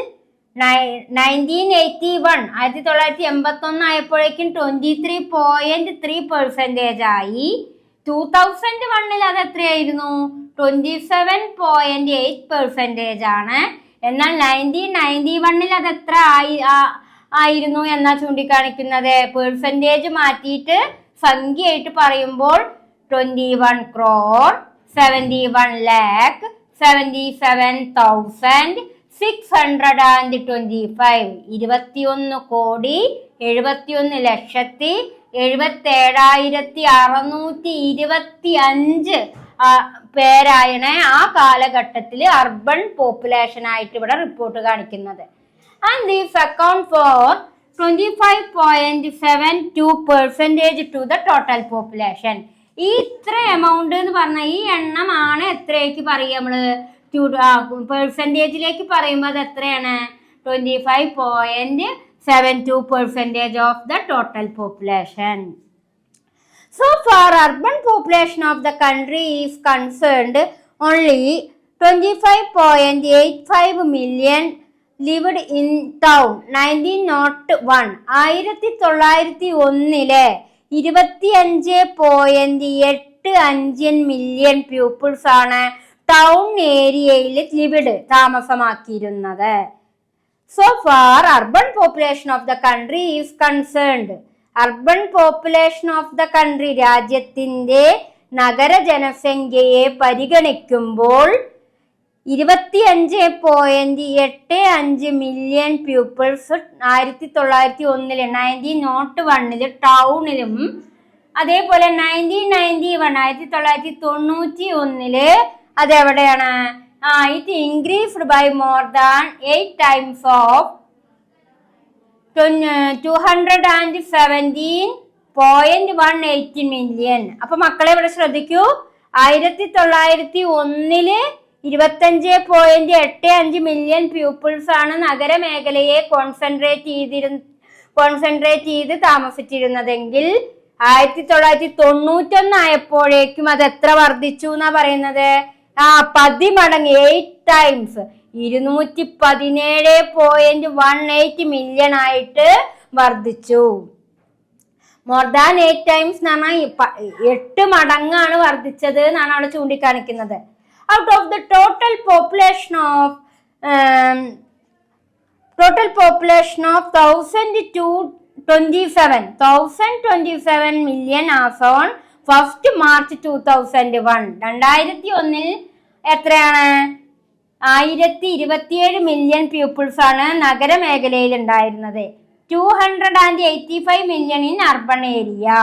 1981 ആയപ്പോഴേക്കും 23.3% ആയി. 2001 അത് എത്രയായിരുന്നു? 27.8% ആണ്. എന്നാൽ 1991 അത് എത്ര ആയിരുന്നു എന്നാ ചൂണ്ടിക്കാണിക്കുന്നത്? പെർസെൻറ്റേജ് മാറ്റിയിട്ട് സംഖ്യയായിട്ട് പറയുമ്പോൾ 21,77,625 21,71,77,625 പേരാണ് ആ കാലഘട്ടത്തിൽ അർബൻ പോപ്പുലേഷൻ ആയിട്ട് ഇവിടെ റിപ്പോർട്ട് കാണിക്കുന്നത്. And this account for 25.72% to the total population. ഈ ഇത്ര എമൗണ്ട് എന്ന് പറഞ്ഞാൽ ഈ എണ്ണമാണ് എത്രയ്ക്ക് പറയുക നമ്മള് പെർസെൻറ്റേജിലേക്ക് പറയുമ്പോൾ അത് എത്രയാണ്? 25.72% of the total population. So far, urban population of the country is concerned, only 25.85 million lived in town 1901. 1901 25.85 million peoples ആണ് ടൗൺ ഏരിയയിൽ ലിവ്ഡ് താമസമാക്കിയിരുന്നത്. So far, urban population of the country is concerned. Urban population of the country, രാജ്യത്തിന്റെ നഗര ജനസംഖ്യയെ പരിഗണിക്കുമ്പോൾ 25.85 മില്യൺ പീപ്പിൾസ് 1901 1901 ടൗണിലും അതേപോലെ 1991 അതെവിടെയാണ്? It increased by more than 8 times of 217.18 million. അപ്പൊ മക്കളെ ഇവിടെ ശ്രദ്ധിക്കൂ, 1901 25.85 മില്യൺ പീപ്പിൾസ് ആണ് നഗരമേഖലയെ കോൺസെൻട്രേറ്റ് ചെയ്ത് താമസിച്ചിരുന്നതെങ്കിൽ 1991 ആയപ്പോഴേക്കും അത് എത്ര വർദ്ധിച്ചു എന്നാ പറയുന്നത്? 10 മടങ്ങ്, 8 ടൈംസ് 217.18 മില്യൺ ആയിട്ട് വർദ്ധിച്ചു. മോർ ദാൻ 8 ടൈംസ് എന്ന് പറഞ്ഞാൽ 8 മടങ്ങാണ് വർദ്ധിച്ചത് എന്നാണ് അവിടെ ചൂണ്ടിക്കാണിക്കുന്നത്. Out of the total population of 1027 million as on 1st March 2001. 2001 എത്രയാണ്? 1027 മില്യൺ പീപ്പിൾസ് ആണ് നഗരമേഖലയിൽ ഉണ്ടായിരുന്നത്. 285 million in urban area.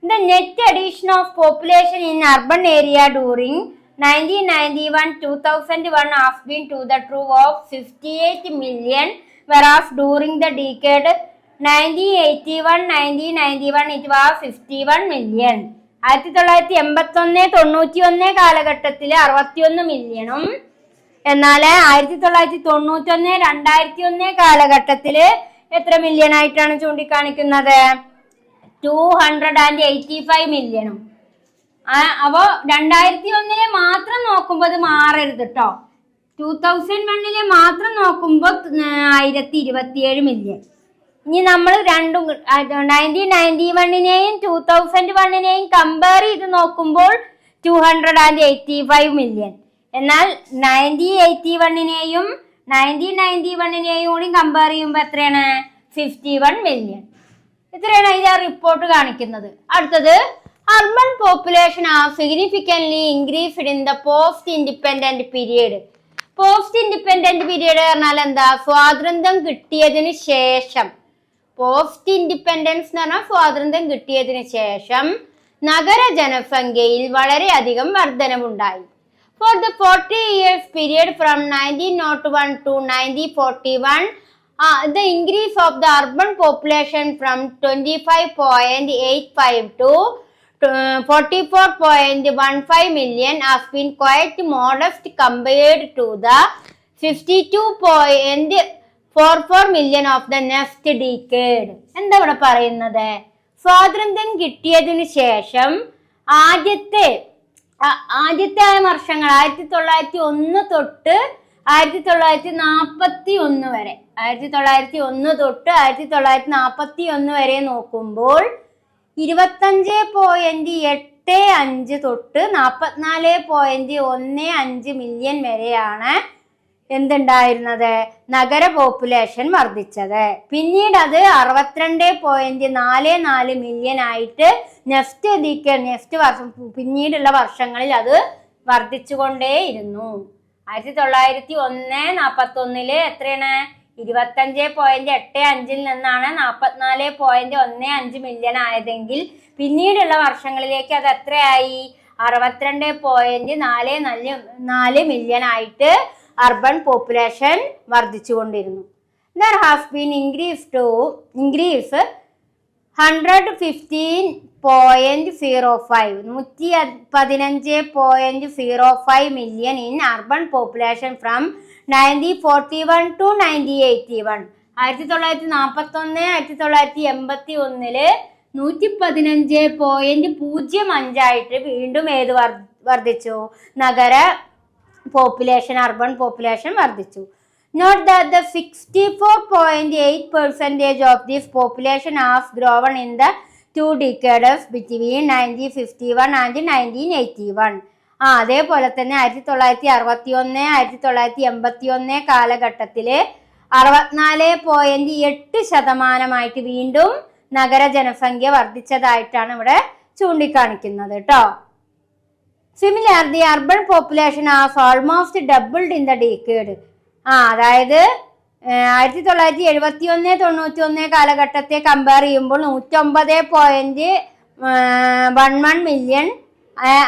The net addition of population in urban area during 1991-2001 has been to the tune of 58 million, whereas during the decade 1981-1991 it was 51 million. 1981-91 കാലഘട്ടത്തിൽ 61 മില്യണും എന്നാൽ 1991-2001 കാലഘട്ടത്തിൽ എത്ര മില്യൺ ആയിട്ടാണ് ചൂണ്ടിക്കാണിക്കുന്നത്? 285 മില്യണും. അപ്പോ 2001 മാത്രം നോക്കുമ്പോൾ അത് മാറരുത് കേട്ടോ. 2001 മാത്രം നോക്കുമ്പോൾ 1027 മില്യൺ. ഇനി നമ്മൾ രണ്ടും 1991 2001 കമ്പയർ ചെയ്ത് നോക്കുമ്പോൾ 285 മില്യൺ. എന്നാൽ 1991 കൂടി കമ്പയർ ചെയ്യുമ്പോൾ എത്രയാണ്? 51 മില്യൺ. ഇത്രയാണ് അതിന്റെ റിപ്പോർട്ട് കാണിക്കുന്നത്. അടുത്തത്, urban population have significantly increased in the post independent period. Post independent period പറഞ്ഞാൽ എന്താ? സ്വാതന്ത്ര്യം കിട്ടിയതിന് ശേഷം. പോസ്റ്റ് ഇൻഡിപെൻഡൻസ് എന്ന് പറഞ്ഞാൽ സ്വാതന്ത്ര്യം കിട്ടിയതിന് ശേഷം നഗര ജനസംഖ്യയിൽ വളരെയധികം വർധനവുണ്ടായി. For the 40 years period from 1901 to 1941, the increase of the urban population from 25.85 to 44.15 million has been quite modest compared to the 52.44 million of the next decade. എന്താ ഇവിടെ പറയുന്നത്? സ്വാതന്ത്ര്യം കിട്ടിയതിനു ശേഷം ആദ്യത്തെ വർഷങ്ങൾ 1901 തൊട്ട് 1941 വരെ 1901 തൊട്ട് 1941 വരെ നോക്കുമ്പോൾ 25.85 തൊട്ട് 44.15 മില്യൺ വരെയാണ് എന്തുണ്ടായിരുന്നത്? നഗര പോപ്പുലേഷൻ വർദ്ധിച്ചത്. പിന്നീട് അത് 62.44 മില്യൺ ആയിട്ട് നെക്സ്റ്റ് വർഷം പിന്നീടുള്ള വർഷങ്ങളിൽ അത് വർദ്ധിച്ചുകൊണ്ടേയിരുന്നു. 1941 എത്രയാണ്? 25.85 നിന്നാണ് 44.15 മില്യൺ ആയതെങ്കിൽ പിന്നീടുള്ള വർഷങ്ങളിലേക്ക് അത് എത്രയായി? 62.44 മില്യൺ ആയിട്ട് അർബൻ പോപ്പുലേഷൻ വർദ്ധിച്ചുകൊണ്ടിരുന്നു. There has been increase 115.05 million in urban population from 1941 to 1981. 1941 1981 115.05 ആയിട്ട് വീണ്ടും ഏത് വർദ്ധിച്ചു? നഗര പോപ്പുലേഷൻ, അർബൻ പോപ്പുലേഷൻ വർദ്ധിച്ചു. Note that the 64.8% of this population has grown in the 2 decades between 1951 and 1981. അതേപോലെ തന്നെ 1961 1981 കാലഘട്ടത്തില് 64.8% വീണ്ടും നഗര ജനസംഖ്യ വർദ്ധിച്ചതായിട്ടാണ് ഇവിടെ ചൂണ്ടിക്കാണിക്കുന്നത് കേട്ടോ. Similarly, urban population has almost doubled in the decade. അതായത് 1971-91 കാലഘട്ടത്തെ കമ്പയർ ചെയ്യുമ്പോൾ 109.11 മില്യൺ,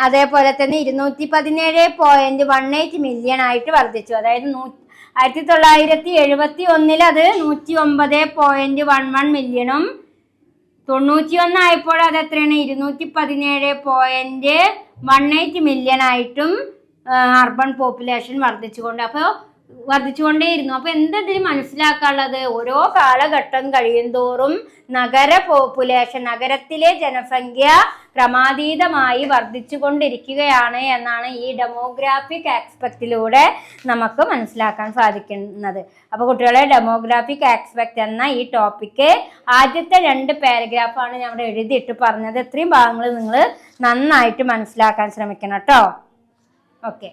അതേപോലെ തന്നെ 217.18 മില്യൺ ആയിട്ട് വർദ്ധിച്ചു. അതായത് 1971 അത് 109.11 മില്യണും 91 ആയപ്പോൾ അത് എത്രയാണ് 217.18 മില്യൺ ആയിട്ടും അർബൻ പോപ്പുലേഷൻ വർദ്ധിച്ചുകൊണ്ടേയിരുന്നു. അപ്പൊ എന്തെങ്കിലും മനസ്സിലാക്കാനുള്ളത്, ഓരോ കാലഘട്ടം കഴിയുന്തോറും നഗരത്തിലെ ജനസംഖ്യ ക്രമാതീതമായി വർദ്ധിച്ചുകൊണ്ടിരിക്കുകയാണ് എന്നാണ് ഈ ഡെമോഗ്രാഫിക് ആസ്പെക്റ്റിലൂടെ നമുക്ക് മനസ്സിലാക്കാൻ സാധിക്കുന്നത്. അപ്പൊ കുട്ടികളെ, ഡെമോഗ്രാഫിക് ആസ്പെക്ട് എന്ന ഈ ടോപ്പിക്ക് ആദ്യത്തെ 2 പാരഗ്രാഫാണ് ഞാൻ ഇവിടെ എഴുതിയിട്ട് പറഞ്ഞത്. ഇത്രയും ഭാഗങ്ങൾ നിങ്ങൾ നന്നായിട്ട് മനസ്സിലാക്കാൻ ശ്രമിക്കണം കേട്ടോ. ഓക്കെ.